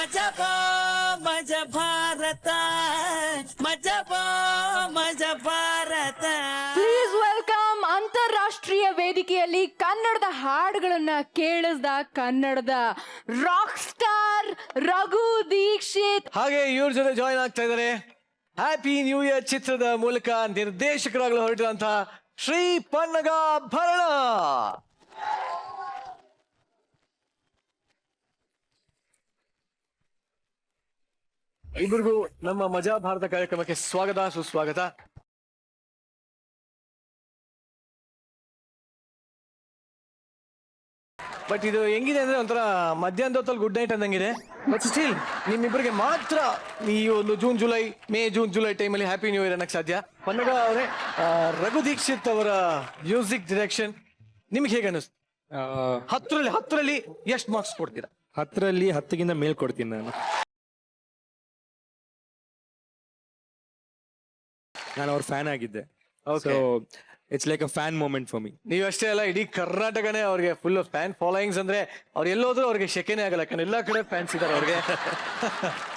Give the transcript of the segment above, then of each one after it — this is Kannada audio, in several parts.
ಮಜಬಾ ಮಜ ಭಾರತ ಮಜಬಾ ಮಜ ಭಾರತ. ಪ್ಲೀಸ್ ವೆಲ್ಕಮ್ ಅಂತಾರಾಷ್ಟ್ರೀಯ ವೇದಿಕೆಯಲ್ಲಿ ಕನ್ನಡದ ಹಾಡುಗಳನ್ನ ಕೇಳಿಸ್ದ ಕನ್ನಡದ ರಾಕ್ ಸ್ಟಾರ್ ರಘು ದೀಕ್ಷಿತ್. ಹಾಗೆ ಇವ್ರ ಜೊತೆ ಜಾಯಿನ್ ಆಗ್ತಾ ಇದ್ದಾರೆ ಹ್ಯಾಪಿ ನ್ಯೂ ಇಯರ್ ಚಿತ್ರದ ಮೂಲಕ ನಿರ್ದೇಶಕರಾಗಲು ಹೊರಟಿರುವಂತಹ ಶ್ರೀ ಪನ್ನಗ ಭರಣ. ಇಬ್ಬರಿಗೂ ನಮ್ಮ ಮಜಾ ಭಾರತ ಕಾರ್ಯಕ್ರಮಕ್ಕೆ ಸ್ವಾಗತ ಸುಸ್ವಾಗತ. ಬಟ್ ಇದು ಹೆಂಗಿದೆ ಅಂದ್ರೆ ಒಂಥರ ಮಧ್ಯಾಹ್ನದ ಹೊತ್ತಲ್ಲಿ ಗುಡ್ ನೈಟ್ ಅಂದಂಗಿದೆ. ಬಟ್ ಸ್ಟಿಲ್ ನಿಮ್ಮಿಬ್ಬರಿಗೆ ಮಾತ್ರ ಈ ಒಂದು ಜೂನ್ ಜುಲೈ ಟೈಮಲ್ಲಿ ಹ್ಯಾಪಿ ನ್ಯೂ ಇಯರ್ ಅನ್ನಕ್ಕೆ ಸಾಧ್ಯ. ಪನ್ನಗ ಅವರೇ, ರಘು ದೀಕ್ಷಿತ್ ಅವರ ಮ್ಯೂಸಿಕ್ ಡೈರೆಕ್ಷನ್ ನಿಮ್ಗೆ ಹೇಗೆ ಅನಿಸ್ತು? 10ರಲ್ಲಿ ಎಷ್ಟು ಮಾರ್ಕ್ಸ್ ಕೊಡ್ತೀರಾ? 10ರಲ್ಲಿ 10ಗಿಂತ ಮೇಲ್ ಕೊಡ್ತೀನಿ ನಾನು ಅವ್ರ ಫ್ಯಾನ್ ಆಗಿದ್ದೆ. So it's like a fan moment for me. ನೀವು ಅಷ್ಟೇ ಅಲ್ಲ, ಇಡೀ ಕರ್ನಾಟಕನೇ ಅವ್ರಿಗೆ ಫುಲ್ ಫ್ಯಾನ್ ಫಾಲೋಯಿಂಗ್ಸ್. ಅಂದ್ರೆ ಅವ್ರು ಎಲ್ಲೋದ್ರೂ ಅವ್ರಿಗೆ ಶೆಕೆನೇ ಆಗಲ್ಲ, ಯಾಕಂದ್ರೆ ಎಲ್ಲಾ ಕಡೆ ಫ್ಯಾನ್ಸ್ ಇದಾರೆ ಅವ್ರಿಗೆ.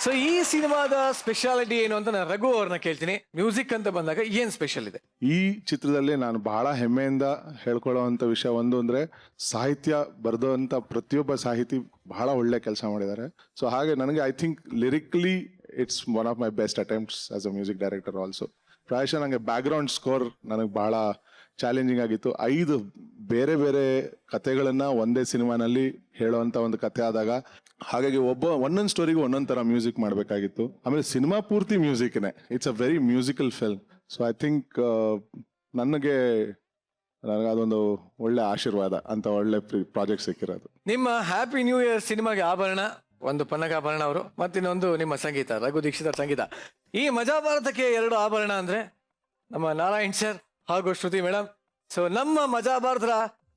ಸೊ ಈ ಸಿನಿಮಾದ ಸ್ಪೆಷಾಲಿಟಿ ಏನು ಅಂತ ನಾನು ರಘು ಅವ್ರನ್ನ ಕೇಳ್ತೀನಿ. ಮ್ಯೂಸಿಕ್ ಅಂತ ಬಂದಾಗ ಏನ್ ಸ್ಪೆಷಲ್ ಇದೆ ಈ ಚಿತ್ರದಲ್ಲಿ? ನಾನು ಬಹಳ ಹೆಮ್ಮೆಯಿಂದ ಹೇಳ್ಕೊಳ್ಳುವಂತ ವಿಷಯ ಒಂದು ಅಂದ್ರೆ, ಸಾಹಿತ್ಯ ಬರೆದಂತ ಪ್ರತಿಯೊಬ್ಬ ಸಾಹಿತಿ ಬಹಳ ಒಳ್ಳೆ ಕೆಲಸ ಮಾಡಿದ್ದಾರೆ. ಸೊ ಹಾಗೆ ನನಗೆ I think lyrically it's one of my best attempts as a music director also. ಪ್ರಾಯಶಃ ನನಗೆ ಬ್ಯಾಕ್ಗ್ರೌಂಡ್ ಸ್ಕೋರ್ ನನಗೆ ಬಹಳ ಚಾಲೆಂಜಿಂಗ್ ಆಗಿತ್ತು. 5 ಬೇರೆ ಬೇರೆ ಕಥೆಗಳನ್ನ ಒಂದೇ ಸಿನಿಮಾನಲ್ಲಿ ಹೇಳುವಂತ ಒಂದು ಕಥೆ ಆದಾಗ, ಹಾಗಾಗಿ ಒಂದೊಂದು ಸ್ಟೋರಿಗೂ ಒಂದೊಂದು ತರ ಮ್ಯೂಸಿಕ್ ಮಾಡಬೇಕಾಗಿತ್ತು. ಆಮೇಲೆ ಸಿನಿಮಾ ಪೂರ್ತಿ ಮ್ಯೂಸಿಕ್ನೇ. It's a very musical film. So I think ನನಗೆ ಅದೊಂದು ಒಳ್ಳೆ ಆಶೀರ್ವಾದ ಅಂತ ಒಳ್ಳೆ ಪ್ರಾಜೆಕ್ಟ್ ಸಿಕ್ಕಿರೋದು. ನಿಮ್ಮ ಹ್ಯಾಪಿ ನ್ಯೂ ಇಯರ್ ಸಿನಿಮಾಗೆ ಆಭರಣ ಒಂದು ಪನ್ನಗ ಆಭರಣ ಅವರು, ಮತ್ತಿನ್ನೊಂದು ನಿಮ್ಮ ಸಂಗೀತ, ರಘು ದೀಕ್ಷಿತ್ ಸಂಗೀತ. ಈ ಮಜಾ ಭಾರತಕ್ಕೆ 2 ಆಭರಣ ಅಂದ್ರೆ ನಮ್ಮ ನಾರಾಯಣ್ ಸರ್ ಹಾಗೂ ಶ್ರುತಿ ಮೇಡಮ್. ಸೊ ನಮ್ಮ ಮಜಾ ಭಾರತದ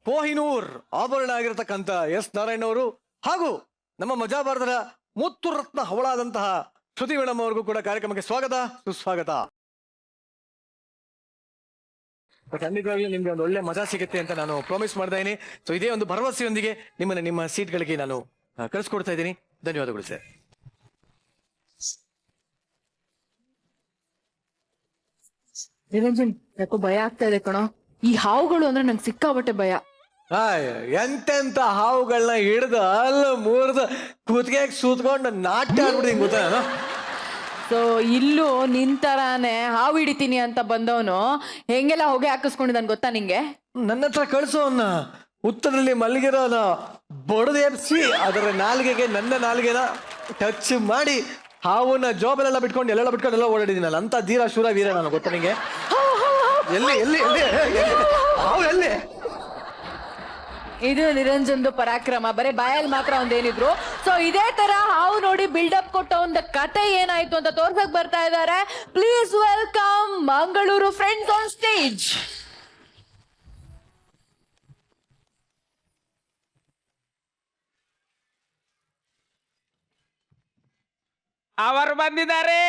ಕೋಹಿನೂರ್ ಆಭರಣ ಆಗಿರತಕ್ಕಂತ ಎಸ್ ನಾರಾಯಣ್ ಅವರು ಹಾಗೂ ನಮ್ಮ ಮಜಾ ಭಾರತದ ಮುತ್ತು ರತ್ನ ಹವಳಾದಂತಹ ಶ್ರುತಿ ಮೇಡಮ್ ಅವ್ರಿಗೂ ಕೂಡ ಕಾರ್ಯಕ್ರಮಕ್ಕೆ ಸ್ವಾಗತ ಸುಸ್ವಾಗತ. ಖಂಡಿತವಾಗ್ಲೂ ನಿಮ್ಗೆ ಒಂದು ಒಳ್ಳೆ ಮಜಾ ಸಿಗುತ್ತೆ ಅಂತ ನಾನು ಪ್ರಾಮಿಸ್ ಮಾಡ್ತಾ ಇದ್ದೀನಿ. ಸೊ ಇದೇ ಒಂದು ಭರವಸೆಯೊಂದಿಗೆ ನಿಮ್ಮನ್ನ ನಿಮ್ಮ ಸೀಟ್ಗಳಿಗೆ ನಾನು ಕಳಿಸ್ಕೊಡ್ತಾ ಇದ್ದೀನಿ. ಧನ್ಯವಾದಗಳು ಸರ್. ನಿರಂಜನ್, ಯಾಕೋ ಭಯ ಆಗ್ತಾ ಇದೆ ಕಣೋ. ಈ ಹಾವುಗಳು ಅಂದ್ರೆ ನಂಗೆ ಸಿಕ್ಕಾಬಟ್ಟೆ ಭಯ. ಎಂತೆಂತ ಹಾವುಗಳನ್ನ ಹಿಡ್ದು ಅಲ್ಲ ಮೂರ್ದು ಕೂತ್ಗೆ ಸೂತ್ಕೊಂಡು ನಾಟ್ಯ ಆಡ್ಬಿಡ್ತೀನಿ ಗೊತ್ತಾ ನಾನು. ಸೊ ಇಲ್ಲೂ ನಿಂತರಾನೆ ಹಾವು ಹಿಡಿತೀನಿ ಅಂತ ಬಂದವನು ಹೆಂಗೆಲ್ಲ ಹೊಗೆ ಹಾಕಿಸ್ಕೊಂಡಿದ್ದಾನೆ ಗೊತ್ತಾ ನಿಂಗೆ? ನನ್ನ ಹತ್ರ ಕಳಿಸೋನ್ನ ಉತ್ತರದಲ್ಲಿ ಮಲಗಿರೋನ ಬಡದೆಬ್ಸಿ ಅದರ ನಾಲ್ಗೆಗೆ ನನ್ನ ನಾಲ್ಗೆನ ಟಚ್ ಮಾಡಿ ಹಾವನ್ನ ಜೋಬಲೆಲ್ಲ ಬಿಟ್ಕೊಂಡು ಎಲ್ಲ ಓಡಾಡಿದ್ದೀನಲ್ಲ, ಅಂತ ಧೀರ ಶೂರ ವೀರ ನಾನು ಗೊತ್ತಾ ನಿಂಗೆ? ಎಲ್ಲಿ ಎಲ್ಲಿ ಹಾವು ಎಲ್ಲಿ? ಇದು ನಿರಂಜನ್ದು ಪರಾಕ್ರಮ. ಬರೀ ಬಾಯಲ್ಲಿ ಮಾತ್ರ ಒಂದೇನಿದ್ರು. ಸೊ ಇದೇ ತರ ಹಾವು ನೋಡಿ ಬಿಲ್ಡಪ್ ಕೊಟ್ಟ ಒಂದು ಕತೆ ಏನಾಯ್ತು ಅಂತ ತೋರ್ಸಕ್ ಬರ್ತಾ ಇದ್ದಾರೆ. Please welcome Mangaluru friends on stage. ಅವರು ಬಂದಿದ್ದಾರೆ.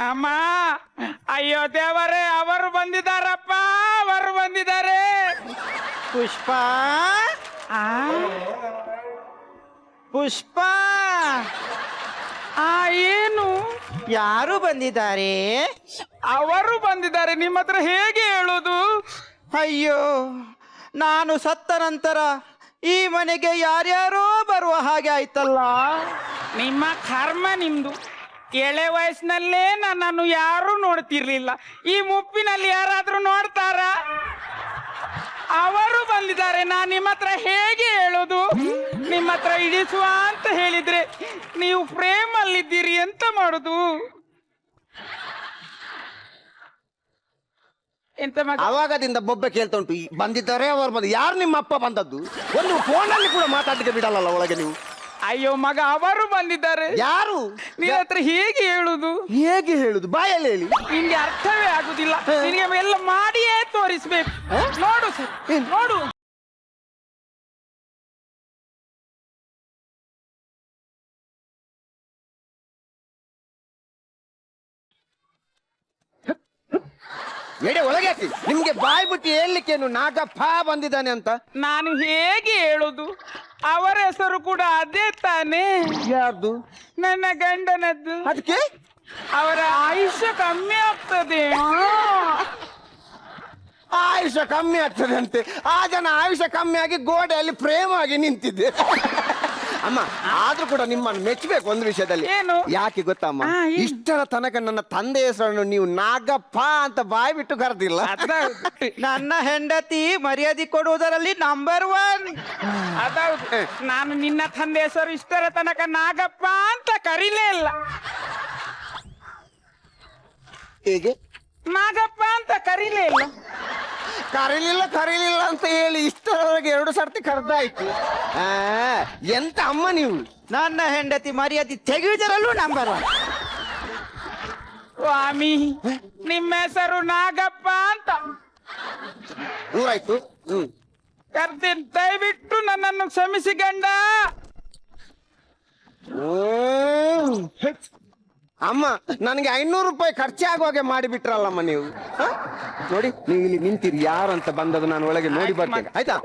ಅಮ್ಮ, ಅಯ್ಯೋ ದೇವರೇ, ಅವರು ಬಂದಿದ್ದಾರಪ್ಪ, ಅವರು ಬಂದಿದ್ದಾರೆ. ಪುಷ್ಪ, ಪುಷ್ಪ, ಏನು? ಯಾರು ಬಂದಿದ್ದಾರೆ? ಅವರು ಬಂದಿದ್ದಾರೆ. ನಿಮ್ಮ ಹತ್ರ ಹೇಗೆ ಹೇಳೋದು? ಅಯ್ಯೋ, ನಾನು ಸತ್ತ ನಂತರ ಈ ಮನೆಗೆ ಯಾರ್ಯಾರೋ ಬರುವ ಹಾಗೆ ಆಯ್ತಲ್ಲ. ನಿಮ್ಮ ಕರ್ಮ ನಿಮ್ದು. ಎಳೆ ವಯಸ್ಸಿನಲ್ಲೇ ನನ್ನನ್ನು ಯಾರು ನೋಡ್ತಿರ್ಲಿಲ್ಲ. ಈ ಮುಪ್ಪಿನಲ್ಲಿ ಯಾರಾದ್ರೂ ನೋಡ್ತಾರ? ಅವರು ಬಂದಿದ್ದಾರೆ. ನಾನು ನಿಮ್ಮ ಹತ್ರ ಹೇಗೆ ಹೇಳೋದು? ನಿಮ್ಮ ಹತ್ರ ಇಳಿಸುವ ಅಂತ ಹೇಳಿದ್ರೆ ನೀವು ಫ್ರೇಮ್ ಅಲ್ಲಿದ್ದೀರಿ, ಎಂತ ಮಾಡುದು? ಎಂತ ಅವಾಗದಿಂದ ಬೊಬ್ಬೆ ಕೇಳ್ತಾ ಉಂಟು. ಬಂದಿದ್ದಾರೆ, ಅವರು ಬಂದು. ಯಾರು ನಿಮ್ಮ ಅಪ್ಪ ಬಂದದ್ದು? ಒಂದು ಫೋನಲ್ಲಿ ಕೂಡ ಮಾತಾಡ್ಲಿಕ್ಕೆ ಬಿಡಲ್ಲ ಒಳಗೆ ನೀವು. ಅಯ್ಯೋ ಮಗ, ಅವರು ಬಂದಿದ್ದಾರೆ. ಯಾರು? ನಿನ್ನ ಹತ್ರ ಹೇಗೆ ಹೇಳುದು? ಹೇಗೆ ಹೇಳುದು? ಬಾಯಲ್ಲಿ ಹೇಳಿ. ನಿನ್ಗೆ ಅರ್ಥವೇ ಆಗುದಿಲ್ಲ. ನಿನಗೆ ಎಲ್ಲ ಮಾಡಿಯೇ ತೋರಿಸ್ಬೇಕು. ನೋಡು ಸರ್, ನೋಡು. ಎಡೆ ಒಳಗೆ ಹಾಕಿ. ನಿಮ್ಗೆ ಬಾಯಿ ಬಿಟ್ಟು ಹೇಳ್ಲಿಕ್ಕೇನು ನಾಗಪ್ಪ ಬಂದಿದ್ದಾನೆ ಅಂತ? ನಾನು ಹೇಗೆ ಹೇಳುದು? ಅವರ ಹೆಸರು ಕೂಡ ಅದೇ ತಾನೇ, ಯಾರ್ದು? ನನ್ನ ಗಂಡನದ್ದು. ಅದಕ್ಕೆ ಅವರ ಆಯುಷ್ಯ ಕಮ್ಮಿ ಆಗ್ತದೆ. ಆಯುಷ್ಯ ಕಮ್ಮಿ ಆಗ್ತದೆ ಅಂತೆ. ಆ ಜನ ಆಯುಷ್ಯ ಕಮ್ಮಿ ಆಗಿ ಗೋಡೆಯಲ್ಲಿ ಪ್ರೇಮ ಆಗಿ ನಿಂತಿದ್ದೆ. ಅಮ್ಮ ಆದ್ರೂ ಕೂಡ ನಿಮ್ಮನ್ನು ಮೆಚ್ಚಬೇಕು ಒಂದು ವಿಷಯದಲ್ಲಿ. ಏನು? ಯಾಕೆ ಗೊತ್ತಮ್ಮ, ಏನು? ಇಷ್ಟರ ತನಕ ನನ್ನ ತಂದೆ ಹೆಸರನ್ನು ನೀವು ನಾಗಪ್ಪ ಅಂತ ಬಾಯಿ ಬಿಟ್ಟು ಕರೆದಿಲ್ಲ. ನನ್ನ ಹೆಂಡತಿ ಮರ್ಯಾದೆ ಕೊಡುವುದರಲ್ಲಿ ನಂಬರ್ 1. ಅದೌದು. ನಾನು ನಿನ್ನ ತಂದೆ ಹೆಸರು ಇಷ್ಟರ ತನಕ ನಾಗಪ್ಪ ಅಂತ ಕರೀಲೇ ಇಲ್ಲ. ಹೇಗೆ ನಾಗಪ್ಪ ಅಂತ ಕರೀಲೇ ಇಲ್ಲ. ಕರೀಲಿಲ್ಲ ಅಂತ ಹೇಳಿ ಇಷ್ಟರವರೆಗೆ 2 ಸರ್ತಿ ಕರೆದಾಯ್ತು. ಎಂತ ಅಮ್ಮ ನೀವು? ನನ್ನ ಹೆಂಡತಿ ಮರ್ಯಾದೆ ತೆಗೆಯುವುದರಲ್ಲೂ ನಂಬರ್ 1. ಸ್ವಾಮಿ, ನಿಮ್ಮ ಹೆಸರು ನಾಗಪ್ಪ ಅಂತ ಊರಾಯ್ತು. ಕರ್ತೀನಿ, ದಯವಿಟ್ಟು ನನ್ನನ್ನು ಕ್ಷಮಿಸಿ ಗಂಡ. ಅಮ್ಮ ನನಗೆ 500 ರೂಪಾಯಿ ಖರ್ಚಾಗುವಾಗೆ ಮಾಡಿಬಿಟ್ರಲ್ಲಮ್ಮ ನೀವು. ನೋಡಿ ನೀವು ಇಲ್ಲಿ ನಿಂತಿರಿ, ಯಾರು ಅಂತ ಬಂದದ್ದು ನಾನು ಒಳಗೆ ನೋಡಿ ಬರ್ತೇನೆ, ಆಯ್ತಾ?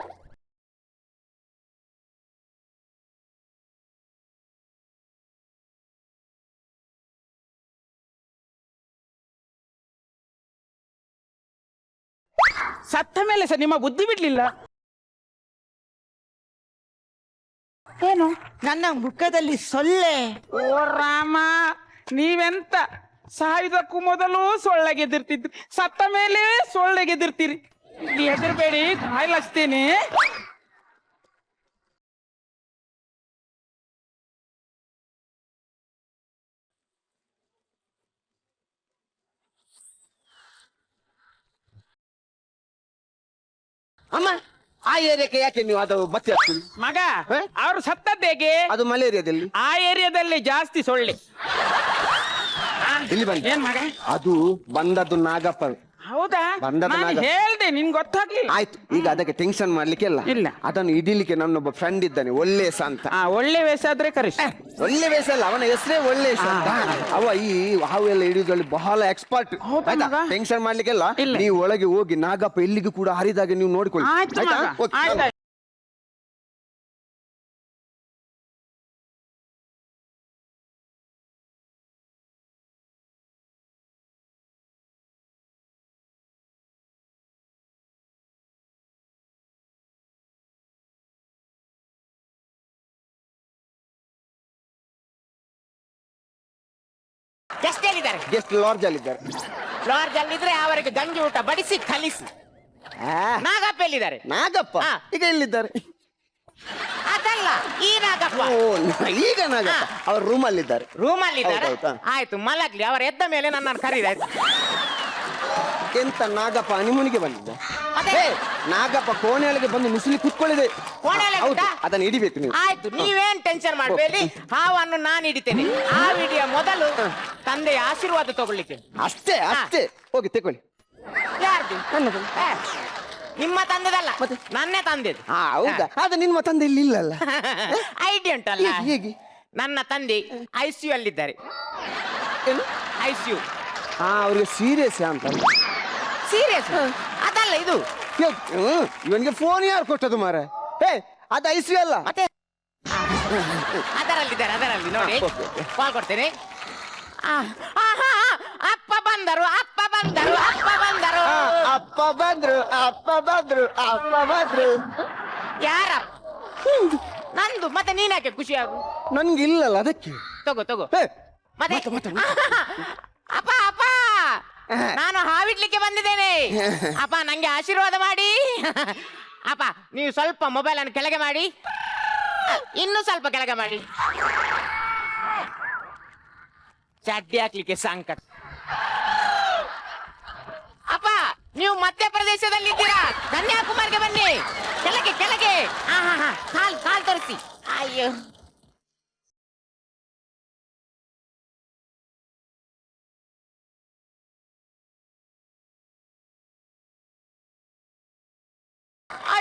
ಸತ್ತ ಮೇಲೆ ಸಹ ನಿಮ್ಮ ಬುದ್ಧಿ ಬಿಡ್ಲಿಲ್ಲ. ಏನು? ನನ್ನ ಮುಖದಲ್ಲಿ ಸೊಳ್ಳೆ. ಓ ರಾಮ, ನೀವೆಂತ ಸಾಯುವುದಕ್ಕೂ ಮೊದಲು ಸೊಳ್ಳೆಗೆದಿರ್ತಿದ್ರಿ, ಸತ್ತ ಮೇಲೆ ಸೊಳ್ಳೆಗೆದಿರ್ತೀರಿ. ಹೆದರ್ಬೇಡಿ, ಕಾಯ್ಲಾಸ್ತೇನೆ. ಅಮ್ಮ ಆ ಏರಿಯಾಕ್ಕೆ ಯಾಕೆ ನೀವು ಅದು ಬತ್ತಿ ಹಾಕ್ತೀರಿ? ಮಗ, ಅವರು ಸತ್ತದ್ದು ಹೇಗೆ? ಅದು ಮಲೇರಿಯಾದಲ್ಲಿ. ಆ ಏರಿಯಾದಲ್ಲಿ ಜಾಸ್ತಿ ಸೊಳ್ಳೆ. ಇಲ್ಲಿ ಬನ್ನಿ. ಏನ್ ಮಗ? ಅದು ಬಂದದ್ದು ನಾಗಪ್ಪ. ಹೌದಾ? ಬಂದದ್ದು ನಾನು ನಾಗ. ಹೇಳ್ದೆ, ನಿನ್ ಗೊತ್ತಾಗ್ಲಿಲ್ಲ. ಆಯ್ತು, ಈಗ ಅದಕ್ಕೆ ಟೆನ್ಷನ್ ಮಾಡ್ಲಿಕ್ಕೆ ಇಲ್ಲ. ಅದನ್ನು ಹಿಡಿಲಿಕ್ಕೆ ನನ್ನೊಬ್ಬ ಫ್ರೆಂಡ್ ಇದ್ದಾನೆ, ಒಳ್ಳೆಸ ಅಂತ. ಒಳ್ಳೆ ವೇಷ ಆದ್ರೆ ಕರೆಸಿ. ಒಳ್ಳೆ ವೇಷ ಅಲ್ಲ, ಅವನ ಹೆಸರೇ ಒಳ್ಳೆಸ ಅಂತ. ಅವ ಈ ಹಾವು ಎಲ್ಲ ಹಿಡಿಯೋದ್ರಲ್ಲಿ ಬಹಳ ಎಕ್ಸ್ಪರ್ಟ್. ಹೌದಾ ಮಗ? ಟೆನ್ಷನ್ ಮಾಡ್ಲಿಕ್ಕೆಲ್ಲ. ಇಲ್ಲ. ನೀವು ಒಳಗೆ ಹೋಗಿ ನಾಗಪ್ಪ ಎಲ್ಲಿಗೂ ಕೂಡ ಹರಿದಾಗ ನೀವು ನೋಡ್ಕೊಳ್ಳಿ, ಆಯ್ತು ಆಯ್ತಾ? ಮಗ, ಓಕೆ. ಆಯ್ತು. ಗೆಸ್ಟ್ ಹೇಳಿದ್ದಾರೆ. ಗೆಸ್ಟ್ ಲಾಡ್ಜ್ ಅಲ್ಲಿ ಇದ್ದಾರೆ. ಲಾಡ್ಜ್ ಅಲ್ಲಿದ್ರೆ ಅವರಿಗೆ ಗಂಜಿ ಊಟ ಬಡಿಸಿ ಕಲಿಸಿ. ನಾಗಪ್ಪ ಎಲ್ಲಿದ್ದಾರೆ? ನಾಗಪ್ಪ ಹಾ. ಈಗ ಎಲ್ಲಿದ್ದಾರೆ? ಅದಲ್ಲ, ಈ ನಾಗಪ್ಪ ಓ, ಈಗ ನಾಗಪ್ಪ ಅವ್ರ ರೂಮ್ ಅಲ್ಲಿ ಇದ್ದಾರೆ. ರೂಮ್ ಅಲ್ಲಿ ಇದ್ದಾರೆ. ಹೌದೌದಾ? ಆಯ್ತು, ಮಲಗ್ಲಿ. ಅವರ ಎದ್ದ ಮೇಲೆ ನನ್ನನ್ನು ಕರೀದಾಯ್ತು. ಎಂತ ನಾಗಪ್ಪ ಹನಿಮೂನಿಗೆ ಬಂದಿದ್ದ? ಅದೇ. ಏ, ನಾಗಪ್ಪ ಕೋಣೆಯೊಳಗೆ ಬಂದು ನುಸುಳಿ ಕುತ್ಕೊಳ್ಳಿದೆ. ಕೋಣೆಯೊಳಗೆ ಹೌದು, ಇದ್ದ? ಅದನ್ನ ಹಿಡಿಬೇಕು ನೀವು. ಆಯ್ತು, ನೀವೇನ್ ಟೆನ್ಷನ್ ಮಾಡಬೇಡಿ. ಹಾವನ್ನು ನಾನು ಹಿಡಿತೇನೆ. ಆ ವಿಡಿಯೋ ಮೊದಲು ತಂದೆಯ ಆಶೀರ್ವಾದ ತಗೊಳ್ಳಿಕ್ಕೆ. ಅಷ್ಟೇ ಅಷ್ಟೇ, ಹೋಗಿ ತಗೊಳ್ಳಿ. ಯಾರ್ದು? ಏ, ನಿಮ್ಮ ತಂದೆದಲ್ಲ, ನನ್ನೇ ತಂದೆದು. ಹೌದಾ? ಅದು ನಿಮ್ಮ ತಂದೆ ಇಲ್ಲಿ ಇಲ್ಲಲ್ಲ. ಐಡಿಯಾ ಉಂಟಲ್ಲ? ಹೇಗೆ? ನನ್ನ ತಂದೆ ICU ಅಲ್ಲಿದ್ದಾರೆ. ICU. ಅವ್ರಿಗೆ ಸೀರಿಯಸ್ ಅಂತ. ಸೀರಿಯಸ್? ಅದಲ್ಲ ಇದು. ಇವನಿಗೆ ಫೋನ್ ಯಾರು ಕೊಟ್ಟದು ಮಾರ? ಏ, ಅದು ICU ಅಲ್ಲ. ಮತ್ತೆ ಅದರಲ್ಲಿದ್ದಾರೆ, ಅದರಲ್ಲಿ ನೋಡಿ. ಕಾಲ್ ಕೊಡ್ತೇನೆ. ಅಪ್ಪ ಬಂದರು, ಅಪ್ಪ ಬಂದರು, ಅಪ್ಪ ಬಂದರು. ಅಪ್ಪ ಬಂದ್ರು, ಅಪ್ಪ ಬಂದ್ರು, ಅಪ್ಪ ಬಂದ್ರು. ಯಾರ? ನಂದು. ಮತ್ತೆ ನೀನ್ಯಾಕೆ ಖುಷಿ ಆಗು? ನನ್ಗೆ ಇಲ್ಲಲ್ಲ, ಅದಕ್ಕೆ. ತಗೋ ತಗೋ. ಏ, ಮತ್ತೆ ಅಪ್ಪ ಅಪ್ಪ, ನಾನು ಹಾವಿಡ್ಲಿಕ್ಕೆ ಬಂದಿದ್ದೇನೆ. ಅಪ್ಪ, ನಂಗೆ ಆಶೀರ್ವಾದ ಮಾಡಿ. ಅಪ್ಪ, ನೀವು ಸ್ವಲ್ಪ ಮೊಬೈಲ್ ಅನ್ನು ಕೆಳಗೆ ಮಾಡಿ, ಇನ್ನು ಸ್ವಲ್ಪ ಕೆಳಗೆ ಮಾಡಿ. ಚಡ್ಡಿ ಹಾಕ್ಲಿಕ್ಕೆ ಸಂಕಟ. ಅಪ್ಪ, ನೀವು ಮಧ್ಯಪ್ರದೇಶದಲ್ಲಿದ್ದೀರಾ? ಕನ್ಯಾಕುಮಾರಿಗೆ ಬನ್ನಿ. ಕೆಳಗೆ ಕೆಳಗೆ. ಕಾಲ್ ಕಾಲ್ ತೋರಿಸಿ. ಅಯ್ಯೋ,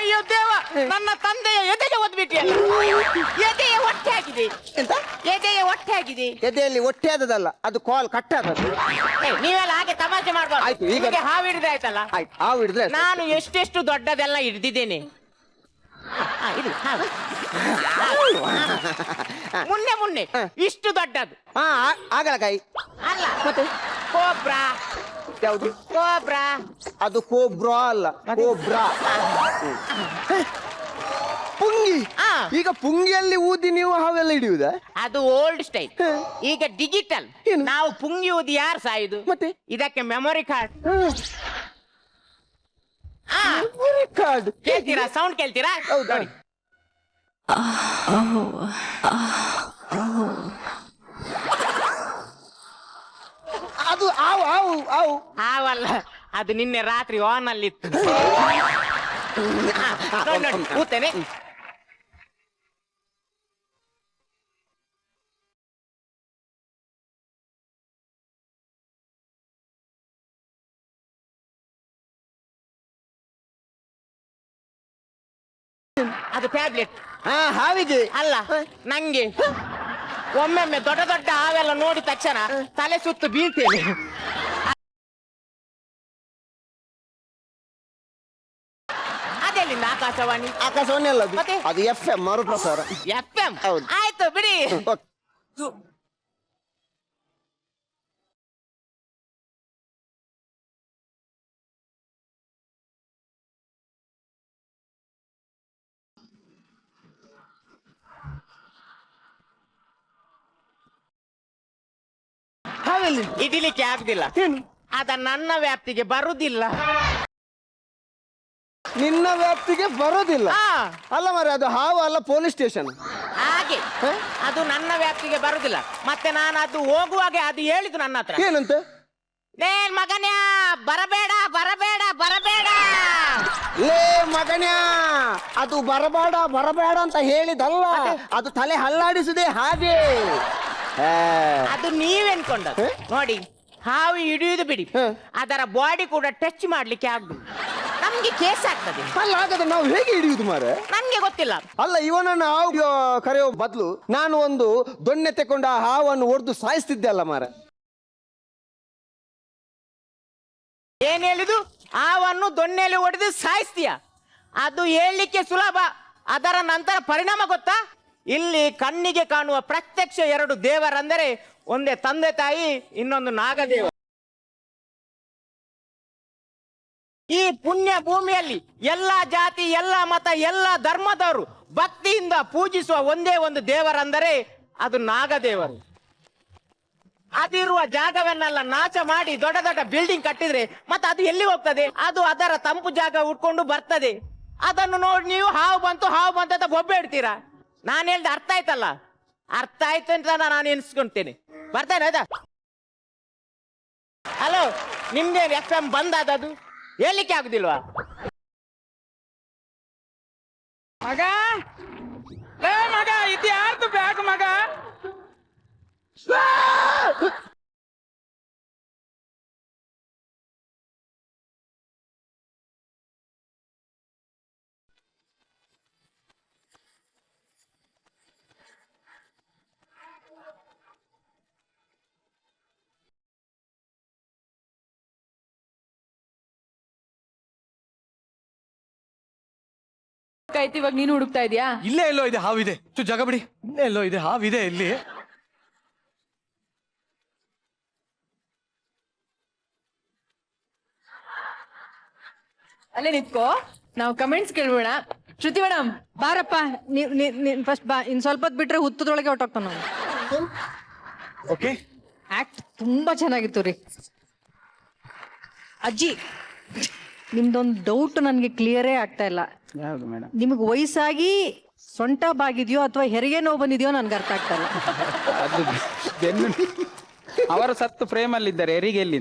ಅಯ್ಯೋ ದೇವ, ನನ್ನ ತಂದೆಯ ಎದೆಗೆ ಒದ್ಬಿಟ್ಟಿಯಲ್ಲ. ಎದೆಯ ಹೊಟ್ಟೆ ಆಗಿದೆ. ಎಂತ ಎದೆಯ ಹೊಟ್ಟೆ ಆಗಿದೆ. ಎದೆಯಲ್ಲಿ ಹೊಟ್ಟೆ ಆದದಲ್ಲ, ಅದು ಕಾಲ್ ಕಟ್ ಆದದ್ದು. ನೀವೆಲ್ಲ ಹಾಗೆ ತಮಾಷೆ ಮಾಡ್ಬಾರ್ದು. ಆಯ್ತು, ಈಗ ಹೀಗೆ ಹಾವು ಹಿಡಿದ್ರೆ ಆಯ್ತಲ್ಲ. ಆಯ್ತು, ಹಾವು ಹಿಡಿದ್ರೆ ಅಷ್ಟೇ. ನಾನು ಎಷ್ಟೆಷ್ಟು ದೊಡ್ಡದೆಲ್ಲ ಹಿಡ್ದಿದ್ದೇನೆ. ಇದು ಹಾವು. ಮುನ್ನೆ ಇಷ್ಟು ದೊಡ್ಡದು. ಹಾ, ಆಗಲಕಾಯಿ ಅಲ್ಲ ಮತ್ತೆ ಕೋಬ್ರಾ. ಯಾವುದು? ಕೋಬ್ರಾ. ಅದು ಕೋಬ್ರಾ ಅಲ್ಲ, ಕೋಬ್ರಾ. ಪುಂಗಿ. ಈಗ ಪುಂಗಿಯಲ್ಲಿ ಊದಿ ನೀವು ಹಾವೆಲ್ಲ ಹಿಡಿಯುವುದಾ? ಅದು ಓಲ್ಡ್ ಸ್ಟೈಲ್. ಈಗ ಡಿಜಿಟಲ್. ಏನು? ನಾವು ಪುಂಗಿ ಊದಿ ಯಾರು ಸಾಯುದು? ಮತ್ತೆ ಇದಕ್ಕೆ ಮೆಮೊರಿ ಕಾರ್ಡ್. ಕಾರ್ಡ್ ಕೇಳ್ತೀರಾ? ಸೌಂಡ್ ಕೇಳ್ತೀರಾ? ಹೌದಾ? ನೋಡಿ. ಅದು ಆವು ಆವು ಆವು ಹಾವಲ್ಲ, ಅದು ನಿನ್ನೆ ರಾತ್ರಿ ಆನ್ ಅಲ್ಲಿ ಇತ್ತು. ನೋಡಿ ಕೂತೇನೆ. ಅದು ಟ್ಯಾಬ್ಲೆಟ್. ಹಾವಿಗೆ ಅಲ್ಲ, ನಂಗೆ ಒಮ್ಮೊಮ್ಮೆ ದೊಡ್ಡ ದೊಡ್ಡ ಹಾವೆಲ್ಲ ನೋಡಿದ ತಕ್ಷಣ ತಲೆ ಸುತ್ತು ಬೀಳ್ತೇನೆ. ಅದೆಲ್ಲಿಂದ ಆಕಾಶವಾಣಿ? ಆಕಾಶವಾಣಿ ಅಲ್ಲ ಅದು. ಮತ್ತೆ? ಅದು FM ಮರುಪ್ರಸಾರ. FM. ಹೌದು. ಆಯ್ತು ಬಿಡಿ. ಓಕೆ. ಹಾವೆಲ್ಲಿ ಇಡಿಲಿಕ್ಕೆ ಆಗುದಿಲ್ಲ. ಅದ ನನ್ನ ವ್ಯಾಪ್ತಿಗೆ ಬರುದಿಲ್ಲ. ನಿನ್ನ ವ್ಯಾಪ್ತಿಗೆ ಬರೋದಿಲ್ಲ. ಆ, ಅಲ್ಲ ಮರೆ, ಅದು ಹಾವು ಅಲ್ಲ, ಪೊಲೀಸ್ ಸ್ಟೇಷನ್. ಹಾಗೆ ಅದು ನನ್ನ ವ್ಯಾಪ್ತಿಗೆ ಬರುದಿಲ್ಲ. ಮತ್ತೆ ನಾನು ಅದು ಹೋಗುವಾಗ ಅದು ಹೇಳಿದ್ದು ನನ್ನ ಹತ್ರ, ಏನಂತ? ಏನ್ ಮಗನ್ಯಾ, ಬರಬೇಡ ಬರಬೇಡ ಬರಬೇಡ. ಲೇ ಮಗನ್ಯಾ, ಅದು ಬರಬೇಡ ಬರಬೇಡ ಅಂತ ಹೇಳಿದಲ್ಲ, ಅದು ತಲೆ ಹಲ್ಲಾಡಿಸುದೇ ಹಾಗೆ. ಅದು ನೀವೆನ್ಕೊಂಡ ನೋಡಿ. ಹಾವು ಹಿಡಿಯುವುದು ಬಿಡಿ, ಅದರ ಬಾಡಿ ಕೂಡ ಟಚ್ ಮಾಡ್ಲಿಕ್ಕೆ ಆಗುದು. ನಮ್ಗೆ ಕೇಸ್ ಆಗ್ತದೆ. ಅಲ್ಲ, ಹಾಗಾದ್ರೆ ನಾವು ಹೇಗೆ ಹಿಡಿಯುದು ಮಾರೆ? ನನ್ಗೆ ಗೊತ್ತಿಲ್ಲ. ಅಲ್ಲ, ಇವನನ್ನು ಹಾವು ಕರೆಯೋ ಬದಲು ನಾನು ಒಂದು ದೊಣ್ಣೆ ತೆಕೊಂಡು ಆ ಹಾವನ್ನು ಹೊಡೆದು ಸಾಯಿಸ್ತಿದ್ದೆ ಅಲ್ಲ ಮಾರೆ. ಏನ್ ಹೇಳಿದು? ಹಾವನ್ನು ದೊಣ್ಣೆಯಲ್ಲಿ ಹೊಡೆದು ಸಾಯಿಸ್ತೀಯ? ಅದು ಹೇಳಲಿಕ್ಕೆ ಸುಲಭ, ಅದರ ನಂತರ ಪರಿಣಾಮ ಗೊತ್ತಾ? ಇಲ್ಲಿ ಕಣ್ಣಿಗೆ ಕಾಣುವ ಪ್ರತ್ಯಕ್ಷ ಎರಡು ದೇವರಂದರೆ ಒಂದೇ ತಂದೆ ತಾಯಿ, ಇನ್ನೊಂದು ನಾಗದೇವ. ಈ ಪುಣ್ಯ ಭೂಮಿಯಲ್ಲಿ ಎಲ್ಲಾ ಜಾತಿ, ಎಲ್ಲ ಮತ, ಎಲ್ಲ ಧರ್ಮದವರು ಭಕ್ತಿಯಿಂದ ಪೂಜಿಸುವ ಒಂದೇ ಒಂದು ದೇವರಂದರೆ ಅದು ನಾಗದೇವರು. ಅದಿರುವ ಜಾಗವನ್ನೆಲ್ಲ ನಾಶ ಮಾಡಿ ದೊಡ್ಡ ದೊಡ್ಡ ಬಿಲ್ಡಿಂಗ್ ಕಟ್ಟಿದ್ರೆ ಮತ್ತೆ ಅದು ಎಲ್ಲಿ ಹೋಗ್ತದೆ? ಅದು ಅದರ ತಂಪು ಜಾಗ ಉಟ್ಕೊಂಡು ಬರ್ತದೆ. ಅದನ್ನು ನೋಡಿ ನೀವು ಹಾವು ಬಂತು ಅಂತ ಬೊಬ್ಬೆ ಇಡ್ತೀರಾ. ನಾನು ಹೇಳ್ದೆ ಅರ್ಥ ಆಯ್ತಲ್ಲ? ಅರ್ಥ ಆಯ್ತು ಅಂತ ನಾನು ಎನ್ಸ್ಕೊಂತೇನೆ. ಬರ್ತೇನೆ ಆಯ್ತಾ? ಹಲೋ, ನಿಮ್ದೇನು FM ಬಂದಾದದು ಹೇಳಿಕ್ಕೆ ಆಗುದಿಲ್ವಾ? ಮಗ, ಏ ಮಗ, ಇದು ಯಾರ್ದು ಬ್ಯಾಗ್ ಮಗ? ಆಯ್ತು, ಇವಾಗ ನೀನು ಹುಡುಕ್ತಾ ಇದೀಯಾ? ಇಲ್ಲೇ ಎಲ್ಲೋ ಇದೆ ಹಾವಿದೆ. ಜಾಗ ಬಿಡಿ. ಇಲ್ಲೇ ಎಲ್ಲೋ ಇದೆ ಹಾವಿದೆ. ಇಲ್ಲಿ ಅಲ್ಲೇ ನಿಂತ್ಕೋ, ನಾವು ಕಮೆಂಟ್ಸ್ ಕೇಳ್ಬೋಣ. ಶ್ರುತಿ ಮೇಡಮ್ ಬಾರಪ್ಪ, ನೀವ್ ಫಸ್ಟ್ ಬಾ. ಇನ್ ಸ್ವಲ್ಪ ಹೊತ್ತು ಬಿಟ್ರೆ ಹುತ್ತದೊಳಗೆ ಹೊಟ್ಟೋಗ್ತಾನ ನಾವು. ಓಕೆ. ಆಕ್ಟ್ ತುಂಬಾ ಚೆನ್ನಾಗಿತ್ತು ರೀ. ಅಜ್ಜಿ, ನಿಮ್ದೊಂದು ಡೌಟ್ ನನ್ಗೆ ಕ್ಲಿಯರೇ ಆಗ್ತಾ ಇಲ್ಲ. ಯಾವುದು ಮೇಡಮ್? ನಿಮಗೆ ವಯಸ್ಸಾಗಿ ಸೊಂಟ ಬಾಗಿದೆಯೋ ಅಥವಾ ಹೆರಿಗೆ ನೋವು ಬಂದಿದೆಯೋ ನನ್ಗೆ ಅರ್ಥ ಆಗ್ತಾ ಇಲ್ಲ. ಅದು ಬೆನ್ನು ಅವರು ಸತ್ತು ಫ್ರೇಮ್ ಅಲ್ಲಿ ಇದ್ದಾರೆ, ಹೆರಿಗೆಯಲ್ಲಿ.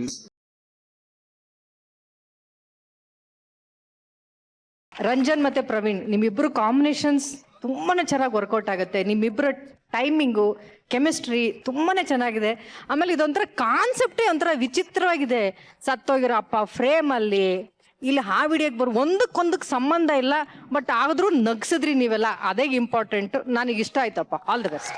ರಂಜನ್ ಮತ್ತೆ ಪ್ರವೀಣ್, ನಿಮ್ಮಿಬ್ರು ಕಾಂಬಿನೇಷನ್ಸ್ ತುಂಬಾನೇ ಚೆನ್ನಾಗಿ ವರ್ಕೌಟ್ ಆಗುತ್ತೆ. ನಿಮ್ಮಿಬ್ರು ಟೈಮಿಂಗು, ಕೆಮಿಸ್ಟ್ರಿ ತುಂಬಾನೇ ಚೆನ್ನಾಗಿದೆ. ಆಮೇಲೆ ಇದೊಂಥರ ಕಾನ್ಸೆಪ್ಟೇ ಒಂಥರ ವಿಚಿತ್ರವಾಗಿದೆ. ಸತ್ತೋಗಿರೋ ಅಪ್ಪ ಫ್ರೇಮ್ ಅಲ್ಲಿ ಇಲ್ಲಿ ಹಾವಿಡಿಯಕ್ಕೆ ಒಂದಕ್ಕೊಂದಕ್ಕೆ ಸಂಬಂಧ ಇಲ್ಲ, ಬಟ್ ಆದ್ರೂ ನಗ್ಸಿದ್ರಿ ನೀವೆಲ್ಲ, ಅದೇ ಇಂಪಾರ್ಟೆಂಟ್. ನನಗೆ ಇಷ್ಟ ಆಯ್ತಪ್ಪ. All the best.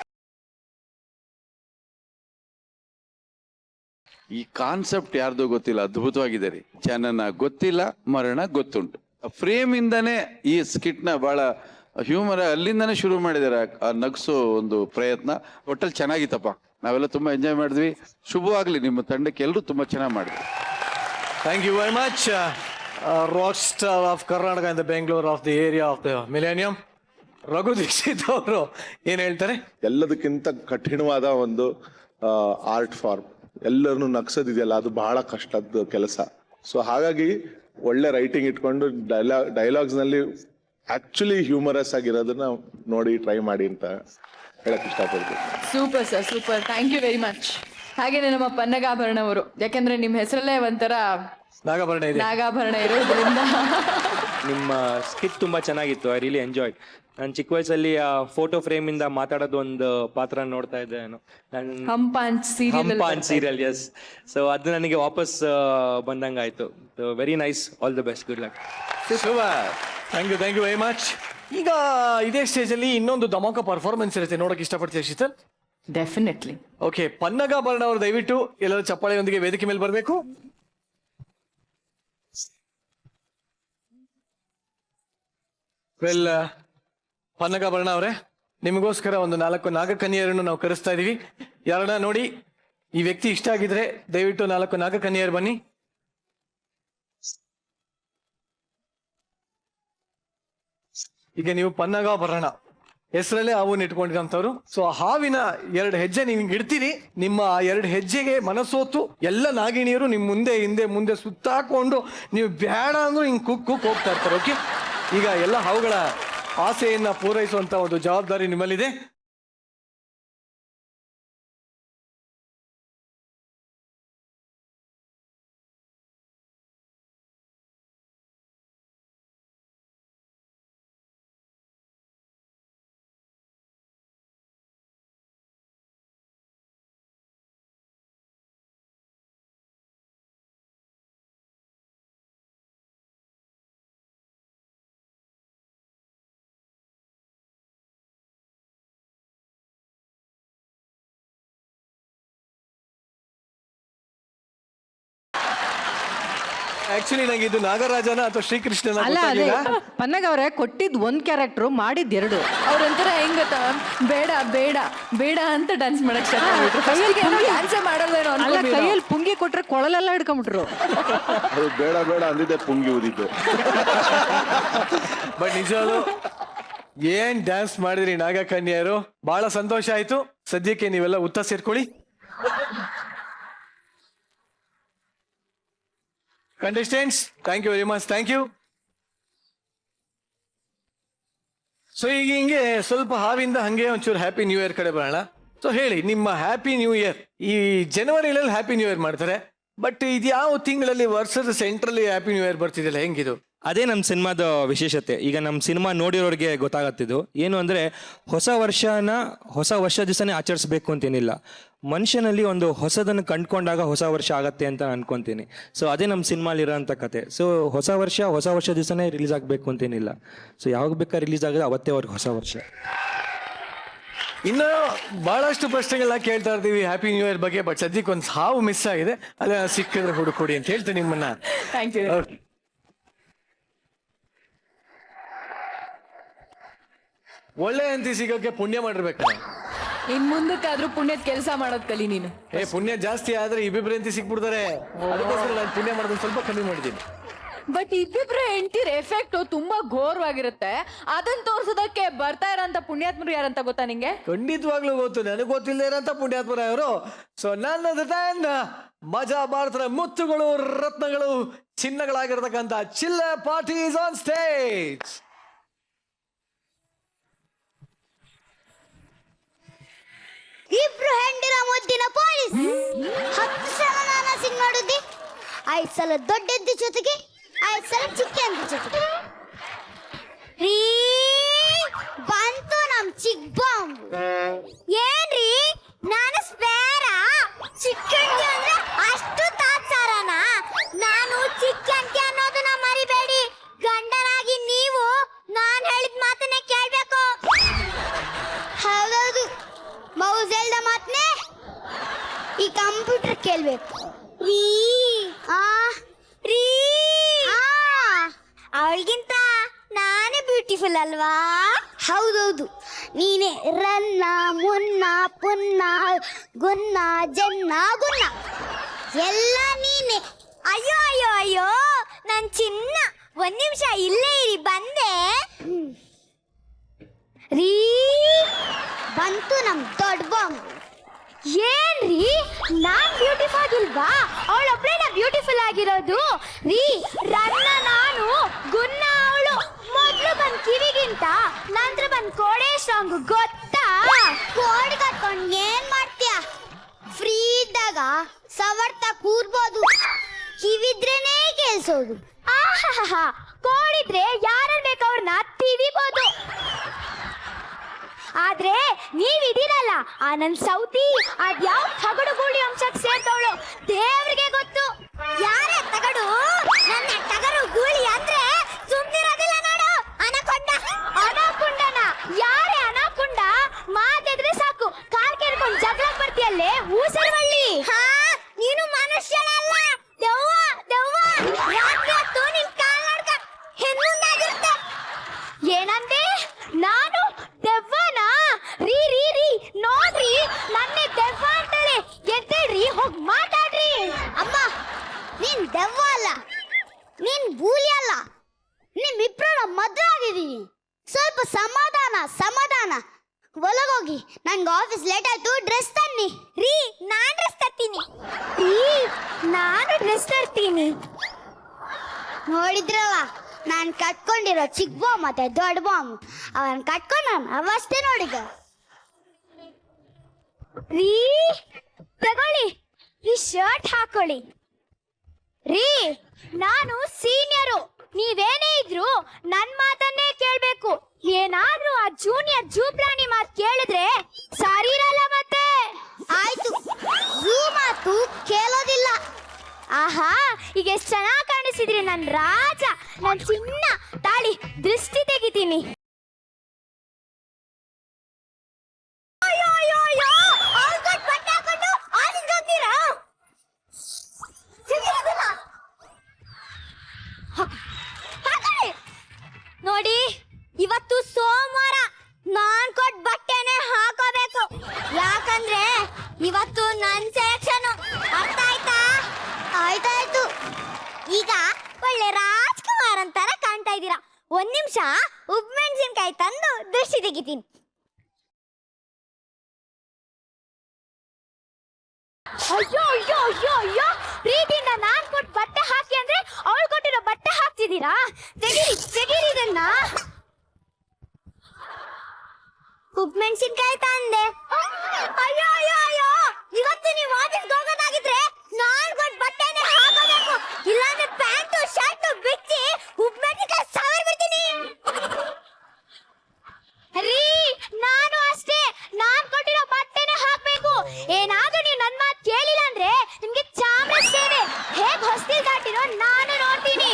ಈ ಕಾನ್ಸೆಪ್ಟ್ ಯಾರ್ದು ಗೊತ್ತಿಲ್ಲ, ಅದ್ಭುತವಾಗಿದೆ ರೀ. ಜನನ ಗೊತ್ತಿಲ್ಲ, ಮರಣ ಗೊತ್ತುಂಟು. ಫ್ರೇಮ್ ಇಂದಾನೆ ಈ ಸ್ಕಿಟ್ ನ ಬಹಳ ಹ್ಯೂಮರ್ ಅಲ್ಲಿಂದಾನೆ ಶುರು ಮಾಡಿದ್ದಾರೆ. ಆ ನಗ್ಸೋ ಒಂದು ಪ್ರಯತ್ನ ಒಟ್ಟಲ್ಲಿ ಚೆನ್ನಾಗಿತ್ತಪ್ಪ. ನಾವೆಲ್ಲ ತುಂಬಾ ಎಂಜಾಯ್ ಮಾಡಿದ್ವಿ. ಶುಭವಾಗ್ಲಿ ನಿಮ್ಮ ತಂಡಕ್ಕೆ, ಎಲ್ಲರೂ ತುಂಬಾ ಚೆನ್ನಾಗಿ ಮಾಡಿದ್ವಿ. Thank you very much. Rock star of Karnataka in the Bengaluru of the area of the millennium, Raghu Dixit ಅವರು ಏನ್ ಹೇಳ್ತಾರೆ? ಎಲ್ಲದಕ್ಕಿಂತ ಕಠಿಣವಾದ ಒಂದು ಆರ್ಟ್ ಫಾರ್ಮ್. ಎಲ್ಲರನ್ನು ನಗ್ಸೋದಿದೆಯಲ್ಲ, ಅದು ಬಹಳ ಕಷ್ಟದ ಕೆಲಸ. ಸೊ ಹಾಗಾಗಿ ಒಳ್ಳೆ ರೈಟಿಂಗ್ ಇಟ್ಕೊಂಡು ಡೈಲಾಗ್ಸ್ ನಲ್ಲಿ ಆಕ್ಚುಲಿ ಹ್ಯೂಮರಸ್ ಆಗಿರೋದನ್ನ ನೋಡಿ ಟ್ರೈ ಮಾಡಿ ಅಂತ ಹೇಳಕ್ ಇಷ್ಟಪಡ್ತೀನಿ. Super sir, super. Thank you very much. ಹಾಗೇನೆ ನಮ್ಮ ಪನ್ನಗಾಭರಣ ಅವರು, ಯಾಕೆಂದ್ರೆ ನಿಮ್ಮ ಹೆಸರಲ್ಲೇ ಒಂಥರ ನಾಗಾಭರಣ ಇದೆ, ನಾಗಾಭರಣ ಇರೋದ್ರಿಂದ. ನಿಮ್ಮ ಸ್ಕಿಟ್ ತುಂಬಾ ಚೆನ್ನಾಗಿತ್ತು. I really enjoy. ನಾನು ಚಿಕ್ಕ ವಯಸ್ಸಲ್ಲಿ ಆ ಫೋಟೋ ಫ್ರೇಮ್ ಇಂದ ಮಾತಾಡೋದು ಒಂದು ಪಾತ್ರ ನೋಡ್ತಾ ಇದ್ದೆ ನಾನು. ಹಂಪಾನ್ ಸೀರಿಯಲ್, ಎಸ್. ಸೊ ಅದು ನನಗೆ ವಾಪಸ್ ಬಂದಂಗಾಯ್ತು. Very nice. All the best. Good luck. Thank you very much. ಈಗ ಇದೇ ಸ್ಟೇಜ್ ಅಲ್ಲಿ ಇನ್ನೊಂದು ಧಮಾಕ ಪರ್ಫಾರ್ಮೆನ್ಸ್ ಇರುತ್ತೆ, ನೋಡಕ್ ಇಷ್ಟಪಡ್ತೀವಿ ಶೀತಲ್? ಡೆಫಿನೆಟ್ಲಿ. ಓಕೆ, ಪನ್ನಗಾಭರಣ ಅವರು ದಯವಿಟ್ಟು ಎಲ್ಲರೂ ಚಪ್ಪಾಳೆಯೊಂದಿಗೆ ವೇದಿಕೆ ಮೇಲೆ ಬರಬೇಕು. ವೆಲ್, ಪನ್ನಗಾಭರಣ ಅವರೇ, ನಿಮಗೋಸ್ಕರ ಒಂದು 4 ನಾಗಕನ್ಯರನ್ನು ನಾವು ಕರೆಸ್ತಾ ಇದೀವಿ. ಯಾರನ್ನ ನೋಡಿ ಈ ವ್ಯಕ್ತಿ ಇಷ್ಟ ಆಗಿದ್ರೆ ದಯವಿಟ್ಟು 4 ನಾಗಕನ್ಯರು ಬನ್ನಿ. ಈಗ ನೀವು ಪನ್ನಗಾಭರಣ ಹೆಸರಲ್ಲೇ ಹಾವನ್ನು ಇಟ್ಕೊಂಡಿರೋಂಥವ್ರು. ಸೊ ಹಾವಿನ 2 ಹೆಜ್ಜೆ ನೀವು ಇಡ್ತೀರಿ. ನಿಮ್ಮ ಆ 2 ಹೆಜ್ಜೆಗೆ ಮನಸೋತು ಎಲ್ಲ ನಾಗಿಣಿಯರು ನಿಮ್ ಮುಂದೆ ಹಿಂದೆ ಮುಂದೆ ಸುತ್ತಾಕೊಂಡು ನೀವು ಬೇಡ ಅಂದ್ರೂ ಹಿಂಗ್ ಕುಕ್ ಹೋಗ್ತಾ ಇರ್ತಾರೆ. ಓಕೆ, ಈಗ ಎಲ್ಲ ಹಾವುಗಳ ಆಸೆಯನ್ನ ಪೂರೈಸುವಂತ ಒಂದು ಜವಾಬ್ದಾರಿ ನಿಮ್ಮಲ್ಲಿದೆ. ಆಕ್ಚುಲಿ ನಂಗೆ ಇದು ನಾಗರಾಜನ ಅಥವಾ ಶ್ರೀಕೃಷ್ಣನ ಅಲ್ಲ, ಅದೇ ಗೊತ್ತಾಗ್ಲಿಲ್ಲ. ಪನ್ನಗ ಅವರೇ ಕೊಟ್ಟಿದ್ 1 ಕ್ಯಾರೆಕ್ಟರ್, ಮಾಡಿದ್ 2. ಅವ್ರೊಂಥರ ಹೆಂಗ್ ಗೊತ್ತಾ, ಬೇಡ ಬೇಡ ಬೇಡ ಅಂತ ಡ್ಯಾನ್ಸ್ ಮಾಡಕ್ ಡ್ಯಾನ್ಸೇ ಮಾಡೋದೇನೋ ಅಲ್ಲ, ಅನ್ಕೊಂಡಿರೋ. ಕೈಯಲ್ಲಿ ಪುಂಗಿ ಕೊಟ್ರೆ ಕೊಳಲೆಲ್ಲ ಹಿಡ್ಕೊಂಡ್ಬಿಟ್ರು. ಅದು ಬೇಡ ಬೇಡ ಅಂದಿದ್ದೆ, ಪುಂಗಿ ಊದಿದ್ದೆ. ಬಟ್ ನಿಜವಾಗ್ಲು ಏನ್ ಡ್ಯಾನ್ಸ್ ಮಾಡಿದ್ರಿ ನಾಗಕನ್ಯರು, ಬಹಳ ಸಂತೋಷ ಆಯ್ತು. ಸದ್ಯಕ್ಕೆ ನೀವೆಲ್ಲ ಉತ್ತ ಸೇರ್ಕೊಳ್ಳಿ. Contestants, thank you very much. Thank you. So ಈಗ ಹಿಂಗೆ ಸ್ವಲ್ಪ ಹಾವಿಂದ ಹಂಗೆ ಒಂಚೂರು ಹ್ಯಾಪಿ ನ್ಯೂ ಇಯರ್ ಕಡೆ ಬರೋಣ. ಸೊ ಹೇಳಿ, ನಿಮ್ಮ ಹ್ಯಾಪಿ ನ್ಯೂ ಇಯರ್ ಈ ಜನವರಿಯಲ್ಲಿ ಹ್ಯಾಪಿ ನ್ಯೂ ಇಯರ್ ಮಾಡ್ತಾರೆ, ಬಟ್ ಇದು ಯಾವ ತಿಂಗಳಲ್ಲಿ ವರ್ಷದ ಸೆಂಟ್ರಲ್ಲಿ ಹ್ಯಾಪಿ ನ್ಯೂ ಇಯರ್ ಬರ್ತಿದೆಯಲ್ಲ, ಹೆಂಗಿದು? ಅದೇ ನಮ್ಮ ಸಿನಿಮಾದ ವಿಶೇಷತೆ. ಈಗ ನಮ್ಮ ಸಿನಿಮಾ ನೋಡಿರೋರಿಗೆ ಗೊತ್ತಾಗತ್ತಿದ್ದು ಏನು ಅಂದರೆ, ಹೊಸ ವರ್ಷ ದಿವಸನೇ ಆಚರಿಸ್ಬೇಕು ಅಂತೇನಿಲ್ಲ. ಮನುಷ್ಯನಲ್ಲಿ ಒಂದು ಹೊಸದನ್ನು ಕಂಡುಕೊಂಡಾಗ ಹೊಸ ವರ್ಷ ಆಗತ್ತೆ ಅಂತ ನಾನು ಅನ್ಕೊಂತೀನಿ. ಸೊ ಅದೇ ನಮ್ಮ ಸಿನಿಮಾಲಿರೋಂಥ ಕತೆ. ಸೊ ಹೊಸ ವರ್ಷ ದಿವಸನೇ ರಿಲೀಸ್ ಆಗಬೇಕು ಅಂತೇನಿಲ್ಲ. ಸೊ ಯಾವಾಗ ಬೇಕಾದ್ರೆ ರಿಲೀಸ್ ಆಗೋದು ಅವತ್ತೇ ಅವ್ರಿಗೆ ಹೊಸ ವರ್ಷ. ಇನ್ನು ಬಹಳಷ್ಟು ಪ್ರಶ್ನೆಗಳನ್ನ ಕೇಳ್ತಾ ಇರ್ತೀವಿ ಹ್ಯಾಪಿ ನ್ಯೂ ಇಯರ್ ಬಗ್ಗೆ, ಬಟ್ ಸದ್ಯಕ್ಕೆ ಒಂದು ಹಾವು ಮಿಸ್ ಆಗಿದೆ, ಅದೇ ಸಿಕ್ಕಿದ್ರೆ ಹುಡುಕೊಡಿ ಅಂತ ಹೇಳ್ತೀನಿ ನಿಮ್ಮನ್ನ. Thank you. ಒಳ್ಳೆ ಹೆಂಡತಿ ಸಿಗೋಕೆ ಪುಣ್ಯ ಮಾಡಿರ್ಬೇಕಲ್ಲ. ಇನ್ ಮುಂದಕ್ಕಾದ್ರೂ ಪುಣ್ಯದ ಕೆಲಸ ಮಾಡೋದ್ ಕಲಿ ನೀನು. ಪುಣ್ಯ ಜಾಸ್ತಿ ಆದ್ರೆ ಇಬ್ಬಿಬ್ರು ಹೆಂಡತಿ ಸಿಕ್ಬಿಡ್ತಾರೆ. ಅದಕ್ಕೋಸ್ಕರ ನಾನು ಪುಣ್ಯ ಮಾಡೋದನ್ನ ಸ್ವಲ್ಪ ಕಮ್ಮಿ ಮಾಡಿದ್ದೀನಿ. ಬಟ್ ಇಬ್ಬಿಬ್ರು ಹೆಂಡ್ತಿರ್ ಎಫೆಕ್ಟ್ ತುಂಬಾ ಘೋರವಾಗಿರುತ್ತೆ. ಅದನ್ನ ತೋರ್ಸೋದಕ್ಕೆ ಬರ್ತಾ ಇರೋಂತ ಪುಣ್ಯಾತ್ಮರು ಯಾರಂತ ಗೊತ್ತಾ ನಿಂಗೆ? ಖಂಡಿತವಾಗ್ಲೂ ಗೊತ್ತು, ನನಗೆ ಗೊತ್ತಿಲ್ಲದೆ ಇರೋಂತ ಪುಣ್ಯಾತ್ಮರ ಅವರು. ಸೊ ನನ್ನ ಮಜಾ ಭಾರತದ ಮುತ್ತುಗಳು, ರತ್ನಗಳು, ಚಿನ್ನಗಳಾಗಿರ್ತಕ್ಕಂಥ ಚಿಲ್ಲ ಪಾರ್ಟೀಸ್ ಆನ್ ಸ್ಟೇಜ್. ಇಬ್ರು ಹೆಂಡಿರ ಮುದ್ದಿನ ಪೊಲೀಸ್ 10 ಸಲ ನಾನು ಸಿಂಗ್ ನೋಡಿದ್ದಿ. 5 ಸಲ ದೊಡ್ಡ ಎದ್ದು ಜೊತೆಗೆ 5 ಸಲ ಚಿಕ್ಕ ಎದ್ದು ಜೊತೆಗೆ. ರೀ ಬಂತು ನಮ್ ಚಿಕ್ಕ ಬಾಂಬ್. ಏನ್ರಿ ನಾನು ಸ್ಪೇರ? ಚಿಕ್ಕ ಅಂದ್ರೆ ಅಷ್ಟು ತಾತ್ಸಾರನ? ನಾನು ಚಿಕ್ಕ ಅನ್ನೋದನ್ನ ಮರಿ ಬ್ಯೂಟಿಫುಲ್ ಅಲ್ವಾ? ಹೌದೌದು, ನೀನೆ ರನ್ನ ಮುನ್ನ ಪುನ್ನ ಗುನ್ನ ಜನ್ನ ಗುನ್ನ ಎಲ್ಲ ನೀನೆ. ಅಯ್ಯೋ ಅಯ್ಯೋ ಅಯ್ಯೋ ನನ್ ಚಿನ್ನ, ಒಂದ್ ನಿಮಿಷ ಇಲ್ಲೇ ಇರಿ, ಬಂದೆ. ರೀ ಬಂತು ನಮ್ ದೊಡ್ಡ ಬಾಂಬ್. ಏನ್ರಿ ನಾನ್ ಬ್ಯೂಟಿಫುಲ್ ಆಗಿಲ್ವಾ? ಅವಳೊಬ್ಳೇನ ಬ್ಯೂಟಿಫುಲ್ ಆಗಿರೋದು? ರೀ ರನ್ನ ನಾನು, ಗುನ್ನ ಅವಳು. ಮೊದ್ಲು ಬಂದ್ ಕಿವಿಗಿಂತ ನಂತರ ಬಂದ್ ಕೋಡೆ ಸಾಂಗ್ ಗೊತ್ತಾ? ಕೋಡ್ ಕಟ್ಕೊಂಡ್ ಏನ್ ಮಾಡ್ತೀಯ? ಫ್ರೀ ಇದ್ದಾಗ ಸವರ್ತಾ ಕೂರ್ಬೋದು, ಕಿವಿದ್ರೇನೆ ಕೇಳ್ಸೋದು. ಆಹಾ, ಕೋಡಿದ್ರೆ ಯಾರು ಬೇಕು ಅವ್ರನ್ನ ತಿವಿಬೋದು. ಆದ್ರೆ ನೀವಿದ್ದೀರಲ್ಲ, ಆ ನನ್ ಸೌತಿ ಅದ್ಯಾವ ತಗಡು ಗೂಳಿ ಅಂಶಕ್ಕೆ ಸೇರ್ತವಳು ದೇವ್ರಿಗೆ ಗೊತ್ತು. ಯಾರೇ ತಗಡು? ನನ್ನ ತಗಡು ಗೂಳಿ ಅಂದ್ರೆ ಸುಮ್ನಿರೋದಿಲ್ಲ ನೋಡು. ಅನಕೊಂಡ ಅನಕೊಂಡನ ಯಾರೇ ಅನಕೊಂಡ? ಮಾತಾಡಿದ್ರೆ ಸಾಕು ಕಾಲ್ ಕೇಳ್ಕೊಂಡು ಜಗಳ ಬರ್ತೀಯಲ್ಲೇ ಊಸರವಳ್ಳಿ. ನೀನು ಮನುಷ್ಯನಲ್ಲ, ದೆವ್ವ ದೆವ್ವ. ರಾತ್ರಿ ಹೊತ್ತು ನಿನ್ ಕಾಲ್ ನಡ್ಕ ಹೆಣ್ಣಾಗಿರುತ್ತೆ. ಏನಂದೆ? ನಾನು ದೆವ್ವನಾ? ರೀ ರೀ ರೀ ನೋಡ್ರಿ, ನನ್ನೇ ದೆವ್ವ ಅಂತಾಳೆ. ಎದ್ದೇಳ್ರಿ, ಹೋಗ್ ಮಾತಾಡ್ರಿ. ಅಮ್ಮ, ನೀನ್ ದೆವ್ವ ಅಲ್ಲ, ನೀನ್ ಬೂಲಿ ಅಲ್ಲ. ನಿಮ್ಮಿಬ್ರ ಮದ್ವೆ ಆಗಿದೀನಿ. ಸ್ವಲ್ಪ ಸಮಾಧಾನ ಸಮಾಧಾನ. ಒಳಗೋಗಿ, ನನ್ಗೆ ಆಫೀಸ್ ಲೇಟ್ ಆಯ್ತು, ಡ್ರೆಸ್ ತನ್ನಿ. ರೀ ನಾನ್ ಡ್ರೆಸ್ ತರ್ತೀನಿ. ರೀ ನಾನು ಡ್ರೆಸ್ ತರ್ತೀನಿ. ನೋಡಿದ್ರಲ್ಲ, ನಾನು ಕಟ್ಕೊಂಡಿರೋ ಚಿಕ್ಕ ಬಾಂಬ್ ಮತ್ತೆ ದೊಡ್ಡ ಬಾಂಬ್, ಅವನ್ ಕಟ್ಕೊಂಡ್ ನಾನು ಅವಷ್ಟೇ ನೋಡಿದ. ರೀ ತಗೊಳ್ಳಿ, ಈ ಶರ್ಟ್ ಹಾಕೊಳ್ಳಿ. ರೀ ನಾನು ಸೀನಿಯರು, ನೀವೇನೇ ಇದ್ರು ನನ್ ಮಾತನ್ನೇ ಕೇಳ್ಬೇಕು. ಏನಾದ್ರೂ ಆ ಜೂನಿಯರ್ ಜೂಪ್ರಾಣಿ ಮಾತು ಕೇಳಿದ್ರೆ ಸರಿ ಇರಲ್ಲ ಮತ್ತೆ. ಆಯ್ತು, ಜೂ ಮಾತು ಕೇಳೋದಿಲ್ಲ. ಆಹಾ, ಈಗ ಎಷ್ಟು ಚೆನ್ನಾಗಿ ಕಾಣಿಸಿದ್ರಿ ನನ್ ರಾಜ, ನನ್ ಚಿನ್ನ. ತಾಳಿ ದೃಷ್ಟಿ ತೆಗಿತೀನಿ. ನೋಡಿ, ಇವತ್ತು ಸೋಮವಾರ, ನಾನ್ ಕೊಟ್ಟ ಬಟ್ಟೆನೆ ಹಾಕೋಬೇಕು. ಯಾಕಂದ್ರೆ ಇವತ್ತು ನನ್ ಸೆಲೆಕ್ಷನ್. ಅರ್ಥ ಆಯ್ತಾ? ಆಯ್ತಾಯ್ತು. ಈಗ ಒಳ್ಳೆ ರಾಜ್ಕುಮಾರ್ ಅಂತಾರ ಕಾಣ್ತಾ ಇದ್ದೀರಾ. ಒಂದ್ ನಿಮಿಷ ಉಪ್ಪು ಮೆಣಸಿನ್ಕಾಯಿ ತಂದು ದೃಷ್ಟಿ ತೆಗಿತೀನಿ. ಅಯ್ಯೋ ಅಯ್ಯೋ ಅಯ್ಯೋ ಅಯ್ಯೋ, ಪ್ರೀತಿಯಿಂದ ನಾನ್ ಕೊಟ್ಟು ಬಟ್ಟೆ ಹಾಕಿ ಅಂದ್ರೆ ಅವಳು ಕೊಟ್ಟಿರೋ ಬಟ್ಟೆ ಹಾಕ್ತಿದ್ದೀರಾ? ತೆಗೀರಿ ತೆಗೀರಿ ಇದನ್ನ. ಉಪ್ಪು ಮೆಣಸಿನ್ಕಾಯಿ ತಂದೆ. ಅಯ್ಯೋ ಅಯ್ಯೋ ಅಯ್ಯೋ, ಇವತ್ತು ನೀವು ಆಫೀಸ್ಗೆ ಹೋಗೋದಾಗಿದ್ರೆ ನಾನ್ ಕೊಟ್ಟು ಬಟ್ಟೆನೆ ಹಾಕೋಬೇಕು. ಇಲ್ಲಾಂದ್ರೆ ಪ್ಯಾಂಟು ಶರ್ಟ್ ಬಿಚ್ಚಿ ಉಪ್ಪು ಮೆಣಸಿನ್ಕಾಯಿ ಸಾವಿರ ಬಿಡ್ತೀನಿ. ರೀ ನಾನು ಅಷ್ಟೇ, ನಾನ್ ಕೊಟ್ಟಿರೋ ಬಟ್ಟೆನೆ ಹಾಕ್ಬೇಕು. ಏನಾದ್ರೂ ನೀವು ನನ್ ಮಾತು ಕೇಳಿಲ್ಲ ಅಂದ್ರೆ ನಿಮ್ಗೆ ಚಾಮರಾಜ ಸೇವೆ ಹೇಗ್ ಹೊಸ್ತಿಲ್ ದಾಟಿರೋ ನಾನು ನೋಡ್ತೀನಿ.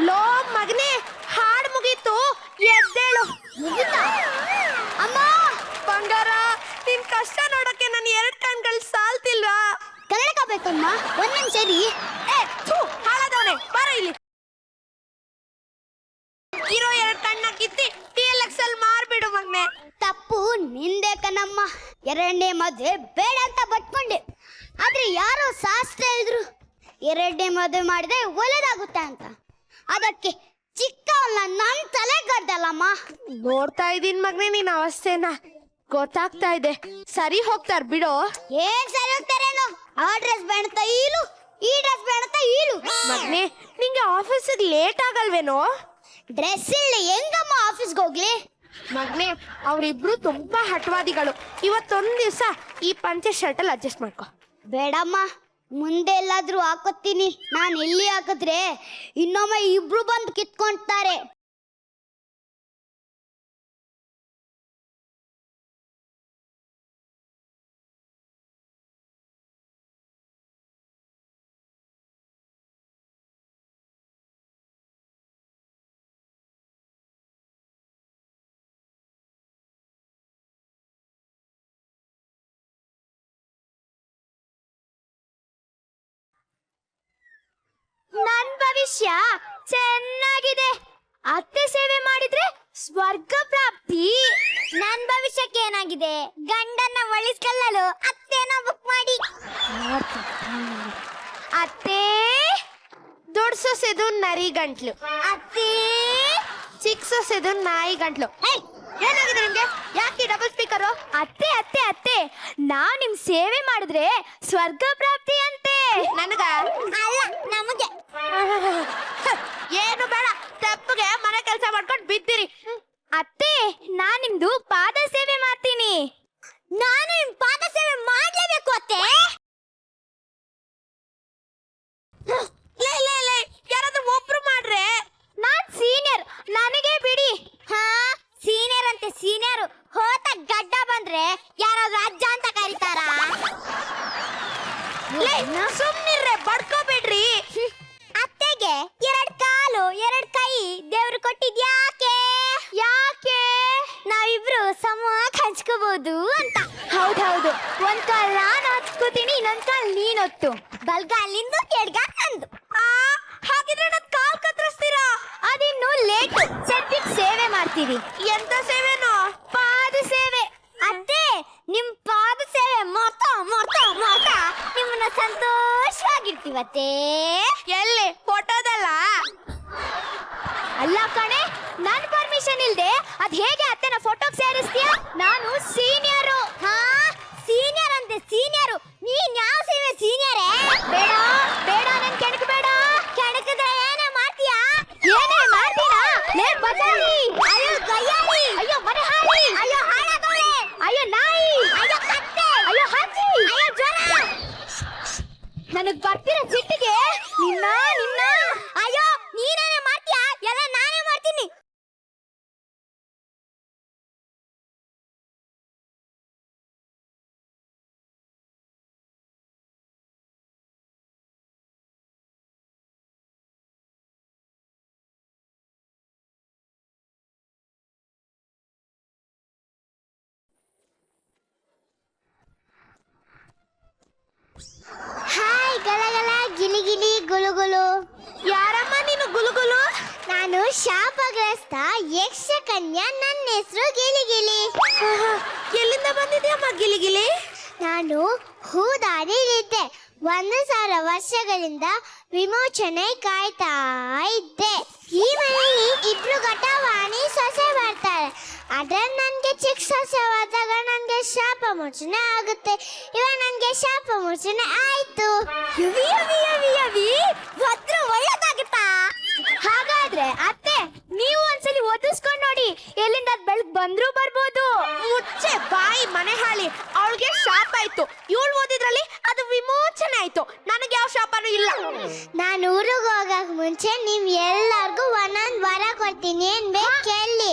ಲೋ ಮಗನೇ, ಹಾಡು ಮುಗೀತು, ಎದ್ದೇಳು. ಅಮ್ಮ ಬಂಗಾರ, ನಿನ್ ಕಷ್ಟ ನೋಡಕ್ಕೆ ನನ್ನ 2 ಕಣ್ಗಳು ಸಾಲ್ತಿಲ್ವಾ? ಕನ್ನಡಕ ಬೇಕಮ್ಮ, ಒಂದ್ ನಿಮಿಷ ಸರಿ. ಹಾಳಾದವನೇ, ಬಾರ ಇಲ್ಲಿ. ಇರೋ 2 ಕಣ್ಣ ಕಿತ್ತಿ TLX ಅಲ್ಲಿ ಮಾರ್ಬಿಡು ಮಗ್ನೆ. ತಪ್ಪು ನಿಂದೆ ಕಣಮ್ಮ. 2ನೇ ಮದುವೆ ಬೇಡ ಅಂತ ಬಟ್ಕೊಂಡೆ. ಆದ್ರೆ ಯಾರೋ ಶಾಸ್ತ್ರ ಹೇಳಿದ್ರು 2ನೇ ಮದುವೆ ಮಾಡಿದ್ರೆ ಒಳ್ಳೇದಾಗುತ್ತೆ ಅಂತ. ಅದಕ್ಕೆ ಚಿಕ್ಕವನ್ನ ನನ್ ತಲೆ ಗಡ್ದಲ್ಲಮ್ಮ. ನೋಡ್ತಾ ಇದೀನ್ ಮಗ್ನೆ ನಿನ್ ಅವಸ್ಥೆನ, ಗೊತ್ತಾಗ್ತಾ ಇದೆ. ಸರಿ ಹೋಗ್ತಾರ ಬಿಡೋ. ಏನ್ ಸರಿ ಹೋಗ್ತಾರೇನೋ, ಆ ಡ್ರೆಸ್ ಬೇಡ, ಇಲು ಈ ಡ್ರೆಸ್ ಬೇಡ ಅಂತ ಈಳು. ಮಗ್ನೆ ನಿಂಗೆ ಆಫೀಸಿಗೆ ಲೇಟ್ ಆಗಲ್ವೇನೋ? ಡ್ರೆಸ್ ಇಲ್ಲ ಹೆಂಗಮ್ಮ ಆಫೀಸ್ಗೆ ಹೋಗ್ಲಿ? ಮಗ್ನೆ ಅವರಿಬ್ರು ತುಂಬಾ ಹಠವಾದಿಗಳು. ಇವತ್ತೊಂದ್ ದಿವಸ ಈ ಪಂಚೆ ಶರ್ಟ್ ಅಲ್ಲಿ ಅಡ್ಜಸ್ಟ್ ಮಾಡ್ಕೊ. ಬೇಡಮ್ಮ, ಮುಂದೆ ಎಲ್ಲಾದ್ರೂ ಹಾಕೋತೀನಿ. ನಾನು ಎಲ್ಲಿ ಹಾಕಿದ್ರೆ ಇನ್ನೊಮ್ಮೆ ಇಬ್ರು ಬಂದು ಕಿತ್ಕೊಂತಾರೆ. ನನ್ ಭವಿಷ್ಯ ಚೆನ್ನಾಗಿದೆ. ಅತ್ತೆ ಸೇವೆ ಮಾಡಿದ್ರೆ ಸ್ವರ್ಗ ಪ್ರಾಪ್ತಿ. ನನ್ ಭವಿಷ್ಯಕ್ಕೆ ಏನಾಗಿದೆ? ಗಂಡನ್ನ ಒಳಿಸ್ಕೊಳ್ಳಲು ಅತ್ತೆನ ಬುಕ್ ಮಾಡಿ. ಅತ್ತೆ ದೊಡ್ಡ ಸೊಸೆದು ನರಿ ಗಂಟ್ಲು, ಅತ್ತೆ ಚಿಕ್ಕ ಸೊಸೆದು ನಾಯಿ ಗಂಟ್ಲು. ಏನಾಗಿದೆ ನಿಮ್ಗೆ? ಯಾಕೆ ಡಬಲ್ ಸ್ಪೀಕರು? ಅತ್ತೆ ಅತ್ತೆ ಅತ್ತೆ, ನಾವ್ ನಿಮ್ ಸೇವೆ ಮಾಡಿದ್ರೆ ಸ್ವರ್ಗ ಪ್ರಾಪ್ತಿ ಅಂತೆ. ನನಗ ಅಲ್ಲ, ನಮಗೆ. ಏನು ಬೇಡ, ತಪ್ಪಗೆ ಮನೆ ಕೆಲಸ ಮಾಡ್ಕೊಂಡು ಬಿದ್ದಿರಿ. ಅತ್ತೆ, ನಾನ್ ನಿಮ್ದು ಪಾದ ಸೇವೆ ಮಾಡ್ತೀನಿ. ನಾನು ನಿಮ್ ಪಾದ ಸೇವೆ ಮಾಡ್ಲೇಬೇಕು ಅತ್ತೆ. ಯಾರಾದ್ರೂ ಒಬ್ರು ಮಾಡ್ರೆ. ನಾನ್ ಸೀನಿಯರ್, ನನಗೆ ಬಿಡಿ. ಹಾ, ಸೀನಿಯರ್ ಅಂತೆ ಸೀನಿಯರ್. ಹೋತ ಗಡ್ಡ ಬಂದ್ರೆ ಯಾರಾದ್ರೂ ಅಜ್ಜ ಅಂತ ಕರೀತಾರ? ಸುಮ್ನಿರ್ರೆ, ಬಡ್ಕೋಬೇಡ್ರಿ. ಅತ್ತೆಗೆ 2 ಕಾಲು 2 ಕೈ ದೇವ್ರು ಕೊಟ್ಟಿದ್ಯಾಕೆ? ಯಾಕೆ? ನಾವಿಬ್ರು ಸಮವಾಗಿ ಹಂಚ್ಕೋಬಹುದು ಅಂತ. ಹೌದೌದು, ಒಂದ್ ಕಾಲ್ ನಾನು ಹಚ್ಕೋತೀನಿ, ಇನ್ನೊಂದ್ ಕಾಲ್ ನೀನ್ ಹೊತ್ತು. ಬಲ್ಗಾಲ್ ನಿಂದು, ಎಡ್ಗಾಲ್ ನಂದು. ಹಾಗಿದ್ರೆ ನನ್ ಕಾಲ್ ಕತ್ತರಿಸ್ತೀರಾ? ಅದಿನ್ನು ಲೇಟು. ಸದ್ಯಕ್ ಸೇವೆ ಮಾಡ್ತೀವಿ. ಎಂತ ಸೇವೆನೋ? ಪಾದ ಸೇವೆ. ಅತ್ತೆ, ನಿಮ್ ಪಾದ ಸೇವೆ ಮಾಡ್ತಾ ಮಾಡ್ತಾ ಮಾಡ್ತಾ ನಿಮ್ಮನ್ನ ಸಂತೋಷವಾಗಿರ್ತೀವತ್ತೆ. ಎಲ್ಲಿ ಫೋಟೋದಲ್ಲ? ಅಲ್ಲ ಕಣೆ, ನನ್ ಪರ್ಮಿಷನ್ ಇಲ್ದೆ ಅದ್ ಹೇಗೆ ಅತ್ತೆನ ಫೋಟೋಗ್ ಸೇರಿಸ್ತೀಯ? ನಾನು ಸೀನಿಯರು. ಹಾ, ಸೀನಿಯರ್ ಅಂತೆ ಸೀನಿಯರು. ನೀನ್ ಯಾವ ಸೇವೆ ಸೀನಿಯರೇ? ಬೇಡ ಬೇಡ, ನನ್ ಕೆಣಕಬೇಡ. ಕೆಣಕಿದ್ರೆ ಏನೇ ಮಾಡ್ತೀಯಾ? ಏನೇ ಮಾಡ್ತೀರಾ? ಲೇ ಬಜಾರಿ, ಅಯ್ಯೋ ಗಯ್ಯಾಳಿ, ಅಯ್ಯೋ ಮನೆ ಹಾಳಿ, ಅಯ್ಯೋ ಹಾಳಾಗೋಳೆ, ಅಯ್ಯೋ ನಾಯಿ, ಅಯ್ಯೋ ಕತ್ತೆ, ಅಯ್ಯೋ ಹಕ್ಕಿ, ಅಯ್ಯೋ ಜ್ವರ. ನನಗ್ ಬರ್ತಿರೋ ಸಿಟ್ಟಿಗೆ ನಿನ್ನ ನಿನ್ನ ಅಯ್ಯೋ ನೀನೇನೇ ಮಾಡ್ತೀಯಾ? ಎಲ್ಲ ನಾನೇ ಮಾಡ್ತೀನಿ. ಹಾಯ್ ಗಲಗಲ ಗಿಲಿ ಗಿಲಿ ಗುಲು ಗುಲು. ಯಾರಮ್ಮ ನೀನು ಗುಲುಗುಲು? ನಾನು ಶಾಪಗ್ರಸ್ತ ಯಕ್ಷಕನ್ಯಾ. ನನ್ನ ಹೆಸರು ಗಿಲಿ ಗಿಲಿ. ಎಲ್ಲಿಂದ ಬಂದಿದ್ಯಮ್ಮ ಗಿಲಿಗಿಲಿ? ನಾನು ಹೂದಾರಿಲಿದ್ದೆ. 1,000 ವರ್ಷಗಳಿಂದ ವಿಮೋಚನೆ ಕಾಯ್ತಾ ಇದ್ದೆ. ಈ ಮನೆಯಲ್ಲಿ 2 ಘಟವಾಣಿ ಸೊಸೆ ಬರ್ತಾರೆ. ಅದ್ರಲ್ಲಿ ನನ್ಗೆ ಚಿಕ್ಕ ಸೊಸೆ ಹೋದಾಗ ನನ್ಗೆ ಶಾಪ ಮೋಚನೆ ಆಗುತ್ತೆ. ಇವಾಗ ನನ್ಗೆ ಶಾಪ ಮೋಚನೆ ಆಯ್ತು. ಯವಿ ಯವಿ ಯವಿ ಯವಿ, ಭದ್ರ ಒಳ್ಳೇದಾಗುತ್ತಾ? ಹಾಗಾದ್ರೆ ಅತ್ತೆ, ನೀವು ಒಂದ್ಸಲಿ ಓದಿಸ್ಕೊಂಡ್ ನೋಡಿ, ಎಲ್ಲಿಂದ ಬೆಳಗ್ ಬಂದ್ರೂ ಬರ್ಬೋದು. ಮುಚ್ಚೆ ಬಾಯಿ ಮನೆ ಹಾಳಿ. ಅವಳಿಗೆ ಶಾಪ ಆಯ್ತು, ಇವಳು ಓದಿದ್ರಲ್ಲಿ ಅದು ವಿಮೋಚನೆ ಆಯ್ತು. ನನಗೆ ಯಾವ ಶಾಪನೂ ಇಲ್ಲ. ನಾನು ಊರಿಗೆ ಹೋಗಕ್ ಮುಂಚೆ ನಿಮ್ ಎಲ್ಲಾರ್ಗು ಒಂದೊಂದ್ ವರ ಕೊಡ್ತೀನಿ. ಏನ್ ಬೇಕು ಕೇಳಿ.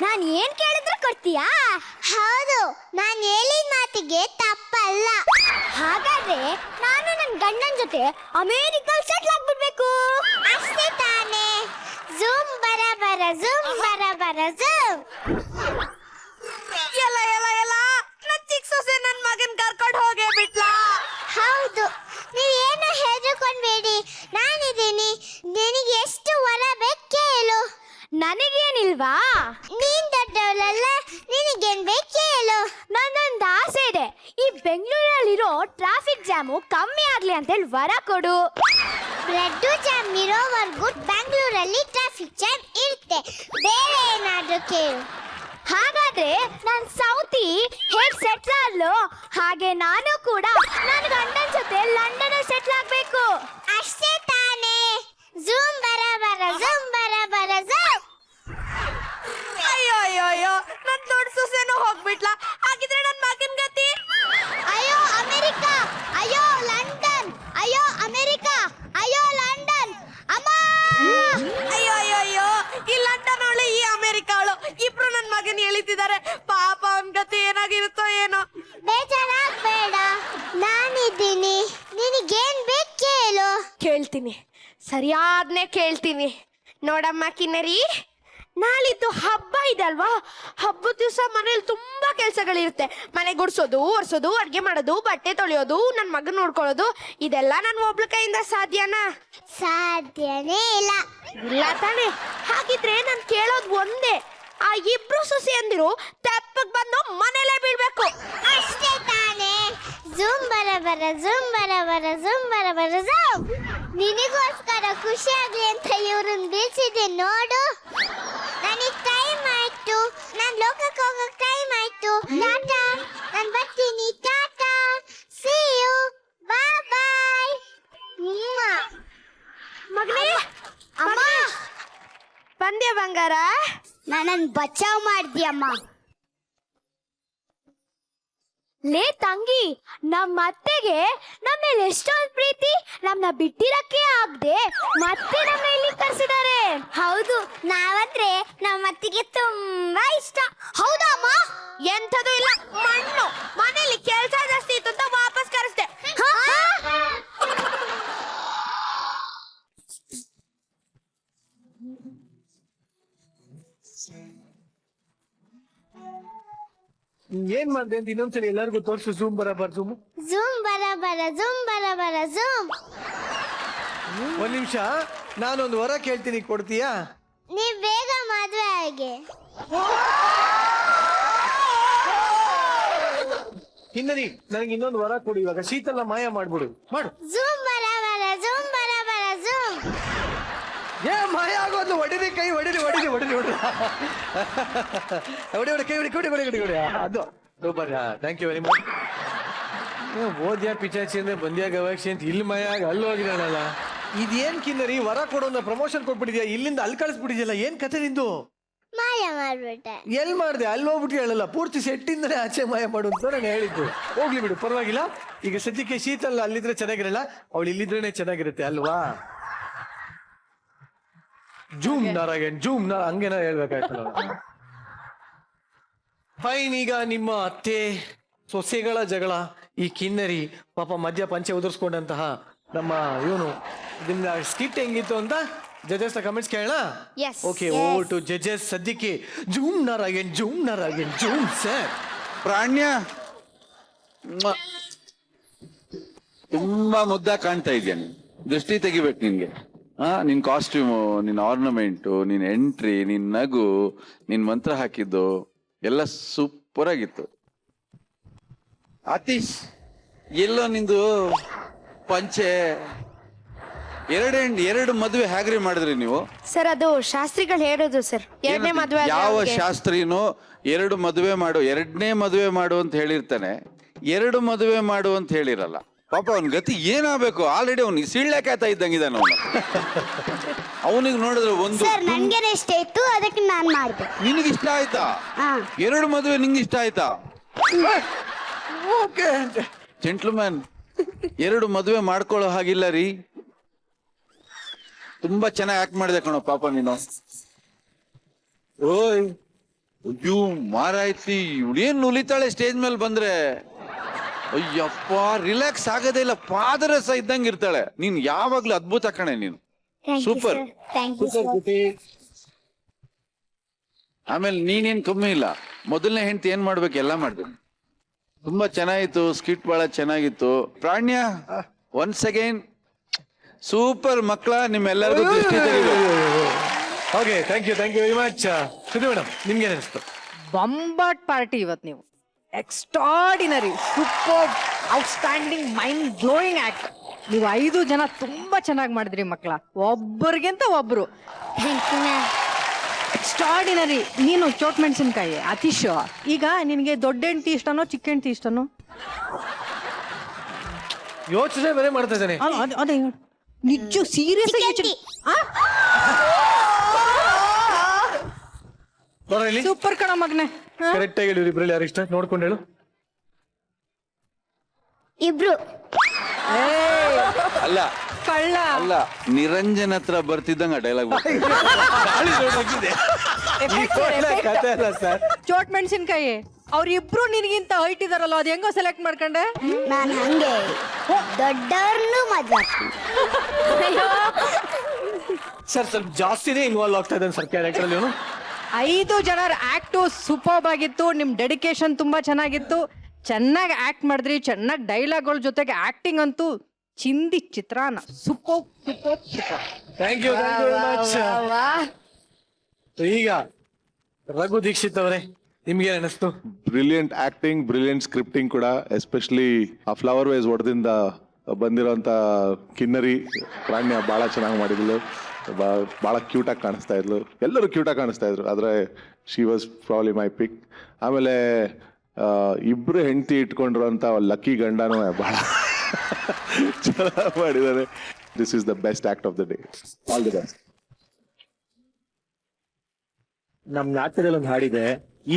ನಾನ್ ಏನ್ ಕೇಳಿದ್ರು ಕೊಡ್ತೀಯಾ? ಹೌದು, ನಾನ್ ಹೇಳಿದ ಮಾತಿಗೆ ತಪ್ಪಲ್ಲ. ಹಾಗಾದ್ರೆ ನಾನು ನನ್ ಗಂಡನ್ ಜೊತೆ ಅಮೇರಿಕಲ್ ಸೆಟ್ಲ್ ಆಗ್ಬಿಡ್ಬೇಕು. ಅಷ್ಟೇ ತಾನೇ? ಝೂಮ್ ಬರ ಬರ ಝೂಮ್ ಬರ ಬರ ಝೂಮ್. ಎಲ್ಲ ಎಲ್ಲ ಎಲ್ಲ, ನನ್ ಚಿಕ್ಕ ಸೊಸೆ ನನ್ ಮಗನ್ ಕರ್ಕೊಂಡು ಹೋಗೇ ಬಿಟ್ಲಾ? ಹೌದು, ನೀವೇನು ಹೆದರ್ಕೊಂಡ್ಬೇಡಿ, ನಾನಿದ್ದೀನಿ. ನಿನಗೆ ಎಷ್ಟು ವರ ಬೇಕು ಕೇಳು. ನನಗೇನಿಲ್ವಾ? ನೀನ್ ದೊಡ್ಡವಳಲ್ಲ, ನಿನಗೇನ್ ಬೇಕು ಕೇಳು. ಬೆಂಗಳೂರಲ್ಲಿರೋ ಟ್ರಾಫಿಕ್ ಜಾಮು ಕಮ್ಮಿ ಆಗ್ಲಿ ಅಂತ ಹೇಳಿ ವರ ಕೊಡು. ಬ್ರೆಡ್ ಜಾಮ್ ಇರೋವರೆಗೂ ಬೆಂಗಳೂರಲ್ಲಿ ಟ್ರಾಫಿಕ್ ಜಾಮ್ ಇರುತ್ತೆ. ಬೇರೆ ಏನಾದ್ರೂ ಕೇಳು. ಹಾಗಾದ್ರೆ ನಾನು ಸೌತಿ ಹೇಗ್ ಸೆಟ್ಲ್ ಆದ್ಲು ಹಾಗೆ ನಾನು ಕೂಡ ನನ್ನ ಗಂಡನ ಜೊತೆ ಲಂಡನ್ ಸೆಟ್ಲ್ ಆಗ್ಬೇಕು. ಅಷ್ಟೇ ತಾನೇ. ಝೂಮ್ ಬರ ಬರ ಝೂಮ್ ಬರ ಬರ ಝೂಮ್. ಅಯ್ಯೋ ಅಯ್ಯೋ ಅಯ್ಯೋ, ನನ್ ದೊಡ್ಡ ಸೊಸೆನೂ ಹೋಗ್ಬಿಟ್ಲಾ. ಹಾಗಿದ್ರೆ ನನ್ ಮಗನ್ ಗತಿ? ಅಯ್ಯೋ ಅಮೆರಿಕಾ, ಅಯ್ಯೋ ಲಂಡನ್, ಅಯ್ಯೋ ಅಮೆರಿಕಾ, ಅಯ್ಯೋ ಲಂಡನ್. ಅಮ್ಮ ಅಯ್ಯೋ ಅಯ್ಯೋ ಅಯ್ಯೋ, ಈ ಲಂಡನ್ ಅವಳು ಈ ಅಮೆರಿಕ ಅವಳು ಇಬ್ರು ನನ್ ಮಗನ್ ಎಳಿತಿದ್ದಾರೆ. ಪಾಪ ಅವನ್ ಗತಿ ಏನಾಗಿರುತ್ತೋ ಏನೋ. ಬೇಜಾರಾಗ್ಬೇಡ, ನಾನಿದ್ದೀನಿ. ನಿನಗೇನ್ ಬೇಕು ಕೇಳು. ಕೇಳ್ತೀನಿ, ಸರಿಯಾದ್ನೇ ಕೇಳ್ತೀನಿ. ನೋಡಮ್ಮ ಕಿನ್ನರಿ, ನಾಳಿದ್ದು ಹಬ್ಬ ಇದೆ ಅಲ್ವಾ? ಹಬ್ಬದ ದಿವಸ ಮನೇಲಿ ತುಂಬಾ ಕೆಲ್ಸಗಳಿರುತ್ತೆ. ಮನೆ ಗುಡ್ಸೋದು, ಒರ್ಸೋದು, ಅಡ್ಗೆ ಮಾಡೋದು, ಬಟ್ಟೆ ತೊಳೆಯೋದು, ನನ್ ಮಗನ್ ನೋಡ್ಕೊಳ್ಳೋದು, ಇದೆಲ್ಲ ನನ್ ಒಬ್ಳ ಕೈಯಿಂದ ಸಾಧ್ಯನಾ? ಸಾಧ್ಯನೇ ಇಲ್ಲ. ಇಲ್ಲ ತಾನೆ? ಹಾಗಿದ್ರೆ ನಾನ್ ಕೇಳೋದು ಒಂದೇ, ಆ ಇಬ್ರು ಸೊಸೆ ಅಂದಿರು ತೆಪ್ಪಗ್ ಬಂದು ಮನೇಲೆ ಬೀಳ್ಬೇಕು. ಅಷ್ಟೇ ತಾನೇ. ಝೂಮ್ ಬರ ಬರ ಝೂಮ್ ಬರ ಬರ ಝೂಮ್ ಬರ ಬರ ಝೂಮ್. ನಿನಗೋಸ್ಕರ ಖುಷಿ ಆಗ್ಲಿ ಅಂತ ಇವ್ರನ್ನ ಬೀಳ್ಸಿದೆ ನೋಡು. ನನಗೆ ಟೈಮ್ ಆಯ್ತು, ನಾನು ಲೋಕಕ್ಕೆ ಹೋಗಕ್ಕೆ ಟೈಮ್ ಆಯ್ತು. ಟಾಟಾ, ನಾನು ಬರ್ತೀನಿ. ಟಾಟಾ, ಸಿ ಯು, ಬಾಯ್ ಬಾಯ್. ಮಗನೇ, ಅಮ್ಮ, ಬಂದ್ಯಾ ಬಂಗಾರ? ನನ್ನನ್ನು ಬಚಾವ್ ಮಾಡ್ದಿಯಮ್ಮ. ಲೇ ತಂಗಿ, ನಮ್ಮ ಅತ್ತೆಗೆ ನಮ್ಮ ಮೇಲೆ ಎಷ್ಟೊಂದು ಪ್ರೀತಿ. ನಮ್ಮನ್ನ ಬಿಟ್ಟಿರಕ್ಕೆ ಆಗದೆ ಮತ್ತೆ ನಮ್ಮ ಇಲ್ಲಿ ಕರ್ಸಿದ್ದಾರೆ. ಹೌದು, ನಾವಂದ್ರೆ ನಮ್ಮ ಅತ್ತಿಗೆ ತುಂಬಾ ಇಷ್ಟ. ಹೌದಾ ಅಮ್ಮ? ಎಂಥದ್ದು ಇಲ್ಲ, ಮಣ್ಣು. ಮನೇಲಿ ಕೆಲ್ಸ ಜಾಸ್ತಿ ಇತ್ತು ಅಂತ ವಾಪಸ್ ಕರೆಸ್ದೆ. ಏನ್ ಮಾಡ್ದೆ ಅಂತ ಇನ್ನೊಂದ್ಸರಿ ಎಲ್ಲರಿಗೂ ತೋರ್ಸು. Zoom ಬರಬಾರ್ zoom. ಝೂಮ್ ಬರ ಬರ ಝೂಮ್ ಬರ ಬರ ಝೂಮ್. ಒಂದ್ ನಿಮಿಷ, ನಾನೊಂದು ವರ ಕೇಳ್ತೀನಿ, ಕೊಡ್ತೀಯಾ? ನೀವ್ ಬೇಗ ಮದ್ವೆ ಆಗಿ. ಹಿನ್ನರಿ, ನನಗೆ ಇನ್ನೊಂದು ವರ ಕೊಡು. ಇವಾಗ ಶೀತಲ ಮಾಯ ಮಾಡ್ಬಿಡು. ಮಾಡು. ಝೂಮ್ ಬರ ಬರ ಝೂಮ್ ಬರ ಬರ ಝೂಮ್. ಏ ಮಾಯ ಆಗೋದು. ಹೊಡಿರಿ ಕೈ, ಹೊಡಿರಿ ಹೊಡಿರಿ ಹೊಡಿರಿ ಹೊಡಿ ಹೊಡಿ ಹೊಡಿ ಕೈ ಹೊಡಿ ಕೊಡಿ ಹೊಡಿ ಹೊಡಿ ಹೊಡಿ. ಅದು super. Thank you very much. ಓದ್ಯಾ ಪಿಚಾಚಿ ಅಂದ್ರೆ ಬಂದ್ಯಾ ಗವಾಕ್ಷಿ ಅಂತ ಇಲ್ಲಿ ಮಾಯ ಆಗ ಅಲ್ಲಿ ಹೋಗಿದ್ದಾಳಲ್ಲ. ಇದೇನ್ ಕಿನ್ನರಿ, ವರ ಕೊಡೋನ್ನ ಪ್ರಮೋಷನ್ ಕೊಟ್ಬಿಟ್ಟಿದ್ಯಾ, ಇಲ್ಲಿಂದ ಅಲ್ಲಿ ಕಳಿಸ್ಬಿಟ್ಟಿದ್ಯಲ್ಲ. ಏನ್ ಕತೆ ನಿಂದು? ಮಾಯ ಮಾಡ್ಬಿಟ್ಟೆ. ಎಲ್ ಮಾಡ್ದೆ? ಅಲ್ಲಿ ಹೋಗ್ಬಿಟ್ಟು ಹೇಳಲ್ಲ, ಪೂರ್ತಿ ಸೆಟ್ಟಿಂದನೇ ಆಚೆ ಮಾಯ ಮಾಡು ಅಂತ ನಾನು ಹೇಳಿದ್ದು. ಹೋಗ್ಲಿ ಬಿಡು, ಪರವಾಗಿಲ್ಲ. ಈಗ ಸದ್ಯಕ್ಕೆ ಶೀತಲ್ ಅಲ್ಲಿದ್ರೆ ಚೆನ್ನಾಗಿರಲ್ಲ, ಅವಳು ಇಲ್ಲಿದ್ರೇನೆ ಚೆನ್ನಾಗಿರುತ್ತೆ ಅಲ್ವಾ? ಜೂಮ್ ನಾರಾಯಣ್, ಜೂಮ್ ಹಂಗೇನ ಹೇಳ್ಬೇಕಾಯ್ತು. ಫೈನ್. ಈಗ ನಿಮ್ಮ ಅತ್ತೆ ಸೊಸೆಗಳ ಜಗಳ, ಈ ಕಿನ್ನರಿ ಪಾಪ ಮಧ್ಯ ಪಂಚೆ ಉದುರ್ಸ್ಕೊಂಡಂತಹ ನಮ್ಮ ಇವನು, ಇದನ್ನ ಸ್ಕಿಟ್ ಹೆಂಗಿತ್ತು ಅಂತ ಜಜಸ್ ಕಮೆಂಟ್ಸ್ ಕೇಳೋಣ. ಓಕೆ, ಓವರ್ ಟು ಜಜಸ್. ಸದ್ಯಕ್ಕೆ zoom Narayan, zoom Narayan, zoom sir. ಪ್ರಾಣ್ಯ ತುಂಬಾ ಮುದ್ದ ಕಾಣ್ತಾ ಇದೆಯಾ ನೀನು. ದೃಷ್ಟಿ ತೆಗಿಬೇಕು ನಿನ್ಗೆ. ನಿನ್ ಕಾಸ್ಟ್ಯೂಮು, ನಿನ್ ಆರ್ನಮೆಂಟು, ನಿನ್ ಎಂಟ್ರಿ, ನಿನ್ ನಗು, ನಿನ್ ಮಂತ್ರ ಹಾಕಿದ್ದು ಎಲ್ಲ ಸೂಪರ್ ಆಗಿತ್ತು. ಆತೀಶ್, ಎಲ್ಲೋ ನಿಂದು ಪಂಚೆ ಎರಡು ಮದುವೆ ಹೇಗ್ರಿ ಮಾಡಿದ್ರಿ ನೀವು? ಸರ್, ಅದು ಶಾಸ್ತ್ರಿಗಳು ಹೇಳೋದು ಸರ್. ಎರಡನೇ ಮದುವೆ ಯಾವ ಶಾಸ್ತ್ರಿನೋ ಎರಡು ಮದುವೆ ಮಾಡು, ಎರಡನೇ ಮದುವೆ ಮಾಡು ಅಂತ ಹೇಳಿರ್ತಾನೆ, ಎರಡು ಮದುವೆ ಮಾಡು ಅಂತ ಹೇಳಿರಲ್ಲ. ಪಾಪ ಅವನ್ ಗತಿ ಏನಾಗಬೇಕು? ಆಲ್ರೆಡಿ ಅವ್ನಿಗೆ ಸಿಳ್ಳೆಕಾಯ್ತಾ ಇದ್ದಂಗಿದ್ದಾನ ಅವನು. ಅವನಿಗೆ ನೋಡಿದ್ರೆ ಒಂದು ಸರ್, ನನ್ಗೆ ಇಷ್ಟ ಇತ್ತು, ಅದಕ್ಕೆ ನಾನ್ ಮಾಡ್ದೆ. ನಿನಗೆ ಇಷ್ಟ ಆಯ್ತಾ? ಎರಡು ಮದುವೆ ನಿಂಗೆ ಇಷ್ಟ ಆಯ್ತಾ? ಓಕೆ ಜೆಂಟ್ಲ್ಮ್ಯಾನ್, ಎರಡು ಮದುವೆ ಮಾಡ್ಕೊಳ್ಳೋ ಹಾಗಿಲ್ಲ ರೀ. ತುಂಬಾ ಚೆನ್ನಾಗಿ ಆಕ್ಟ್ ಮಾಡಿದೆ ಕಣೋ ಪಾಪ ನೀನು. ಓಯ್ ಅಯ್ಯೋ ಮಾರಾಯ್ತಿ, ಇವಳೇನ್ ನುಲಿತಾಳೆ ಸ್ಟೇಜ್ ಮೇಲೆ ಬಂದ್ರೆ. ಅಯ್ಯಪ್ಪ, ರಿಲ್ಯಾಕ್ಸ್ ಆಗೋದೇ ಇಲ್ಲ, ಪಾದರಸ ಇದ್ದಂಗೆ ಇರ್ತಾಳೆ. ನೀನ್ ಯಾವಾಗ್ಲೂ ಅದ್ಭುತ ಕಣೆ ನೀನು. ಸೂಪರ್. ಆಮೇಲೆ ನೀನೇನ್ ಕಮ್ಮಿ ಇಲ್ಲ. ಮೊದಲನೇ ಹೆಂಡತಿ ಏನ್ ಮಾಡ್ಬೇಕು ಎಲ್ಲ ಮಾಡ್ಬೇಕು. ತುಂಬಾ ಚೆನ್ನಾಗಿತ್ತು, ಸ್ಕಿಟ್ ಬಹಳ ಚೆನ್ನಾಗಿತ್ತು. ಪ್ರಾಣ್ಯ, ಒನ್ಸ್ ಅಗೈನ್ ಸೂಪರ್. ಮಕ್ಕಳ, ನಿಮ್ಮೆಲ್ಲರಿಗೂ ದೃಷ್ಟಿ ತೆಗಿಬೇಕು. Okay, thank you very much. Sudhi madam, ನಿಮ್ಗೆ ಅನಿಸ್ತು? ಬಂಬಾಟ್ ಪಾರ್ಟಿ ಇವತ್ತು ನೀವು. Extraordinary, super, outstanding, mind blowing act. ನೀವು 5 ಜನ ತುಂಬಾ ಚೆನ್ನಾಗಿ ಮಾಡಿದ್ರಿ ಮಕ್ಕಳ, ಒಬ್ಬರಿಗಿಂತ ಒಬ್ರು. ಎಕ್ಸ್ಟ್ರಾಡಿನರಿ. ನೀನು ಚೋಟ್ ಮೆಣಸಿನ್ಕಾಯಿ ಅತೀಶ್, ಈಗ ನಿನಗೆ ದೊಡ್ಡ ಹೆಂಡತಿ ಇಷ್ಟನೋ ಚಿಕ್ಕ ಹೆಂಡತಿ ಇಷ್ಟನೋ? ಯೋಚನೆ ಬೇರೆ ಮಾಡ್ತಾ ಇದ್ದಾನೆ. ಅದೇ ನಿಜ ಸೀರಿಯಸ್ ಆಗಿ ಸೂಪರ್ ಕಣ ಮಗನೆ. ಕರೆಕ್ಟ್ ಆಗಿ ಹೇಳಿದ್ರು. ಇಬ್ರಲ್ಲಿ ಯಾರು ಇಷ್ಟ ನೋಡ್ಕೊಂಡು ಹೇಳು. ಇಬ್ರು. ಅಲ್ಲ ಕಳ್ಳ. ಅಲ್ಲ, ನಿರಂಜನ್ ಹತ್ರ ಬರ್ತಿದ್ದಂಗ ಡೈಲಾಗ್ ಕತೆ ಅಲ್ಲ ಸರ್. ಚೋಟ್ ಮೆಣಸಿನ್ಕಾಯಿ ಅವ್ರಿಬ್ರು ನಿನಗಿಂತ ಹೈಟ್ ಇದಾರಲ್ಲ, ಅದ್ ಹೆಂಗೋ ಸೆಲೆಕ್ಟ್ ಮಾಡ್ಕೊಂಡೆ? ನಾನು ಹಂಗೆ ದೊಡ್ಡವ್ರನ್ನೂ ಮದ್ವೆ ಆಗ್ತೀನಿ. ಸರ್ ಸ್ವಲ್ಪ ಜಾಸ್ತಿನೇ ಇನ್ವಾಲ್ವ್ ಆಗ್ತಾ ಇದ್ದಾನೆ ಸರ್ ಕ್ಯಾರೆಕ್ಟರ್ ಅಲ್ಲಿ. 5 ಜನರ ಆಕ್ಟು ಸೂಪರ್ಬ್ ಆಗಿತ್ತು. ನಿಮ್ ಡೆಡಿಕೇಶನ್ ತುಂಬಾ ಚೆನ್ನಾಗಿತ್ತು. ಚೆನ್ನಾಗಿ ಆಕ್ಟ್ ಮಾಡಿದ್ರಿ, ಚೆನ್ನಾಗಿ ಡೈಲಾಗ್ಗಳ ಜೊತೆಗೆ ಆಕ್ಟಿಂಗ್ ಅಂತೂ ಚಿಂದಿ ಚಿತ್ರಾನ. Super super super. Thank you much. ಈಗ ರಘು ದೀಕ್ಷಿತ್ ಅವರೇ, ನಿಮ್ಗೆ ಅನಿಸ್ತು? ಬ್ರಿಲಿಯಂಟ್ ಆಕ್ಟಿಂಗ್, ಬ್ರಿಲಿಯಂಟ್ ಸ್ಕ್ರಿಪ್ಟಿಂಗ್ ಕೂಡ. ಎಸ್ಪೆಷಲಿ ಆ ಫ್ಲವರ್ ವೇಸ್ ಹೊಡೆದಿಂದ ಬಂದಿರೋಂಥ ಕಿನ್ನರಿ ಪ್ರಾಣ್ಯ ಭಾಳ ಚೆನ್ನಾಗಿ ಮಾಡಿದ್ಲು. ಭಾಳ ಕ್ಯೂಟಾಗಿ ಕಾಣಿಸ್ತಾ ಇದ್ಲು. ಎಲ್ಲರೂ ಕ್ಯೂಟಾಗಿ ಕಾಣಿಸ್ತಾ ಇದ್ರು, ಆದರೆ ಶಿ ವಾಸ್ ಪ್ರಾಬ್ಲಿ ಮೈ ಪಿಕ್. ಆಮೇಲೆ ಇಬ್ರು ಹೆಂಡತಿ ಇಟ್ಕೊಂಡಿರೋಂಥ ಲಕ್ಕಿ ಗಂಡನೂ ಭಾಳ ಚೆನ್ನಾಗಿ ಮಾಡಿದ್ದಾರೆ. This is the best act of the day. All the best. ನಮ್ ನಾಟ್ಯದಲ್ಲಿ ಒಂದು ಹಾಡಿದೆ,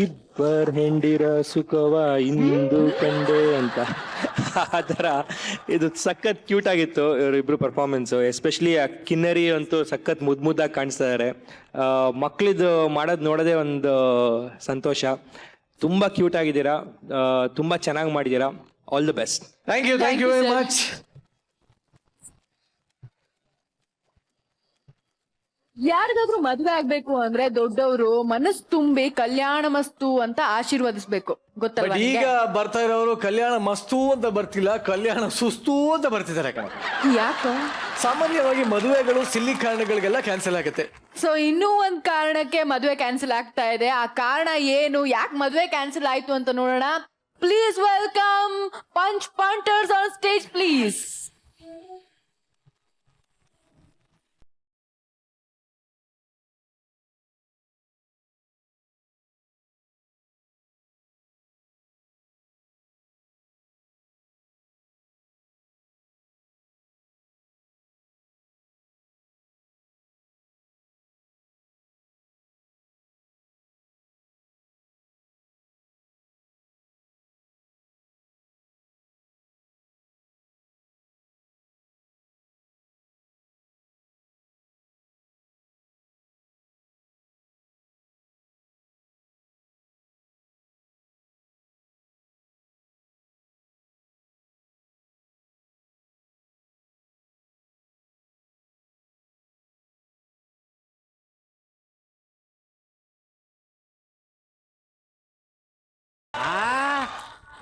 ಇಬ್ಬರ್ ಹೆಂಡಿರ ಸುಖವ ಇಂದು ಕಂಡೆ ಅಂತ. ಆ ಥರ ಇದು ಸಖತ್ ಕ್ಯೂಟ್ ಆಗಿತ್ತು ಇವರಿಬ್ರು ಪರ್ಫಾರ್ಮೆನ್ಸು. ಎಸ್ಪೆಷಲಿ ಆ ಕಿನ್ನರಿ ಅಂತೂ ಸಖತ್ ಮುದ್ದಾಗಿ ಕಾಣಿಸ್ತಾ ಇದ್ದಾರೆ. ಮಕ್ಳಿದು ಮಾಡೋದು ನೋಡೋದೇ ಒಂದು ಸಂತೋಷ. ತುಂಬ ಕ್ಯೂಟ್ ಆಗಿದ್ದೀರಾ, ತುಂಬ ಚೆನ್ನಾಗಿ ಮಾಡಿದ್ದೀರಾ. All the best. Thank you very much. ಯಾರಿಗಾದ್ರೂ ಮದ್ವೆ ಆಗ್ಬೇಕು ಅಂದ್ರೆ ದೊಡ್ಡವರು ಮನಸ್ ತುಂಬಿ ಕಲ್ಯಾಣ ಮಸ್ತು ಅಂತ ಆಶೀರ್ವದಿಸ್ಬೇಕು, ಗೊತ್ತಲ್ವಾ? ಈಗ ಬರ್ತಾ ಇರೋರು ಕಲ್ಯಾಣ ಮಸ್ತು ಅಂತ ಬರ್ತಿಲ್ಲ, ಕಲ್ಯಾಣ ಸುಸ್ತು ಅಂತ ಬರ್ತಿದ್ದಾರೆ. ಯಾಕೆ? ಸಾಮಾನ್ಯವಾಗಿ ಮದುವೆಗಳು ಸಿಲ್ಲಿ ಕಾರಣಗಳಿಗೆಲ್ಲ ಕ್ಯಾನ್ಸಲ್ ಆಗುತ್ತೆ. ಸೊ ಇನ್ನೂ ಒಂದ್ ಕಾರಣಕ್ಕೆ ಮದ್ವೆ ಕ್ಯಾನ್ಸಲ್ ಆಗ್ತಾ ಇದೆ. ಆ ಕಾರಣ ಏನು, ಯಾಕೆ ಮದ್ವೆ ಕ್ಯಾನ್ಸಲ್ ಆಯ್ತು ಅಂತ ನೋಡೋಣ. Please welcome punch punters on stage please.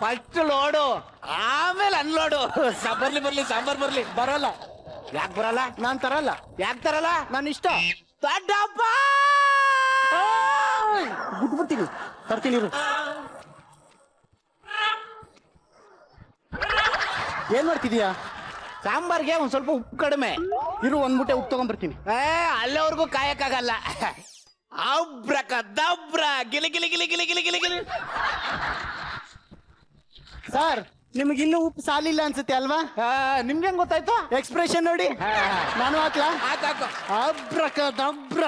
First load ಆಮೇಲೆ ಅನ್ಲೋಡು. ಬರ್ಲಿ ಸಾಂಬಾರ್ ಬರ್ಲಿ. ಬರಲ್ಲ. ಯಾಕೆ ಬರಲ್ಲ? ನಾನ್ ತರಲ್ಲ. ಯಾಕೆ ತರಲ್ಲ? ನನ್ನ ಇಷ್ಟ. ದೊಡ್ಡಪ್ಪ ಬಿಟ್ಬಿಡ್ತೀನಿ, ತರ್ತೀನಿ. ಏನ್ ಮಾಡ್ತಿದೀಯಾ? ಸಾಂಬಾರ್ಗೆ ಒಂದ್ ಸ್ವಲ್ಪ ಉಪ್ಪು ಕಡಿಮೆ ಇರು, ಒಂದ್ ಮುಟ್ಟೆ ಉಪ್ಪು ತಗೊಂಡ್ಬರ್ತೀನಿ. ಅಲ್ಲಿವರೆಗೂ ಕಾಯಕ್ಕಾಗಲ್ಲ. ಅಬ್ರಕ ದಬ್ರ ಗಿಲಿ ಗಿಲಿ ಗಿಲಿ ಗಿಲಿ ಗಿಲಿ ಗಿಲಿ ಗಿಲಿ. ಸರ್, ನಿಮ್ಗೆ ಇನ್ನೂ ಉಪ್ಪು ಸಾಲಿಲ್ಲ ಅನ್ಸುತ್ತೆ ಅಲ್ವಾ? ನಿಮ್ಗೆ ಹೆಂಗ್ ಗೊತ್ತಾಯ್ತು? ಎಕ್ಸ್ಪ್ರೆಷನ್ ನೋಡಿ. ನಾನು ಹಾಕ್ಲಾ? ಹಾಕು. ಅಬ್ರಕ ದಬ್ರ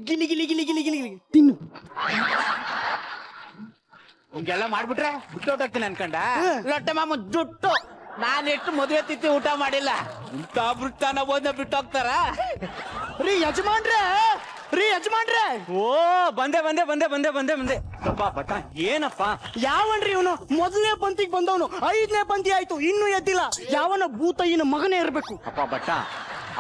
ಗಿಲಿ ಗಿಲಿ ಗಿಲಿ ಗಿಲಿ ಗಿಲಿ ಗಿಲಿ ತಿನ್ನು. ಹಿಂಗೆಲ್ಲ ಮಾಡ್ಬಿಟ್ರೆ ಬಿಟ್ಟೋಗ್ತೀನಿ ಅನ್ಕಂಡ ಲೊಟ್ಟೆ ಮಾಮ ಜುಟ್ಟು. ನಾನು ಎಷ್ಟು ಮದುವೆ ತಿತ್ತಿ ಊಟ ಮಾಡಿಲ್ಲ, ಇಂಥ ಬಿಡ್ತಾನ ಬಂದ ಬಿಟ್ಟೋಗ್ತಾರ. ರೀ ಯಜಮಾನ್ರೆ, ಓ ಬಂದೆ. ಬಟ್ಟ ಏನಪ್ಪ? ಯಾವನ್ರಿ ಇವನು? ಮೊದಲನೇ ಪಂಕ್ತಿಗೆ ಬಂದವನು 5ನೇ ಪಂಕ್ತಿ ಆಯ್ತು, ಇನ್ನೂ ಎದ್ದಿಲ್ಲ. ಯಾವನ ಭೂತಯ್ಯನ ಮಗನೇ ಇರ್ಬೇಕು. ಅಪ್ಪ ಬಟ್ಟ,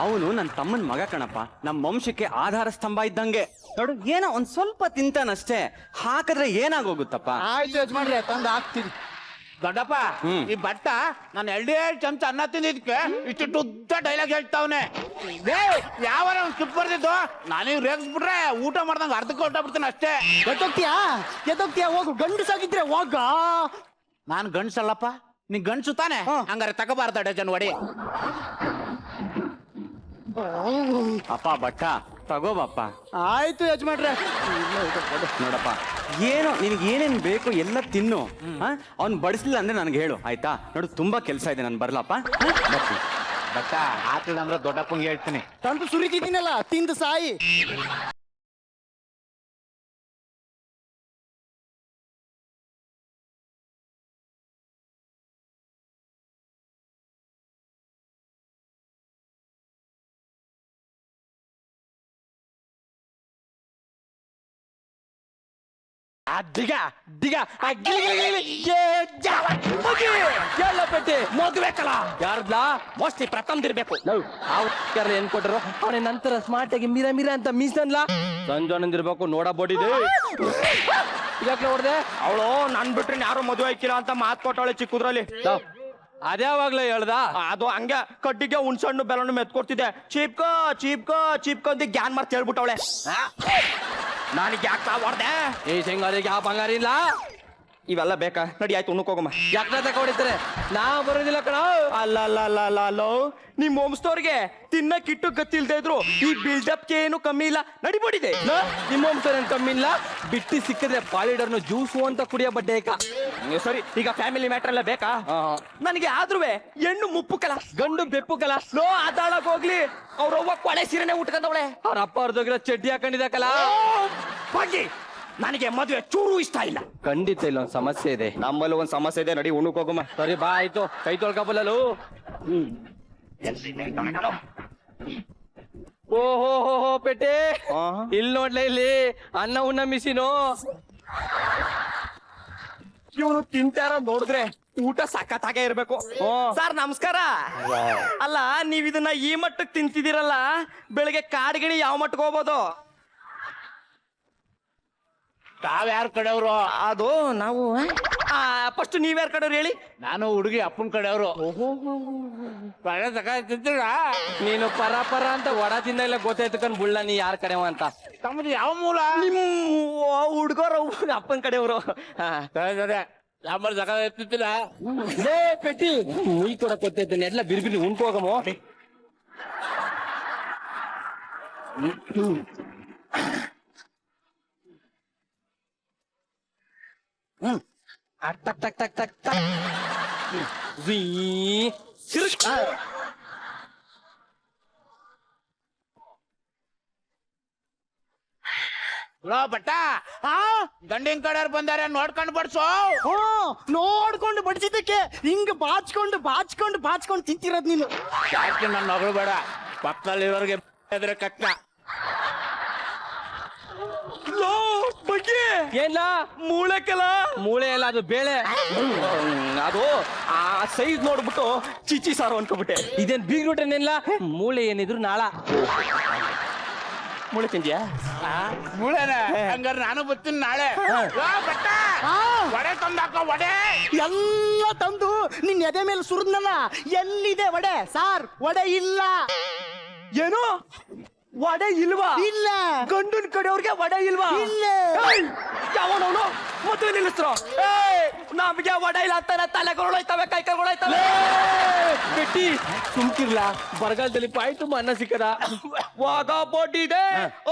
ಅವನು ನನ್ನ ತಮ್ಮನ ಮಗ ಕಣಪ್ಪ. ನಮ್ಮ ವಂಶಕ್ಕೆ ಆಧಾರ ಸ್ತಂಭ ಇದ್ದಂಗೆ. ನೋಡು, ಏನೋ ಒಂದ್ ಸ್ವಲ್ಪ ತಿಂತಾನಷ್ಟೇ, ಹಾಕಿದ್ರೆ ಏನಾಗೋಗುತ್ತಪ್ಪ. ಆಯ್ತು ಯಜಮಾನ್ರೆ, ತಂದು ಹಾಕ್ತೀನಿ. ದೊಡ್ಡಪ್ಪ ಈ ಬಟ್ಟ ನಾನು 2 ಚಮಚ ಅನ್ನ ತಿಂದಿದ್ಕೆ ಇಷ್ಟು ಉದ್ದ ಡೈಲಾಗ್ ಹೇಳ್ತಾವನೆ. ಯಾವ ಸ್ಕಿಪ್ ಬರ್ದಿದ್ದು ನಾನೀಗ ರೇಗಿಸ್ಬಿಟ್ರೆ ಊಟ ಮಾಡ್ದಂಗ ಅರ್ಧಕ್ಕೆ ಹೊರಟಬಿಡ್ತೀನಿ ಅಷ್ಟೇ. ಎದ್ದೋಗ್ತೀಯಾ ಹೋಗು, ಗಂಡಸಾಗಿದ್ರೆ ಹೋಗ. ನಾನು ಗಂಡ್ಸಲ್ಲಪ್ಪ, ನೀ ಗಂಡ್ಸು ತಾನೆ, ಹಂಗಾರೆ ತಗೋಬಾರ್ದ ಡಜನ್ ಒಡಿ. ಅಪ್ಪ ಬಟ್ಟ ತಗೋಬಪ್ಪ. ಆಯ್ತು ಯಜಮಾನ್ರೆ. ನೋಡಪ್ಪ, ಏನೋ ನಿನಗೆ ಏನೇನ್ ಬೇಕು ಎಲ್ಲ ತಿನ್ನು. ಅವ್ನು ಬಡಿಸ್ಲಿಲ್ಲ ಅಂದ್ರೆ ನನಗೆ ಹೇಳು ಆಯ್ತಾ? ನೋಡು ತುಂಬಾ ಕೆಲಸ ಇದೆ, ನಾನು ಬರ್ಲಪ್ಪ. ಬಟ್ಟ ಆತದ ಅಂದ್ರೆ ದೊಡ್ಡಪ್ಪಂಗೆ ಹೇಳ್ತೀನಿ. ತಂದು ಸುರಿತಿದ್ದೀನಲ್ಲ, ತಿಂದು ಸಾಯಿ. ದಿಗ ದಿಗ ಎಲ್ಲ ಪೆಟ್ಟಿ ಮದುವೆಕಲ್ಲ ಯಾರ್ದ ಮೋಸ್ಟ್ಲಿ ಪ್ರಥಮ್ದಿರ್ಬೇಕು. ಏನ್ ಕೊಟ್ಟರು ಅವನೇ ನಂತರ ಸ್ಮಾರ್ಟ್ ಆಗಿ ಮೀರಾ ಮೀರಾ ಅಂತ ಮೀಸನ್ಲ ಸಂಜೋನಂದಿರ್ಬೇಕು. ನೋಡಬೋಡಿದೆ ಯಾಕೆ ನೋಡ್ದೆ? ಅವಳು ನನ್ ಬಿಟ್ರೆ ಯಾರು ಮದುವೆ ಆಯ್ಕಿಲ್ಲ ಅಂತ ಮಾತ್ ಕೊಟ್ಟವಳೆ ಚಿಕ್ಕದ್ರಲ್ಲಿ. ಅದ್ಯಾವಾಗ್ಲೇ ಹೇಳ್ದ? ಅದು ಹಂಗೆ ಕಡ್ಡಿಗೆ ಹುಣ್ಸಣ್ಣು ಬೆಲ್ಲಣ್ಣು ಮೆತ್ಕೊಡ್ತಿದ್ದೆ. ಚೀಪ್ಕ ಚೀಪ್ಕ ಚೀಪ್ಕ ಅಂತ ಗ್ಯಾನ್ ಮಾರ್ತ್ ಹೇಳ್ಬಿಟ್ಟವಳೆ. ನನಗೆ ಯಾಕೆ ಹೊಡ್ದೆ? ಈ ಸಿಂಗಾರಿಗೆ ಯಾವ ಬಂಗಾರ ಇಲ್ಲ. ಇವೆಲ್ಲ ಬೇಕಾ? ನಡಿ ಆಯ್ತು ಉಣ್ಣಕ್ ಹೋಗಮ್ಮ. ಯಾಕೆ ತಗೊಂಡಿರ್ತಾರೆ? ನಾ ಬರೋದಿಲ್ಲ ಕಣ. ಅಲ್ಲ ನಿಮ್ ವಂಶದವ್ರಿಗೆ ತಿನ್ನಕ್ ಇಟ್ಟು ಗತ್ತಿಲ್ದೇ ಇದ್ರು ಈ ಬಿಲ್ಡಪ್ಗೆ ಏನು ಕಮ್ಮಿ ಇಲ್ಲ. ನಡಿಬೋಡಿದೆ. ನಿಮ್ಮ ವಂಶದವ್ರು ಏನ್ ಕಮ್ಮಿ ಇಲ್ಲ. ಬಿಟ್ಟಿ ಸಿಕ್ಕಿದ್ರೆ ಪಾಲಿಡರ್ನು ಜ್ಯೂಸು ಅಂತ ಕುಡಿಯೋ ಬಡ್ಡೇಕ. ಸರಿ, ಈಗ ಫ್ಯಾಮಿಲಿ ಮ್ಯಾಟರ್ ಎಲ್ಲ ಬೇಕಾ? ನನಗೆ ಆದ್ರೂ ಹೆಣ್ಣು ಮುಪ್ಪು ಕಲ, ಗಂಡು ಬೆಪ್ಪು ಕಲ. ಲೋ ಆದಾಳಕ್ ಹೋಗ್ಲಿ, ಅವ್ರವ್ವ ಕೊಳೆ ಸೀರೆನೆ ಉಟ್ಕೊಂಡವಳೆ. ಅವ್ರ ಅಪ್ಪ ಅವ್ರದೋಗಿರೋ ಚಡ್ಡಿ ಹಾಕೊಂಡಿದ್ದಕಲ್ಲ. ಬಗ್ಗೆ ನನಗೆ ಮದುವೆ ಚೂರು ಇಷ್ಟ ಇಲ್ಲ. ಖಂಡಿತ ಇಲ್ಲ, ಒಂದ್ ಸಮಸ್ಯೆ ಇದೆ. ನಮ್ಮಲ್ಲಿ ಒಂದ್ ಸಮಸ್ಯೆ ಇದೆ. ನಡಿ ಉಣ್ಣಕ್ ಹೋಗಮ್ಮ. ಸರಿ ಬಾ, ಆಯ್ತು. ಕೈ ತೊಳ್ಕೊಬಲ್ಲಲು. ಓಹೋ ಪೆಟ್ಟೆ, ಇಲ್ಲಿ ನೋಡ್ಲೇ, ಇಲ್ಲಿ ಅನ್ನ ಉಣ್ಣ ಮಿಸಿನು. ಇವನು ತಿಂತಾರ ನೋಡಿದ್ರೆ ಊಟ ಸಖತ್ತಾಗೆ ಇರ್ಬೇಕು. ಸರ್ ನಮಸ್ಕಾರ. ಅಲ್ಲ, ನೀವ್ ಇದನ್ನ ಈ ಮಟ್ಟಕ್ಕೆ ತಿಂತಿದ್ದೀರಲ್ಲ, ಬೆಳಿಗ್ಗೆ ಕಾಡ್ಗಿಣಿ ಯಾವ ಮಟ್ಟಕ್ಕೆ ಹೋಗ್ಬೋದು? ತಾವ್ಯಾರ ಕಡೆಯವರು? ಅದು ನಾವು ಫಸ್ಟ್ ನೀವ್ಯಾರ ಕಡೆಯವ್ರು ಹೇಳಿ? ನಾನು ಹುಡುಗಿ ಅಪ್ಪನ ಕಡೆಯವರು. ಪರ ತಿಂತೀರ? ನೀನು ಪರ ಅಂತ ಒಡ ತಿಂದ ಇಲ್ಲ ಗೊತ್ತಾಯ್ತು ಕಣ್ ಬುಳ್ಳ, ನೀ ಯಾರ ಕಡೆವ ಅಂತ. ತಮ್ಮದು ಯಾವ ಮೂಲ? ನಿಮ್ಮ ಹುಡುಗರು ಅಪ್ಪನ ಕಡೆಯವರು. ಸಾಂಬಾರ್ ಸಕಾಲ ತಿಂತೀರ? ಪೆಟ್ಟಿ ಮುಯ್ ಕೂಡ ಗೊತ್ತಾಯ್ತಾನೆ. ಎಲ್ಲ ಬಿರ್ಬಿರಿ ಉಣ್ಕೋಗಮೋ. ಟಕ್ ಟಕ್ ಟಕ್ ಟಕ್ ಟಕ್. ಬಟ್ಟ ಗಂಡಿನ ಕಡೆಯವ್ರು ಬಂದಾರೆ, ನೋಡ್ಕೊಂಡು ಬಡ್ಸೋ. ನೋಡ್ಕೊಂಡು ಬಡಿಸಿದ್ದಕ್ಕೆ ಹಿಂಗ್ ಬಾಚ್ಕೊಂಡು ತಿಂತಿರೋದ್ ನೀನು. ಯಾಕೆ ನನ್ನ ಮಗಳು ಬೇಡ, ಪಕ್ಕದಲ್ಲಿರೋರ್ಗೆ ಎದ್ರೆ ಕಕ್ಕ. ಬಗ್ಗೆ ಏನ ಮೂಳೆಕಲ? ಮೂಳೆ ಎಲ್ಲ, ಅದು ಬೇಳೆ. ಅದು ಆ ಸೈಜ್ ನೋಡ್ಬಿಟ್ಟು ಚಿಚ್ಚಿ ಸಾರು ಅನ್ಕೋಬಿಟ್ಟೆ. ಇದೇನ್ ಬೀಗ್ರೂಟೇನಿಲ್ಲ. ಮೂಳೆ ಏನಿದ್ರು ನಾಳ. ಮೂಳೆ ತಿಂದ್ಯಾ? ಮೂಳೆನ? ಹಂಗಾರೆ ನಾನು ಬರ್ತೀನಿ ನಾಳೆ. ಬಟ್ಟ ವಡೆ ತಂದಾಕೋ, ವಡೆ ಎಲ್ಲ ತಂದು ನಿನ್ ಎದೆ ಮೇಲೆ ಸುರಿದ್ನಲ್ಲ. ಎಲ್ಲಿದೆ ವಡೆ? ಸಾರ್ ವಡೆ ಇಲ್ಲ. ಏನು ವಡೆ ಇಲ್ವಾ? ಇಲ್ಲ. ಗಂಡನ ಕಡೆಯವ್ರಿಗೆ ವಡೆ ಇಲ್ವಾ? ಇಲ್ಲ. ಯಾವನವನು ಮದುವೆ ನಿಲ್ಲಿಸ್ರು? ನಮ್ಗೆ ವಡೆ ಇಲ್ಲ ಅಂತಾನೆ ತಲೆಗಳೋಯ್ತವೆ, ಕೈಕೈಗಳೋಯ್ತವೆ. ಪೆಟ್ಟಿ ಸುಮ್ಕಿರ್ಲಾ, ಬರಗಾಲದಲ್ಲಿ ಪಾಯಿ ತುಂಬ ಅನ್ನ ಸಿಕ್ಕದ. ವಾಗ ಬಡ್ಡಿದೆ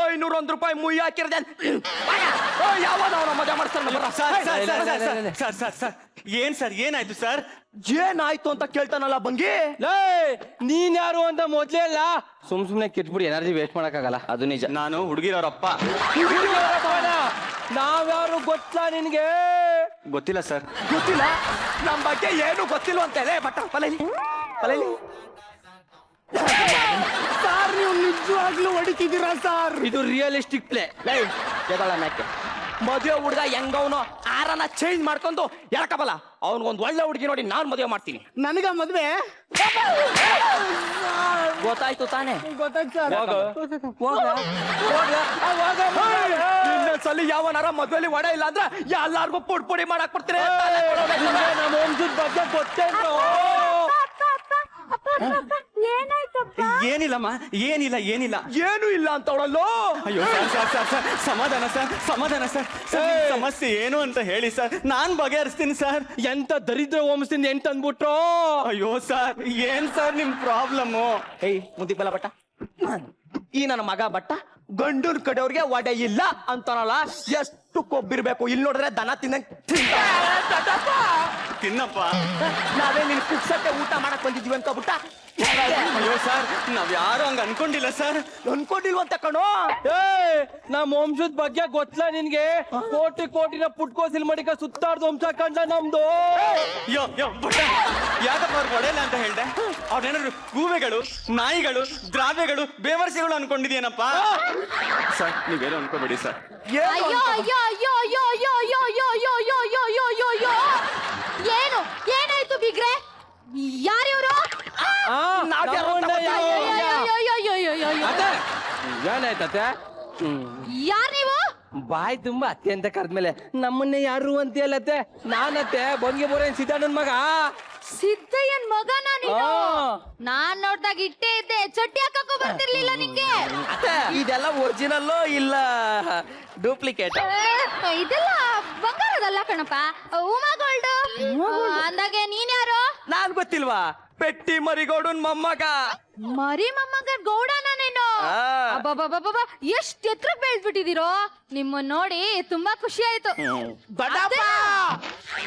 501 ರೂಪಾಯಿ ಮುಯ್ಯಿ ಹಾಕಿರ್ದೆ. ಯಾವನವನ ಮಜಾ ಮಾಡ್ತಾರ? ಸರ್ ಏನ್ ಸರ್, ಏನಾಯ್ತು ಸರ್? ಏನಾಯ್ತು ಅಂತ ಕೇಳ್ತಾನಲ್ಲ ಬಂಗಿ. ನೀನ್ ಯಾರು ಅಂತ ಮೊದ್ಲೇ ಅಲ್ಲ. ಸುಮ್ನೆ ಕಿಟ್ಬಿಡಿ, ಎನರ್ಜಿ ವೇಸ್ಟ್ ಮಾಡಕ್ಕಾಗಲ್ಲ. ಅದು ನಿಜ. ನಾನು ಹುಡುಗಿರವ್ರಪ್ಪ. ನಾವ್ಯಾರು ಗೊತ್ತಾ ನಿನ್ಗೆ? ಗೊತ್ತಿಲ್ಲ ಸರ್. ಗೊತ್ತಿಲ್ಲ? ನಮ್ ಬಗ್ಗೆ ಏನು ಗೊತ್ತಿಲ್ಲ ಅಂತ ಹೇಳಿ ಬಟ್ಟ ಪಲೇಲಿ. ಸಾರ್ ನೀವು ನಿಜವಾಗ್ಲೂ ಹೊಡಿತಿದ್ದೀರಾ ಸಾರ್? ಇದು ರಿಯಲಿಸ್ಟಿಕ್ ಪ್ಲೇ. ಮದುವೆ ಹುಡುಗ ಹೆಂಗವನು ಆರನ ಚೇಂಜ್ ಮಾಡ್ಕೊಂಡು ಎಳಕಬಲ್ಲ. ಅವನ್ಗೊಂದ್ ಒಳ್ಳೆ ಹುಡುಗಿ ನೋಡಿ ನಾನ್ ಮದುವೆ ಮಾಡ್ತೀನಿ. ನನಗ ಮದ್ವೆ? ಗೊತ್ತಾಯ್ತು ತಾನೆ? ಗೊತ್ತಾಯ್ತು ಸರ್. ಸಲ ಯಾವನಾರ ಮದ್ವೆಲಿ ವಡೆ ಇಲ್ಲ ಅಂದ್ರೆ ಎಲ್ಲಾರ್ಗು ಪುಡಿ ಮಾಡಕ್ ಬರ್ತೀರಿ ನಮ್ಮ ವಂಶದ ಬಗ್ಗೆ ಗೊತ್ತೇನು ಏನಿಲ್ಲಮ್ಮ ಏನಿಲ್ಲ ಏನು ಇಲ್ಲ ಅಂತ ಅವಳಲ್ಲೋ ಅಯ್ಯೋ ಸರ್ ಸಮಾಧಾನ ಸರ್ ಸಮಸ್ಯೆ ಏನು ಅಂತ ಹೇಳಿ ಸರ್ ನಾನ್ ಬಗೆಹರಿಸ್ತೀನಿ ಸರ್ ಎಂತ ದರಿದ್ರ ವಂಶದಿಂದ ಎಂತ ಅಂದ್ಬಿಟ್ರು ಅಯ್ಯೋ ಸರ್ ಏನ್ ಸರ್ ನಿಮ್ ಪ್ರಾಬ್ಲಮ್ಮು ಏಯ್ ಮುದ್ದಿ ಬಲ ಬಟ್ಟ ಈ ನನ್ನ ಮಗ ಬಟ್ಟ ಗಂಡನ ಕಡೆಯವ್ರಿಗೆ ವಡೆ ಇಲ್ಲ ಅಂತಾನಲ್ಲ ಎಷ್ಟು ಕೊಬ್ಬಿರ್ಬೇಕು ಇಲ್ಲಿ ನೋಡಿದ್ರೆ ದನ ತಿನ್ನಪ್ಪ ನಾವೇ ನಿನ್ ಕುಕ್ಸಕ್ಕೆ ಊಟ ಮಾಡಕ್ ಬಂದಿದ್ವಿ ಅಂತ ಬಿಟ್ಟ ಅಯ್ಯೋ ಸರ್ ನಾವ್ ಯಾರು ಹಂಗ ಅನ್ಕೊಂಡಿಲ್ಲ ಸರ್ ಅನ್ಕೊಂಡಿಲ್ವಂತ ಕಣೋ ನಮ್ಮ ವಂಶದ ಬಗ್ಗೆ ಗೊತ್ತಲ್ಲ ನಿನ್ಗೆ ಕೋಟಿನ ಪುಟ್ಕೋಸಿಲ್ ಮಡಿಕ ಸುತ್ತಾಡ್ದು ವಂಶ ಕಂಡ ನಮ್ದು ಯಾಕಪ್ಪ ಅವ್ರು ಹೊಡೆಯಲ್ಲ ಅಂತ ಹೇಳ್ದೆ ಅವ್ರೇನಾದ್ರು ಗೂಬೆಗಳು ನಾಯಿಗಳು ದ್ರಾವ್ಯಗಳು ಬೇವರ್ಸಿಗಳು ಅನ್ಕೊಂಡಿದ್ಯೇನಪ್ಪ ಸರ್ ನೀವೇನು ಅನ್ಕೋಬೇಡಿ ಸರ್ ಅಯ್ಯೋ ಅಯ್ಯೋ ಅಯ್ಯೋ ಅಯ್ಯೋ ಅಯ್ಯೋ ಅಯ್ಯೋ ಅಯ್ಯೋ ಅಯ್ಯೋ ಅಯ್ಯೋ ಅಯ್ಯೋ ಅಯ್ಯೋ ಅಯ್ಯೋ ಏನು ಏನಾಯ್ತು ಬಿಗ್ರೆ ಯಾರಿವ್ರು ಏನಾಯ್ತತೆ ಯಾರ್ ನೀವು ಬಾಯ್ ತುಂಬಾ ಅತ್ತೆ ಅಂತ ಕರೆದ್ಮೇಲೆ ನಮ್ಮನ್ನೇ ಯಾರು ಅಂತೀಯಲ್ಲತ್ತೆ ನಾನತ್ತೆ ಬಂಗೆ ಬೋರೇನ್ ಸಿದ್ದಣ್ಣನ್ ಮಗ ಸಿದ್ದಯ್ಯನ್ ಮಗನ ನೀನು ನಾನ್ ನೋಡ್ದಾಗ ಇಟ್ಟೇ ಇದ್ದೆ ಚಟ್ಟಿ ಹಾಕಕ್ಕೂ ಬರ್ತಿರ್ಲಿಲ್ಲ ನಿಂಗೆ ಇದೆಲ್ಲ ಒರಿಜಿನಲ್ಲೋ ಇಲ್ಲ ಡೂಪ್ಲಿಕೇಟ್ ಇದೆಲ್ಲ ಬಂಗಾರದಲ್ಲ ಕಣಪ್ಪ ಉಮಾ ಗೋಲ್ಡ್ ಅಂದಾಗೆ ನೀನ್ ಯಾರು ನಾನ್ ಗೊತ್ತಿಲ್ವಾ ಪೆಟ್ಟಿ ಮರಿಗೌಡನ್ ಮೊಮ್ಮಗ ಮರಿ ಮೊಮ್ಮಗ ಗೌಡನ ನೀನು ಅಬ್ಬಬ್ಬಬ್ಬಬ್ಬ ಎಷ್ಟ್ ಎತ್ರ ಬೆಳ್ದ್ಬಿಟ್ಟಿದೀರೋ ನಿಮ್ಮನ್ನ ನೋಡಿ ತುಂಬಾ ಖುಷಿ ಆಯ್ತು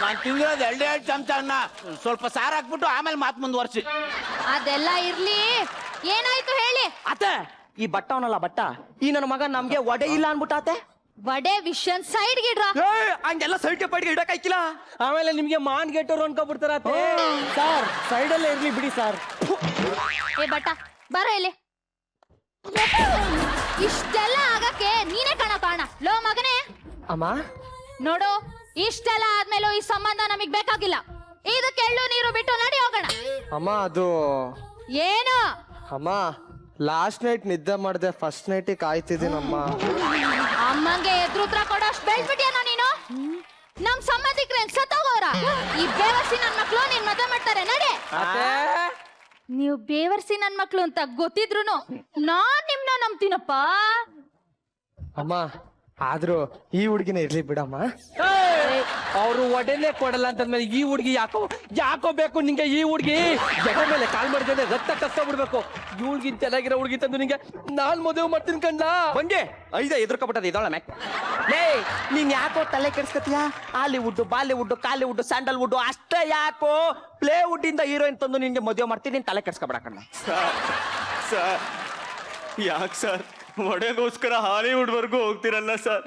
ನಾನ್ ತಿಂದಿರೋದು 2 ಚಮಚ ಅನ್ನ ಸ್ವಲ್ಪ ಸಾರ್ ಹಾಕ್ಬಿಟ್ಟು ಆಮೇಲೆ ಮಾತ್ ಮುಂದುವರ್ಸಿ ಅದೆಲ್ಲ ಇರ್ಲಿ ಏನಾಯ್ತು ಹೇಳಿ ಅತ್ತೆ ಈ ಬಟ್ಟವನಲ್ಲ ಬಟ್ಟ ಈ ನನ್ನ ಮಗ ನಮ್ಗೆ ವಡೆ ಇಲ್ಲ ಅನ್ಬಿಟ್ಟಾತೆ ವಡೆ ವಿಷನ್ ಸೈಡ್ ಗಿಡ್ರ ಹಂಗೆಲ್ಲ ಸೈಡ್ ಪೈಡ್ಗೆ ಇಡಕ್ಕಾಯ್ಕಿಲ್ಲ ಆಮೇಲೆ ನಿಮ್ಗೆ ಮಾನ್ ಗೆಟ್ಟೋರು ಅನ್ಕೊಬಿಡ್ತಾರತ್ತೆ ಸರ್ ಸೈಡ್ ಅಲ್ಲೇ ಇರ್ಲಿ ಬಿಡಿ ಸರ್ ಏ ಬಟ್ಟ ಬರ ಇಲ್ಲಿ ಇಷ್ಟೆಲ್ಲ ಆಗಕ್ಕೆ ನೀನೇ ಕಾರಣ ಲೋ ಮಗನೇ ಅಮ್ಮ ನೋಡು ಇಷ್ಟೆಲ್ಲ ಆದ್ಮೇಲೂ ಈ ಸಂಬಂಧ ನಮಗ್ ಬೇಕಾಗಿಲ್ಲ ಇದಕ್ಕೆ ಎಳ್ಳು ನೀರು ಬಿಟ್ಟು ನಡಿ ಹೋಗೋಣ ಅಮ್ಮ ಅದು ಏನು ಅಮ್ಮ ಲಾಸ್ಟ್ ನೈಟ್ ನಿದ್ದೆ ಮಾಡ್ದೆ ಫಸ್ಟ್ ನೈಟಿಗೆ ಕಾಯ್ತಿದ್ದೀನಮ್ಮ ಅಮ್ಮಂಗೆ ಎದುರುತ್ರ ಕೊಡೋಷ್ಟು ಬೆಳ್ಬಿಟ್ಯಾನ ನೀನು ನಮ್ ಸಂಬಂಧಿಕರೇ ಸತ್ತೋಗೋರ ಈ ಬೇವರ್ಸಿ ನನ್ ಮಕ್ಳು ನಿನ್ ಮದುವೆ ಮಾಡ್ತಾರೆ ನಡೆ ನೀವು ಬೇವರ್ಸಿ ನನ್ ಮಕ್ಳು ಅಂತ ಗೊತ್ತಿದ್ರು ನಾನ್ ನಿಮ್ನ ನಂಬ್ತೀನಪ್ಪ ಅಮ್ಮ ಆದ್ರೂ ಈ ಹುಡುಗಿನ ಇರ್ಲಿ ಬಿಡಮ್ಮ ಅವರು ಒಡೆನೆ ಕೊಡಲ್ಲ ಅಂತಂದ್ಮೇಲೆ ಈ ಹುಡುಗಿ ಯಾಕೋ ಬೇಕು ನಿಂಗೆ ಈ ಹುಡುಗಿ ಜಗ ಮೇಲೆ ಕಾಲ್ ಮಾಡಿದ್ರೆ ರಕ್ತ ಕಷ್ಟ ಬಿಡ್ಬೇಕು ಈ ಹುಡುಗಿ ಚೆನ್ನಾಗಿರೋ ಹುಡುಗಿ ತಂದು ನಿಂಗೆ ನಾನ್ ಮದುವೆ ಮಾಡ್ತೀನಿ ಕಂಡ ಬಂಗೆ ಐದ ಎದುರ್ಕೊಬಿಟ್ಟದ ಇದ್ದಾಳ ಮ್ಯಾಕ್ ಲೇ ನೀನ್ ಯಾಕೋ ತಲೆ ಕೆಡ್ಸ್ಕತಿಯಾ ಹಾಲಿವುಡ್ ಬಾಲಿವುಡ್ ಕಾಲಿವುಡ್ ಸ್ಯಾಂಡಲ್ವುಡ್ ಅಷ್ಟೇ ಯಾಕೋ ಪ್ಲೇವುಡ್ ಇಂದ ಹೀರೋಯಿನ್ ತಂದು ನಿನ್ಗೆ ಮದುವೆ ಮಾಡ್ತೀನಿ ನೀನ್ ತಲೆ ಕೆಡ್ಸ್ಕೊಬೇಡ ಕಣ್ಣ ಸರ್ ಯಾಕೆ ಸರ್ ಒಡೆಗೋಸ್ಕರ ಹಾಲಿವುಡ್ ವರ್ಗೂ ಹೋಗ್ತಿರಲ್ಲ ಸರ್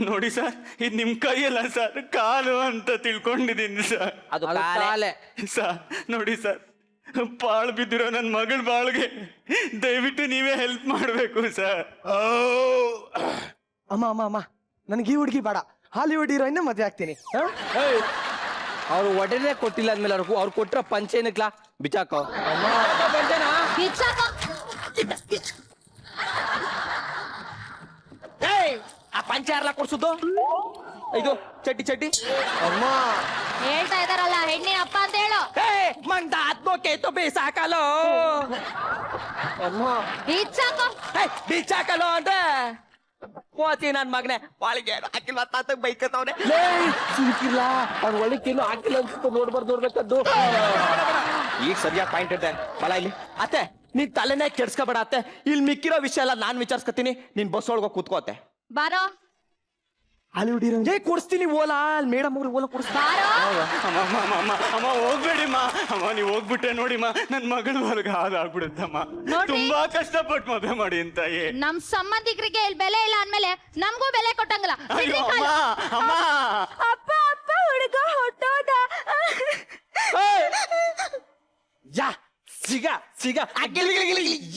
ನೋಡಿ ಸರ್ ಇದು ನಿಮ್ ಕೈಯಲ್ಲ ಸರ್ ಕಾಲು ಅಂತ ತಿಳ್ಕೊಂಡಿದ್ದೀನಿ ಸರ್ ಅದು ಕಾಲೇ ಸರ್ ನೋಡಿ ಸರ್ ಬಾಳ್ ಬಿದ್ದಿರೋ ನನ್ನ ಮಗಳ ಬಾಳ್ಗೆ ದಯವಿಟ್ಟು ನೀವೇ ಹೆಲ್ಪ್ ಮಾಡಬೇಕು ಸರ್ ಅಮ್ಮ ನನಗೆ ಈ ಹುಡುಗಿ ಬೇಡ ಹಾಲಿವುಡ್ ಹೀರೋಯಿನ್ ಮದುವೆ ಆಗ್ತೀನಿ ಅವ್ರು ಒಡೆನೇ ಕೊಟ್ಟಿಲ್ಲ ಅಂದ್ಮೇಲೆ ಅವ್ರು ಕೊಟ್ರ ಪಂಚೇನಕ್ಲಾ ಬಿಚಾಕೋ ಬಿಚ್ಚಾಕೋ. ಆ ಪಂಚ ಯಾರಲ್ಲ ಕೊಡ್ಸುದು ಇದು ಚಡ್ಡಿ ಅಮ್ಮ ಹೇಳ್ತಾ ಇದಾರಲ್ಲ ಹೆಣ್ಣಿನ ಅಪ್ಪ ಅಂತ ಹೇಳು ಮಂದ ಆತ್ಮಕ್ಕೆ ಬೇಸಾಕಲೋ ಅಮ್ಮ ಬಿಚ್ಚಾಕೋ. ಬಿಚ್ಚಾಕಲೋ ಅಂದ್ರೆ ಕೋತಿ ನನ್ ಮಗನೆ ಒಳಗೆ ಹಾಕಿಲ್ವ ತಾತ ಬೈಕತ್ತವ್ನೆ ಸಿಕ್ಕಿಲ್ಲ ಅವ್ರ ಒಳಕ್ಕೇನು ಹಾಕಿಲ್ಲ ಅನ್ಸುತ್ತೆ ನೋಡ್ಬೇಕದ್ದು ಈಗ ಸರಿಯಾಗಿ ಪಾಯಿಂಟ್ ಇಟ್ಟೆ ಬಲ ಇಲ್ಲಿ ಅತ್ತೆ ನೀನ್ ತಲೆನೇ ಕೆಡ್ಸ್ಕೊಬೇಡ ಅತ್ತೆ ಇಲ್ಲಿ ಮಿಕ್ಕಿರೋ ವಿಷಯ ಎಲ್ಲ ನಾನ್ ವಿಚಾರಿಸ್ಕೊತೀನಿ ನೀನ್ ಬಸ್ ಒಳಗ ಕೂತ್ಕೋತೆ ಬಾರೋ ಹಾಲಿವುಡ್ ಹೀರೋ ಕೊಡಿಸ್ತೀನಿ ಓಲಾ ಅಲ್ಲಿ ಮೇಡಮ್ ಅವ್ರಿಗೆ ಓಲಾ ಕೊಡಿಸ್ತೀನಿ ಅಮ್ಮ ಹೋಗ್ಬೇಡಿಮ್ಮ ಅಮ್ಮ ನೀವು ಹೋಗ್ಬಿಟ್ಟೆ ನೋಡಿಮ್ಮ ನನ್ ಮಗಳ ಹೊರಗೆ ಹಾಗಾಗ್ಬಿಡುತ್ತಮ್ಮ ತುಂಬಾ ಕಷ್ಟಪಟ್ಟು ಮದುವೆ ಮಾಡಿ ಅಂತ ನಮ್ ಸಂಬಂಧಿಕರಿಗೆ ಇಲ್ಲಿ ಬೆಲೆ ಇಲ್ಲ ಅಂದ್ಮೇಲೆ ನಮಗೂ ಬೆಲೆ ಕೊಟ್ಟಂಗಲ್ಲ ಅಮ್ಮ ಅಪ್ಪ ಅಪ್ಪ ಹುಡುಗ ಹೊಟ್ಟೋದ ಯಾ ಸಿಗ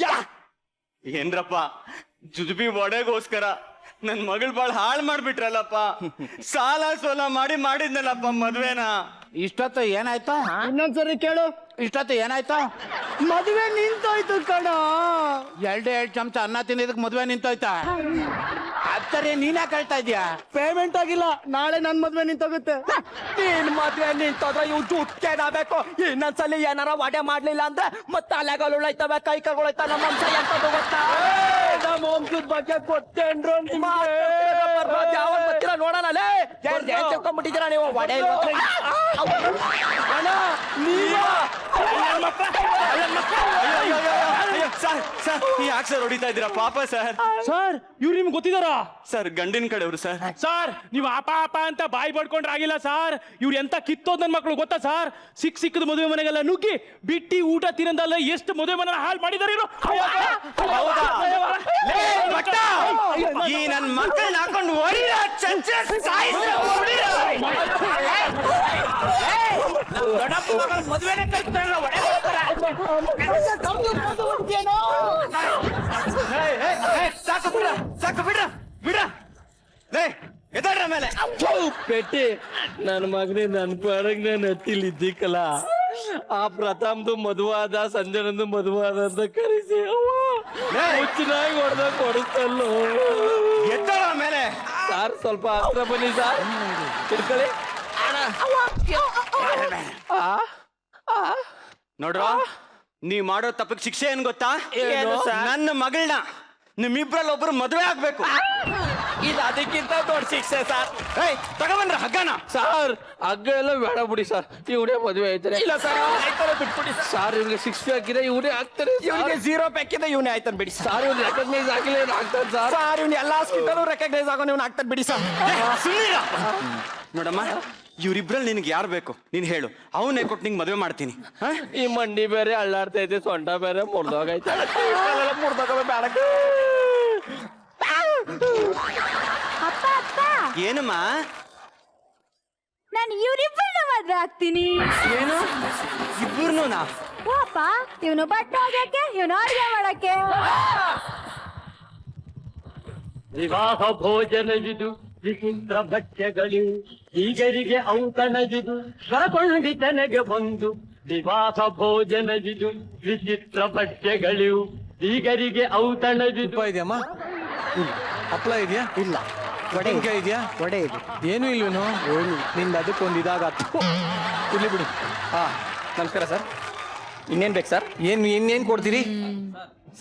ಯಾ ಏನ್ರಪ್ಪ ಜುಜುಬಿ ಒಡೆಗೋಸ್ಕರ ನನ್ ಮಗಳು ಬಾಳ್ ಹಾಳು ಮಾಡ್ಬಿಟ್ರಲ್ಲಪ್ಪ ಸಾಲ ಸೋಲ ಮಾಡಿದ್ನಲ್ಲಪ್ಪ ಮದ್ವೆನ ಇಷ್ಟೊತ್ತು ಏನಾಯ್ತು ಇನ್ನೊಂದ್ಸರಿ ಕೇಳು ಇಷ್ಟೊತ್ತು ಏನಾಯ್ತು ಮದುವೆ ನಿಂತೋಯ್ತು ಕಣ 2 ಚಮಚ ಅನ್ನ ತಿಂದಿದ್ದಕ್ಕೆ ಮದುವೆ ನಿಂತೋಯ್ತಾ ಆದ್ರೆ ನೀನೇ ಕಳ್ತಾ ಇದೀಯಾ? ಪೇಮೆಂಟ್ ಆಗಿಲ್ಲ, ನಾಳೆ ನನ್ ಮದ್ವೆ ನಿಂತೋಗುತ್ತೆ. ನೀನ್ ಮದ್ವೆ ನಿಂತೋದ್ರೆ ಇವ್ ದುಡ್ಡೇನಾಗಬೇಕು. ಇನ್ನೊಂದ್ಸಲಿ ಏನಾರ ವಾಡೆ ಮಾಡ್ಲಿಲ್ಲ ಅಂದ್ರೆ ಮತ್ತೆ ಅಲೆಗಳು ಉಳೈತವೆ, ಕೈ ಕೈಗೊಳೈತ. ನಮ್ಮ ವಂಶ ಎಂತದ್ದು ಗೊತ್ತಾ? ನಮ್ಮ ವಂಶದ ಬಗ್ಗೆ ಗೊತ್ತೇನ್ರು ನಿಮ್ಗೆ? ಯಾವಾಗ ಬರ್ತೀರಾ ನೋಡೋಣ. ತಿಳ್ಕೊಂಡ್ಬಿಟ್ಟಿದ್ದೀರಾ ನೀವು ವಾಡೆ ಅಣ್ಣ ನೀವಾ? ಸರ್ ಯಾಕೆ ಸರ್ ಹೊಡಿತಾ ಇದ್ದೀರಾ? ಪಾಪ ಸರ್. ಸರ್ ಇವ್ರು ನಿಮ್ಗೆ ಗೊತ್ತಿದಾರಾ? ಸರ್ ಗಂಡಿನ ಕಡೆಯವರು ಸರ್. ಸರ್ ನೀವು ಅಪ ಅಪ ಅಂತ ಬಾಯಿ ಬಡ್ಕೊಂಡ್ರೆ ಆಗಿಲ್ಲ ಸರ್. ಇವ್ರು ಎಂತ ಕಿತ್ತೋದ್ ನನ್ ಮಕ್ಳು ಗೊತ್ತಾ ಸರ್? ಸಿಕ್ಕದ ಮದುವೆ ಮನೆಗೆಲ್ಲ ನುಗ್ಗಿ ಬಿಟ್ಟಿ ಊಟ ತಿನ್ನದಲ್ಲ ಎಷ್ಟು ಮದುವೆ ಮನೆ ಹಾಳು ಮಾಡಿದಾರೆ ಇವ್ರು. ಈ ನನ್ ಮಕ್ಕಳನ್ನ ಹಾಕೊಂಡು ಹೊಡಿರ ಮದುವೆನೇ ಕಳ್ತಾರಲ್ಲ, ಸಾಕು ಬಿಡ, ಸಾಕು ಬಿಡ್ರ ಬಿಡ. ಎದ್ದಾಡ್ರ ಮೇಲೆ ಪೆಟ್ಟಿ ನನ್ನ ಮಗನೇ ನನ್ನ ಪರಗ್ ನಾನು ಹತ್ತಿಲಿದ್ದಿಕ್ಕಲ್ಲ. ಆ ಪ್ರಥಮ್ದು ಮದುವಾದ, ಸಂಜನಂದು ಮದುವಾದ ಅಂತ ಕರೆಸಿ ಹುಚ್ಚಿನಾಗಿ ಹೊಡೆದ ಕೊಡಿಸ್ತಲ್ಲೋ. ಎದ್ದಾಳ ಮೇಲೆ. ಸಾರ್ ಸ್ವಲ್ಪ ಹತ್ರ ಬನ್ನಿ ಸಾರ್, ತಿಳ್ಕೊಳ್ಳಿ. ನೋಡ್ರ, ನೀವ್ ಮಾಡೋ ತಪ್ಪಿಗೆ ಶಿಕ್ಷೆ ಏನ್ ಗೊತ್ತಾ? ಏನು ಸರ್? ನನ್ನ ಮಗಳನ್ನ ನಿಮ್ಮಿಬ್ರಲ್ಲಿ ಒಬ್ರು ಮದುವೆ ಆಗ್ಬೇಕು. ಇದು ಅದಕ್ಕಿಂತ ದೊಡ್ಡ ಶಿಕ್ಷೆ ಸರ್. ತಗೊಂಡ್ರ ಹಗ್ಗನ. ಸರ್ ಹಗ್ಗ ಎಲ್ಲ ಬೇಡ ಬಿಡಿ ಸರ್, ಇವನೇ ಮದುವೆ ಆಯ್ತಾರೆ. ಇಲ್ಲ ಸರ್ ಬಿಟ್ಬಿಡಿ ಸರ್. ಇವ್ರಿಗೆ 6 ಪ್ಯಾಕ್ ಇದೆ, ಇವನೇ ಆಗ್ತಾರೆ. ಇವನಿಗೆ 0 ಪ್ಯಾಕ್ ಇದೆ, ಇವನೇ ಆಯ್ತಾನೆ ಬಿಡಿ ಸರ್. ಇವ್ನು ರೆಕಗ್ನೈಸ್ ಆಗಿಲ್ಲ, ಇವ್ನು ಆಗ್ತಾನೆ ಸರ್. ಸರ್. ಇವ್ನು ಎಲ್ಲಾ ಸ್ಕಿಟ್ಟಲ್ಲೂ ರೆಕಗ್ನೈಸ್ ಆಗೋ ಇವ್ನು ಆಗ್ತಾನೆ ಬಿಡಿ ಸರ್. ನೋಡಮ್ಮ, ಇವ್ರಿಬ್ರಲ್ಲಿ ನಿನ್ಗೆ ಯಾರು ಬೇಕು ನೀನ್ ಹೇಳು, ಅವನೇ ಕೊಟ್ಟು ನಿಂಗೆ ಮದುವೆ ಮಾಡ್ತೀನಿ. ಈ ಮಂಡಿ ಬೇರೆ ಅಳ್ಳಾಡ್ತೈತೆ, ಸೊಂಟ ಬೇರೆ ಮುರ್ದೋಗೈತೆ. ಮುರ್ದೋಗ ಬೇಡ. ಅಪ್ಪ ಅಪ್ಪ, ಏನಮ್ಮ? ನಾನು ಇವ್ರಿಬ್ಬರನ್ನ ಮದ್ವೆ ಆಗ್ತೀನಿ. ಏನು ಇಬ್ಬರನ್ನೂ? ಓ ಅಪ್ಪ, ಇವನು ಬಟ್ಟೆ ಹೋಗಕ್ಕೆ, ಇವನು ಅಡುಗೆ ಮಾಡಕ್ಕೆ. ವಿವಾಹ ಭೋಜನವಿದು, ವಿಚಿತ್ರ ಭಕ್ಷ್ಯಗಳು, ಈಗರಿಗೆ ಔತಣವಿದು, ಸ್ವರಕೊಂಡಿತನೆಗೆ ಬಂದು. ವಿವಾಹ ಭೋಜನವಿದು, ವಿಚಿತ್ರ ಭಕ್ಷ್ಯಗಳು, ಈಗರಿಗೆ ಔತಣವಿದು. ತುಪ್ಪ ಇದೆಯಮ್ಮ? ಹಪ್ಪಳ ಇದೆಯಾ? ಇಲ್ಲ. ಬಡೆಕಾಯಿ ಇದೆಯಾ? ವಡೆ ಇದೆ. ಏನು ಇಲ್ವೇನು? ನಿಂದ ಅದಕ್ಕೊಂದು ಇದಾಗ ಇರ್ಲಿ ಬಿಡು. ಹಾ ನಮಸ್ಕಾರ ಸರ್. ಇನ್ನೇನ್ ಬೇಕು ಸರ್? ಇನ್ನೇನ್ ಕೊಡ್ತೀರಿ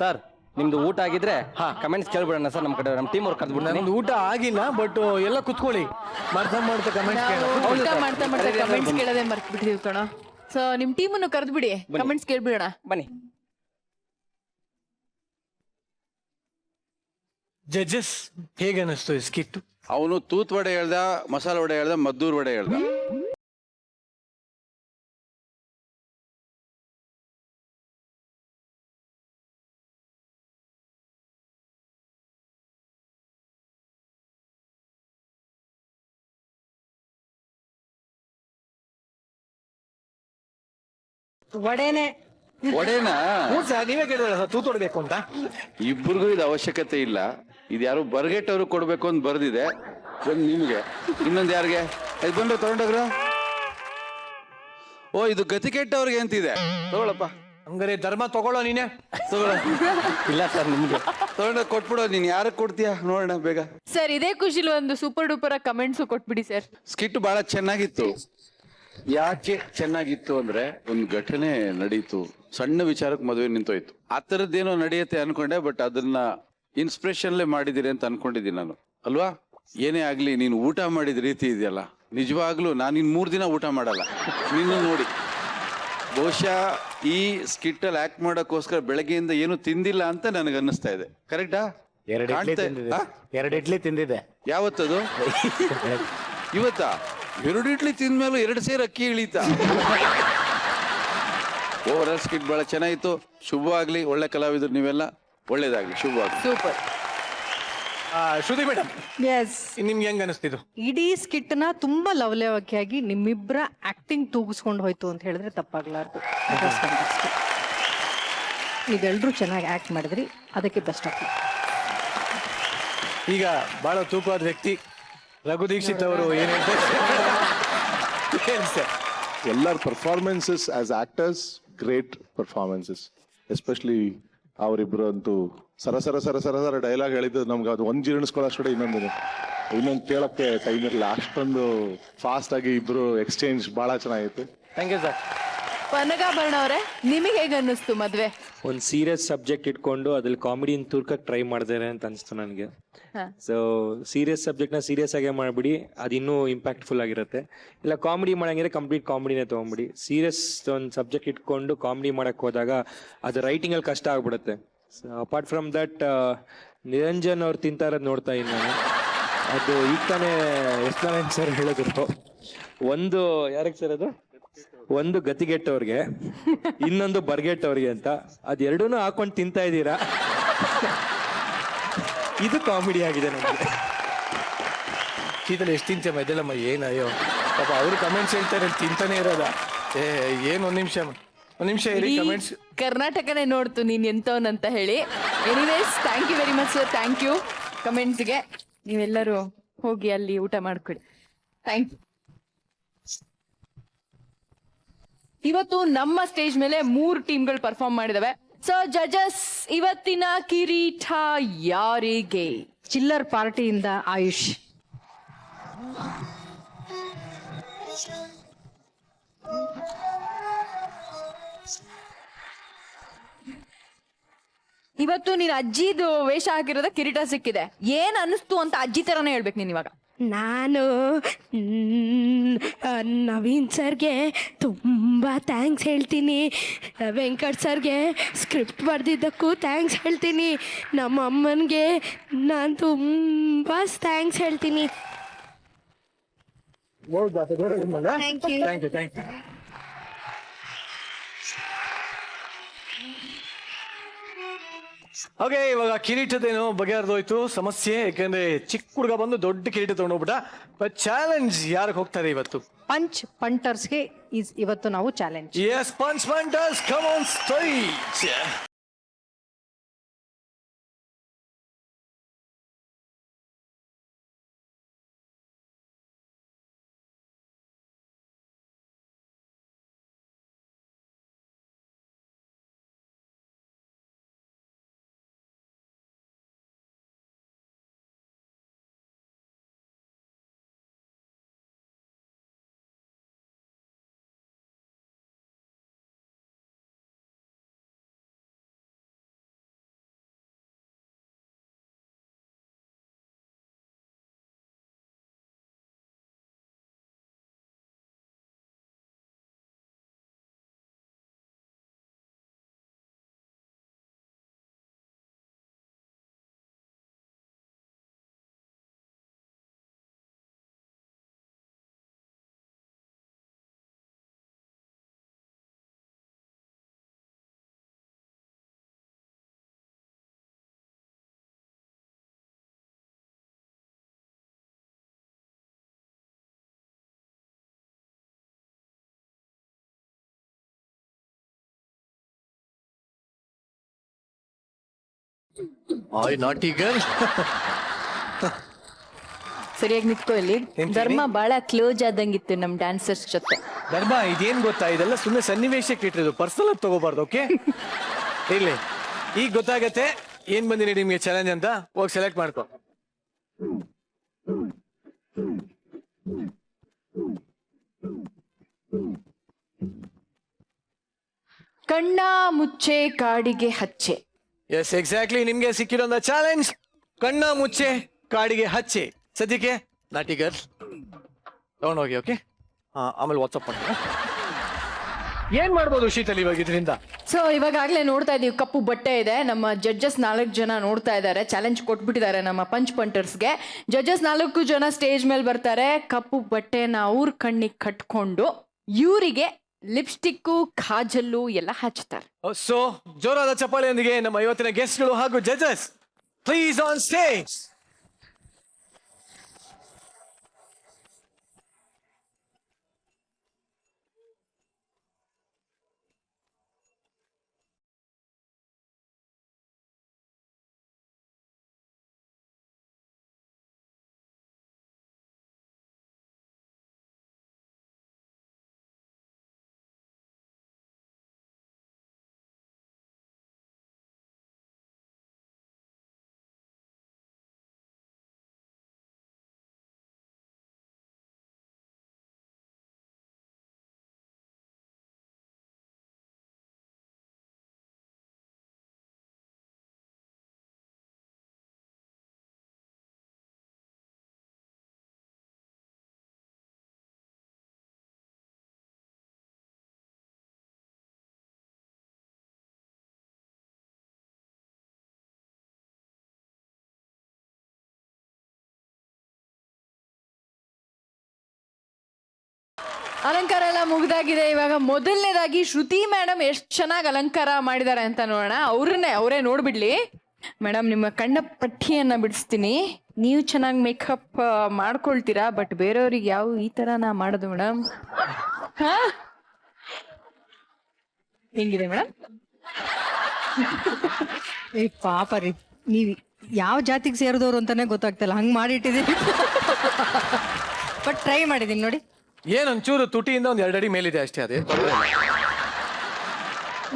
ಸರ್ ನಿಮ್ದು ಊಟ ಆಗಿದ್ರೆ ಕಮೆಂಟ್ಸ್ ಕೇಳ್ಬಿಡೋಣ ಸರ್. ನಮ್ಮ ಕಡೆ ನಮ್ಮ ಟೀಮ್ ಅವ್ರು ಕರೆದ್ಬಿಟ್ಟು. ನಮ್ದು ಊಟ ಆಗಿಲ್ಲ, ಬಟ್ ಎಲ್ಲ ಕುತ್ಕೊಳ್ಳಿ. ಮಾಡ್ತಾ ಕಮೆಂಟ್ಸ್ ನಾವು ಊಟ ಮಾಡ್ತಾ ಕಮೆಂಟ್ಸ್ ಕೇಳೋದೇ ಮರ್ತು ಬಿಟ್ಟಿದೀವಿ ಕಣ. ಸೊ ನಿಮ್ ಟೀಮನ್ನು ಕರೆದ್ಬಿಡಿ, ಕಮೆಂಟ್ಸ್ ಕೇಳ್ಬಿಡೋಣ. ಬನ್ನಿ. ಜಡ್ಜಸ್ ಹೇಗೆ ಅನಿಸ್ತು ಈ ಸ್ಕಿಟ್? ಅವನು ತೂತ್ ವಡೆ ಹೇಳ್ದ, ಮಸಾಲೆ ವಡೆ ಹೇಳ್ದ, ಮದ್ದೂರ್ ವಡೆ ಹೇಳ್ದ. ವಡೆನೆ. ವಡೆನಾ? ನೀವೇ ಕೇಳಿದ್ರೆ ಸರ್ ತೂತ್ ಹೊಡ್ಬೇಕು ಅಂತ. ಇಬ್ಬರಿಗೂ ಇದು ಅವಶ್ಯಕತೆ ಇಲ್ಲ. ಇದು ಯಾರು ಬರ್ಗೆಟ್ಟವ್ರು ಕೊಡ್ಬೇಕು ಅಂತ ಬರ್ದಿದೆ. ಒಂದು ನಿಮ್ಗೆ, ಇನ್ನೊಂದು ಯಾರಿಗೆ? ಇದು ಬಂದ್ರೆ ತಗೊಂಡೋಗ್ರ. ಓ, ಇದು ಗತಿ ಕೆಟ್ಟವ್ರಿಗೆ ಅಂತಿದೆ. ತಗೊಳಪ್ಪ. ಹಂಗಾರೆ ಧರ್ಮ ತಗೊಳ್ಳೋ ನೀನೆ. ತಗೊಳ. ಇಲ್ಲ ಸರ್ ನಿಮ್ಗೆ ತಗೊಂಡೋಗಿ ಕೊಟ್ಬಿಡೋ. ನೀನ್ ಯಾರಿಗೆ ಕೊಡ್ತೀಯಾ ನೋಡೋಣ ಬೇಗ. ಸರ್ ಇದೇ ಖುಷಿಲಿ ಒಂದು ಸೂಪರ್ ಡೂಪರ್ ಕಮೆಂಟ್ಸ್ ಕೊಟ್ಬಿಡಿ ಸರ್. ಸ್ಕಿಟ್ ಬಹಳ ಚೆನ್ನಾಗಿತ್ತು. ಯಾಕೆ ಚೆನ್ನಾಗಿತ್ತು ಅಂದ್ರೆ, ಒಂದು ಘಟನೆ ನಡೀತು, ಸಣ್ಣ ವಿಚಾರಕ್ಕೆ ಮದುವೆ ನಿಂತೋಯ್ತು. ಆ ಥರದ್ದೇನೋ ನಡೆಯುತ್ತೆ ಅನ್ಕೊಂಡೆ, ಬಟ್ ಅದನ್ನ ಇನ್ಸ್ಪಿರೇಷನ್ಲೇ ಮಾಡಿದಿರಿ ಅಂತ ಅನ್ಕೊಂಡಿದ್ದೀನಿ ನಾನು, ಅಲ್ವಾ? ಏನೇ ಆಗ್ಲಿ, ನೀನು ಊಟ ಮಾಡಿದ ರೀತಿ ಇದೆಯಲ್ಲ, ನಿಜವಾಗ್ಲೂ ನಾನು ಇನ್ 3 ದಿನ ಊಟ ಮಾಡಲ್ಲ ನಿನ್ನ ನೋಡಿ. ಬಹುಶಃ ಈ ಸ್ಕಿಟ್ ಅಲ್ಲಿ ಆಕ್ಟ್ ಮಾಡೋಕ್ಕೋಸ್ಕರ ಬೆಳಗ್ಗೆಯಿಂದ ಏನು ತಿಂದಿಲ್ಲ ಅಂತ ನನಗೆ ಅನ್ನಿಸ್ತಾ ಇದೆ. ಕರೆಕ್ಟಾ? 2 ಇಡ್ಲಿ ತಿಂದಿದೆ. ಯಾವತ್ತದು? ಇವತ್ತಾ? 2 ಇಡ್ಲಿ ತಿಂದ್ಮೇಲೆ 2 ಸೇರು ಅಕ್ಕಿ ಇಳೀತಾ? ಓವರ್ ಸ್ಕಿಟ್ ಬಹಳ ಚೆನ್ನಾಗಿತ್ತು. ಶುಭವಾಗ್ಲಿ, ಒಳ್ಳೆ ಕಲಾವಿದರು ನೀವೆಲ್ಲ, ಒಳ್ಳೇದಾಗ್ಲಿ, ಶುಭವಾಗ್ಲಿ. ಸೂಪರ್. ಶ್ರುತಿ ಮೇಡಮ್, ಎಸ್, ನಿಮ್ಗೆ ಹೆಂಗ್ ಅನಿಸ್ತಿದ್ದು? ಇಡೀ ಸ್ಕಿಟ್ ನ ತುಂಬಾ ಲವಲೇಯವಾಗಿ ನಿಮ್ಮಿಬ್ಬರ ಆಕ್ಟಿಂಗ್ ತೂಗಿಸ್ಕೊಂಡು ಹೋಯ್ತು ಅಂತ ಹೇಳಿದ್ರೆ ತಪ್ಪಾಗ್ಲಾರ್ದು. ನೀವೆಲ್ಲರೂ ಚೆನ್ನಾಗಿ ಆಕ್ಟ್ ಮಾಡಿದ್ರಿ, ಅದಕ್ಕೆ ಬೆಸ್ಟ್ ಆಫ್. ಈಗ ಬಹಳ ತೂಕವಾದ ವ್ಯಕ್ತಿ ರಘು ದೀಕ್ಷಿತ್ ಅವರು ಏನ್ ಹೇಳ್ತಾರೆ? ಎಲ್ಲರ performances as actors, great performances, especially ಅವರಿಬ್ರು ಅಂತೂ ಸರ ಸರ ಸರ ಸರ ಸರ ಡೈಲಾಗ್ ಹೇಳಿದ್ದು ನಮ್ಗೆ ಅದು ಒಂದ್ ಜೀರ್ಣಿಸ್ಕೊಳ್ಳೋಷ್ಟೇ ಇನ್ನೊಂದು ಕೇಳಕ್ಕೆ ಟೈಮ್ ಇರಲಿಲ್ಲ. ಅಷ್ಟೊಂದು ಫಾಸ್ಟ್ ಆಗಿ ಇಬ್ರು ಎಕ್ಸ್ಚೇಂಜ್ ಬಹಳ ಚೆನ್ನಾಗಿತ್ತು. Thank you sir. ಪನಗಾಭರಣ ಅವರೇ, ನಿಮಗೆ ಹೇಗೆ ಅನ್ನಿಸ್ತು ಮದ್ವೆ? ಒಂದು ಸೀರಿಯಸ್ ಸಬ್ಜೆಕ್ಟ್ ಇಟ್ಕೊಂಡು ಅದ್ರಲ್ಲಿ ಕಾಮಿಡಿನ ತೂರ್ಕಕ್ಕೆ ಟ್ರೈ ಮಾಡ್ತಾರೆ ಅಂತ ಅನಿಸ್ತು ನನಗೆ. ಸೊ ಸೀರಿಯಸ್ ಸಬ್ಜೆಕ್ಟ್ನ ಸೀರಿಯಸ್ ಆಗೇ ಮಾಡಿಬಿಡಿ, ಅದು ಇನ್ನೂ ಇಂಪ್ಯಾಕ್ಟ್ಫುಲ್ ಆಗಿರುತ್ತೆ. ಇಲ್ಲ ಕಾಮಿಡಿ ಮಾಡಂಗಿದ್ರೆ ಕಂಪ್ಲೀಟ್ ಕಾಮಿಡಿನೇ ತೊಗೊಂಬಿಡಿ. ಸೀರಿಯಸ್ ಒಂದು ಸಬ್ಜೆಕ್ಟ್ ಇಟ್ಕೊಂಡು ಕಾಮಿಡಿ ಮಾಡೋಕ್ಕೆ ಹೋದಾಗ ಅದು ರೈಟಿಂಗಲ್ಲಿ ಕಷ್ಟ ಆಗ್ಬಿಡುತ್ತೆ. So apart from that Niranjan ಅವ್ರು ತಿಂತಾ ಇರೋದು ನೋಡ್ತಾ ಇದ್ದೀನಿ ನಾನು. ಅದು ಈಗ ತಾನೇ ಎಸ್ನಾರಾಯಣ್ ಸರ್ ಹೇಳಿದ್ರು, ಒಂದು ಯಾರಿಗೆ ಸರ್ ಅದು, ಒಂದು ಗತಿಗೆಟ್ಟವ್ರಿಗೆ ಇನ್ನೊಂದು ಬರ್ಗೆಟ್ಟವ್ರಿಗೆ ಅಂತ, ಅದೆರಡೂ ಹಾಕೊಂಡು ತಿಂತಾ ಇದ್ದೀರಾ. ಇದು ಕಾಮಿಡಿ ಆಗಿದೆ ನಮಗೆ. ಶೀತಲ್ ಎಷ್ಟು ತಿಂತಮ್ಮ ಇದೆಲ್ಲಮ್ಮ, ಏನಯ್ಯೋ ಪಾಪ ಅವರು ಕಮೆಂಟ್ಸ್ ಹೇಳ್ತಾರೆ ತಿಂತಾನೆ ಇರೋದ. ಏನು ಒಂದ್ ನಿಮಿಷ ಇರಿ, ಕಮೆಂಟ್ಸ್ ಕರ್ನಾಟಕನೇ ನೋಡ್ತು ನೀನ್ ಎಂತವನಂತ ಹೇಳಿ. Anyways thank you very much sir, thank you ಕಮೆಂಟ್ಸ್ಗೆ. ನೀವೆಲ್ಲರೂ ಹೋಗಿ ಅಲ್ಲಿ ಊಟ ಮಾಡ್ಕೊಳ್ಳಿ. Thank you. ಇವತ್ತು ನಮ್ಮ ಸ್ಟೇಜ್ ಮೇಲೆ 3 ಟೀಮ್ಗಳು ಪರ್ಫಾರ್ಮ್ ಮಾಡಿದಾವೆ. ಸೊ ಜಜಸ್, ಇವತ್ತಿನ ಕಿರೀಟ ಯಾರಿಗೆ? ಚಿಲ್ಲರ್ ಪಾರ್ಟಿಯಿಂದ ಆಯುಷ್. ಇವತ್ತು ನೀನ್ ಅಜ್ಜಿದು ವೇಷ ಹಾಕಿರೋದ ಕಿರೀಟ ಸಿಕ್ಕಿದೆ. ಏನ್ ಅನಿಸ್ತು ಅಂತ ಅಜ್ಜಿ ತರನೇ ಹೇಳ್ಬೇಕು ನೀನ್ ಇವಾಗ. ನಾನು ನವೀನ್ ಸರ್ಗೆ ತುಂಬ ಥ್ಯಾಂಕ್ಸ್ ಹೇಳ್ತೀನಿ. ವೆಂಕಟ್ ಸರ್ಗೆ ಸ್ಕ್ರಿಪ್ಟ್ ಬರೆದಿದ್ದಕ್ಕೂ ಥ್ಯಾಂಕ್ಸ್ ಹೇಳ್ತೀನಿ. ನಮ್ಮ ಅಮ್ಮನಿಗೆ ನಾನು ತುಂಬ ಥ್ಯಾಂಕ್ಸ್ ಹೇಳ್ತೀನಿ. Thank you. Thank you. Okay, ಇವಾಗ ಕಿರೀಟದೇನೋ ಬಗೆಹರಿದೋಯ್ತು ಸಮಸ್ಯೆ. ಯಾಕಂದ್ರೆ ಚಿಕ್ಕ ಹುಡುಗ ಬಂದು ದೊಡ್ಡ ಕಿರೀಟ ತಗೊಂಡೋಗ್ಬಿಟ್ಟ. ಬಟ್ ಚಾಲೆಂಜ್ ಯಾರಿಗೆ ಹೋಗ್ತಾರೆ ಇವತ್ತು? ಪಂಚ್ ಪಂಟರ್ಸ್ಗೆ ಇವತ್ತು ನಾವು challenge. Yes, punch punters come on stage. ಆಯ್ ನಾಟಿ ಗರ್ಲ್. ಸರಿಯಾಗಿ ನಿಂತ್ಕೊ ಇಲ್ಲಿ. ಧರ್ಮ ಬಹಳ ಕ್ಲೋಸ್ ಆದಂಗಿತ್ತು ನಮ್ ಡ್ಯಾನ್ಸರ್ಸ್ ಜೊತೆ. ಧರ್ಮ, ಇದೇನ್ ಗೊತ್ತಾ, ಇದೆಲ್ಲ ಸುಮ್ಮನೆ ಸನ್ನಿವೇಶಕ್ಕೆ ಇಟ್ಟಿರೋದು, ಪರ್ಸನಲ್ ತಗೋಬಾರ್ದು. ಓಕೆ, ಇರ್ಲಿ. ಈಗ ಗೊತ್ತಾಗತ್ತೆ ಏನ್ ಬಂದಿರಿ ನಿಮ್ಗೆ ಚಾಲೆಂಜ್ ಅಂತ. ಹೋಗಿ ಸೆಲೆಕ್ಟ್ ಮಾಡ್ಕೊ. ಕಣ್ಣ ಮುಚ್ಚೆ ಕಾಡಿಗೆ ಹಚ್ಚೆ. Yes, exactly. ನಿಮ್ಗೆ ಸಿಕ್ಕಿರೋ ಚಾಲೆಂಜ್ ಕಣ್ಣ ಮುಚ್ಚೆ ಕಾಡಿಗೆ ಹಚ್ಚೆ. ಸದ್ಯಕ್ಕೆ ನಾಟಿ ಗರ್ಲ್ ತಗೊಂಡೋಗಿ. ಓಕೆ, ಆಮೇಲೆ ವಾಟ್ಸಪ್ ಮಾಡ್ತೀನಿ. ಏನ್ ಮಾಡ್ಬೋದು ಶೀತಲ್ ಇವಾಗ ಇದರಿಂದ? ಸೊ ಇವಾಗಲೇ ನೋಡ್ತಾ ಇದೀವಿ, ಕಪ್ಪು ಬಟ್ಟೆ ಇದೆ. ನಮ್ಮ ಜಡ್ಜಸ್ 4 ಜನ ನೋಡ್ತಾ ಇದ್ದಾರೆ. ಚಾಲೆಂಜ್ ಕೊಟ್ಬಿಟ್ಟಿದ್ದಾರೆ ನಮ್ಮ ಪಂಚ್ ಪಂಟರ್ಸ್ಗೆ. ಜಡ್ಜಸ್ 4 ಜನ ಸ್ಟೇಜ್ ಮೇಲೆ ಬರ್ತಾರೆ. ಕಪ್ಪು ಬಟ್ಟೆನ ಅವ್ರ ಕಣ್ಣಿಗೆ ಕಟ್ಕೊಂಡು ಇವರಿಗೆ ಲಿಪ್ಸ್ಟಿಕ್ಕು ಖಾಜಲ್ಲು ಎಲ್ಲ ಹಚ್ತಾರೆ. ಸೊ ಜೋರಾದ ಚಪ್ಪಾಳೆಯೊಂದಿಗೆ ನಮ್ಮ ಇವತ್ತಿನ ಗೆಸ್ಟ್ಗಳು ಹಾಗೂ ಜಡ್ಜಸ್ ಪ್ಲೀಸ್ ಆನ್ ಸ್ಟೇಜ್. ಅಲಂಕಾರ ಎಲ್ಲ ಮುಗ್ದಾಗಿದೆ. ಇವಾಗ ಮೊದಲನೇದಾಗಿ ಶ್ರುತಿ ಮೇಡಮ್ ಎಷ್ಟು ಚೆನ್ನಾಗಿ ಅಲಂಕಾರ ಮಾಡಿದ್ದಾರೆ ಅಂತ ನೋಡೋಣ. ಅವರೇ ನೋಡ್ಬಿಡ್ಲಿ. ಮೇಡಮ್, ನಿಮ್ಮ ಕಣ್ಣ ಪಟ್ಟಿಯನ್ನ ಬಿಡಿಸ್ತೀನಿ. ನೀವು ಚೆನ್ನಾಗಿ ಮೇಕಪ್ ಮಾಡ್ಕೊಳ್ತೀರಾ, ಬಟ್ ಬೇರೆಯವ್ರಿಗೆ ಯಾವ ಈ ತರನ ಮಾಡೋದು ಮೇಡಮ್? ಹಾ, ಹೆಂಗಿದೆ ಮೇಡಮ್? ಏ ಪಾಪ ರೀ, ನೀವು ಯಾವ ಜಾತಿಗೆ ಸೇರಿದವರು ಅಂತಾನೆ ಗೊತ್ತಾಗ್ತಿಲ್ಲ, ಹಂಗ್ ಮಾಡಿಟ್ಟಿದೀನಿ. ಬಟ್ ಟ್ರೈ ಮಾಡಿದೀನಿ ನೋಡಿ. ಏನೊಂಚೂರು ತುಟಿಯಿಂದ ಒಂದ್ 2 ಅಡಿ ಮೇಲಿದೆ ಅಷ್ಟೇ. ಅದೇ ತೊಂದ್ರೆ ಇಲ್ಲ.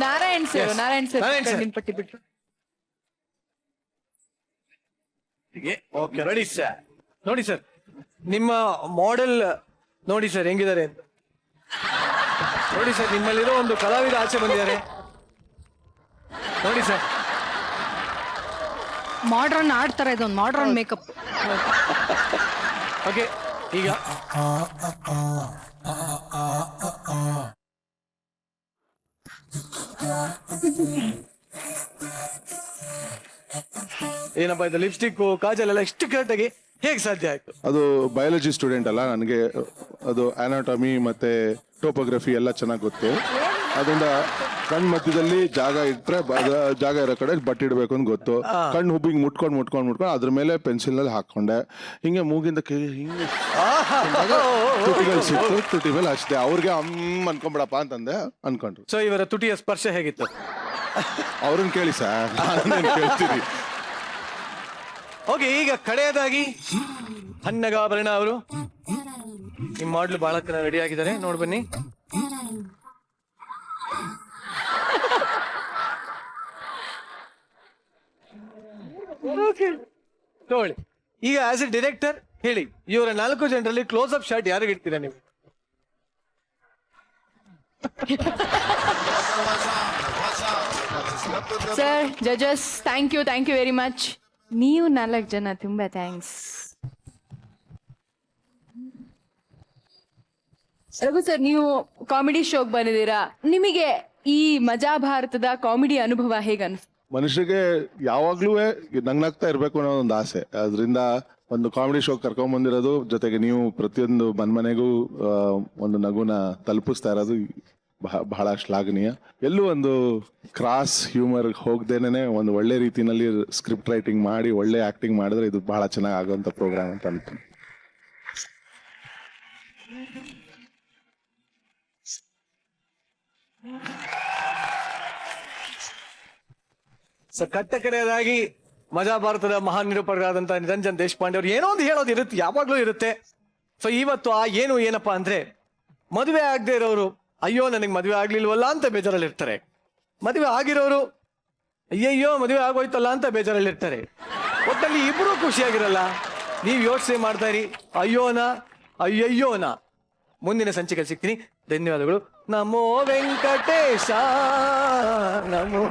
Narayan sir, Yes. Narayan sir Narayan sir. ಕಣ್ಣಿನ ಪಟ್ಟಿ ಬಿಟ್ರು. Okay, ready sir. ನೋಡಿ ಸರ್, ನಿಮ್ಮ ಮಾಡೆಲ್ ನೋಡಿ ಸರ್ ಹೆಂಗಿದ್ದಾರೆ ಅಂತ. ನೋಡಿ ಸರ್, ನಿಮ್ಮಲ್ಲಿರೋ ಒಂದು ಕಲಾವಿದ ಆಚೆ ಬಂದಿದ್ದಾರೆ. ನೋಡಿ ಸರ್, ಮಾಡ್ರನ್ ಆಡ್ತಾರೆ, ಇದೊಂದು ಮಾಡ್ರನ್ ಮೇಕಪ್. ಓಕೆ. ಈಗ ಏನಪ್ಪ ಇದು ಲಿಪ್ಸ್ಟಿಕ್ ಕಾಜಲ್ ಎಲ್ಲ ಇಷ್ಟು ಕರೆಕ್ಟಾಗಿ ಹೇಗೆ ಸಾಧ್ಯ ಆಯ್ತು? ಅದು ಬಯಾಲಜಿ ಸ್ಟೂಡೆಂಟ್ ಅಲ್ಲ, ನನಗೆ ಅದು ಅನಾಟಮಿ ಮತ್ತೆ ಟೋಪೋಗ್ರಫಿ ಎಲ್ಲ ಚೆನ್ನಾಗಿ ಗೊತ್ತು. ಅದರಿಂದ ಕಣ್ ಮಧ್ಯದಲ್ಲಿ ಜಾಗ ಇಟ್ರೆ ಜಾಗ ಇರೋ ಕಡೆ ಬಟ್ ಇಡ್ಬೇಕು ಅಂತ ಗೊತ್ತು. ಕಣ್ಣು ಹುಬ್ಬಿಂಗ್ ಮುಟ್ಕೊಂಡು ಅದ್ರ ಮೇಲೆ ಪೆನ್ಸಿಲ್ ನಲ್ಲಿ ಹಾಕೊಂಡೆ. ಹಿಂಗೆ ಮೂಗಿಂದ ಕೈ ಹಿಂಗೆ ತುಟಿಗಳು ಸಿಕ್ತು, ತುಟಿ ಮೇಲೆ ಅಷ್ಟೇ. ಅವ್ರಿಗೆ ಅನ್ಕೊಂಬಿಡಪ್ಪ ಅಂತಂದೆ, ಅನ್ಕೊಂಡ್ರು. ಸೊ ಇವರ ತುಟಿಯ ಸ್ಪರ್ಶ ಹೇಗಿತ್ತು? ಅವ್ರನ್ನ ಕೇಳಿ ಸರ್, ನಾನೇನ್ ಕೇಳ್ತೀನಿ. ಓಕೆ, ಈಗ ಕಡೆಯದಾಗಿ ಹನ್ನಗಾಭರಣ ಅವರು ನಿಮ್ಮ ಮಾಡ್ಲು ಬಹಳ ರೆಡಿ ಆಗಿದ್ದಾರೆ. ನೋಡ್ ಬನ್ನಿ. ತಗೊಳ್ಳಿ. ಈಗ ಆಸ್ ಎ ಡೈರೆಕ್ಟರ್ ಹೇಳಿ, ಇವರ 4 ಜನರಲ್ಲಿ ಕ್ಲೋಸ್ ಅಪ್ ಶಾಟ್ ಯಾರಿಗೆ ಇಡ್ತೀರಾ ನೀವು? ಸರ್, ಜಜಸ್, ಥ್ಯಾಂಕ್ ಯು ವೆರಿ ಮಚ್. ನೀವು 4 ಜನ ತುಂಬಾ ಥ್ಯಾಂಕ್ಸ್. ರಘು ಸರ್, ನೀವು ಕಾಮಿಡಿ ಶೋಗೆ ಬಂದಿದ್ದೀರಾ. ನಿಮಗೆ ಈ ಮಜಾ ಭಾರತದ ಕಾಮಿಡಿ ಅನುಭವ ಹೇಗನ್ನಿಸ್ತು? ಮನುಷ್ಯರಿಗೆ ಯಾವಾಗ್ಲೂ ನಗ್ನಾಗ್ತಾ ಇರ್ಬೇಕು ಅನ್ನೋ ಒಂದು ಆಸೆ. ಅದರಿಂದ ಒಂದು ಕಾಮಿಡಿ ಶೋ ಕರ್ಕೊಂಡ್ ಬಂದಿರೋದು, ಜೊತೆಗೆ ನೀವು ಪ್ರತಿಯೊಂದು ಮನೆಗೂ ಒಂದು ನಗುನ ತಲುಪಿಸ್ತಾ ಇರೋದು ಬಹಳ ಶ್ಲಾಘನೀಯ. ಎಲ್ಲೂ ಒಂದು ಕ್ರಾಸ್ ಹ್ಯೂಮರ್ ಹೋಗ್ದೇನೆ ಒಂದು ಒಳ್ಳೆ ರೀತಿನಲ್ಲಿ ಸ್ಕ್ರಿಪ್ಟ್ ರೈಟಿಂಗ್ ಮಾಡಿ ಒಳ್ಳೆ ಆಕ್ಟಿಂಗ್ ಮಾಡಿದ್ರೆ ಇದು ಬಹಳ ಚೆನ್ನಾಗಿ ಆಗುವಂತ ಪ್ರೋಗ್ರಾಮ್ ಅಂತ ಅನ್ತೀನಿ. ಸೊ ಕಟ್ಟಕಡೆಯದಾಗಿ ಮಜಾ ಭಾರತದ ಮಹಾನ್ ನಿರೂಪಕರಾದಂತ ನಿರಂಜನ್ ದೇಶಪಾಂಡೆ ಅವ್ರು ಏನೋ ಒಂದು ಹೇಳೋದು ಇರುತ್ತೆ, ಯಾವಾಗ್ಲೂ ಇರುತ್ತೆ. ಸೊ ಇವತ್ತು ಆ ಏನಪ್ಪಾ ಅಂದ್ರೆ, ಮದುವೆ ಆಗದೆ ಇರೋರು ಅಯ್ಯೋ ನನಗೆ ಮದುವೆ ಆಗ್ಲಿಲ್ವಲ್ಲ ಅಂತ ಬೇಜಾರಲ್ಲಿ ಇರ್ತಾರೆ. ಮದುವೆ ಆಗಿರೋರು ಅಯ್ಯಯ್ಯೋ ಮದುವೆ ಆಗೋಯ್ತಲ್ಲ ಅಂತ ಬೇಜಾರಲ್ಲಿ ಇರ್ತಾರೆ. ಒಟ್ಟಲ್ಲಿ ಇಬ್ರು ಖುಷಿಯಾಗಿರಲ್ಲ. ನೀವು ಯೋಚನೆ ಮಾಡ್ತಾ ಇರಿ, ಅಯ್ಯೋನ. ಮುಂದಿನ ಸಂಚಿಕೆ ಸಿಗ್ತೀನಿ. ಧನ್ಯವಾದಗಳು. ನಮೋ ವೆಂಕಟೇಶ, ನಮೋ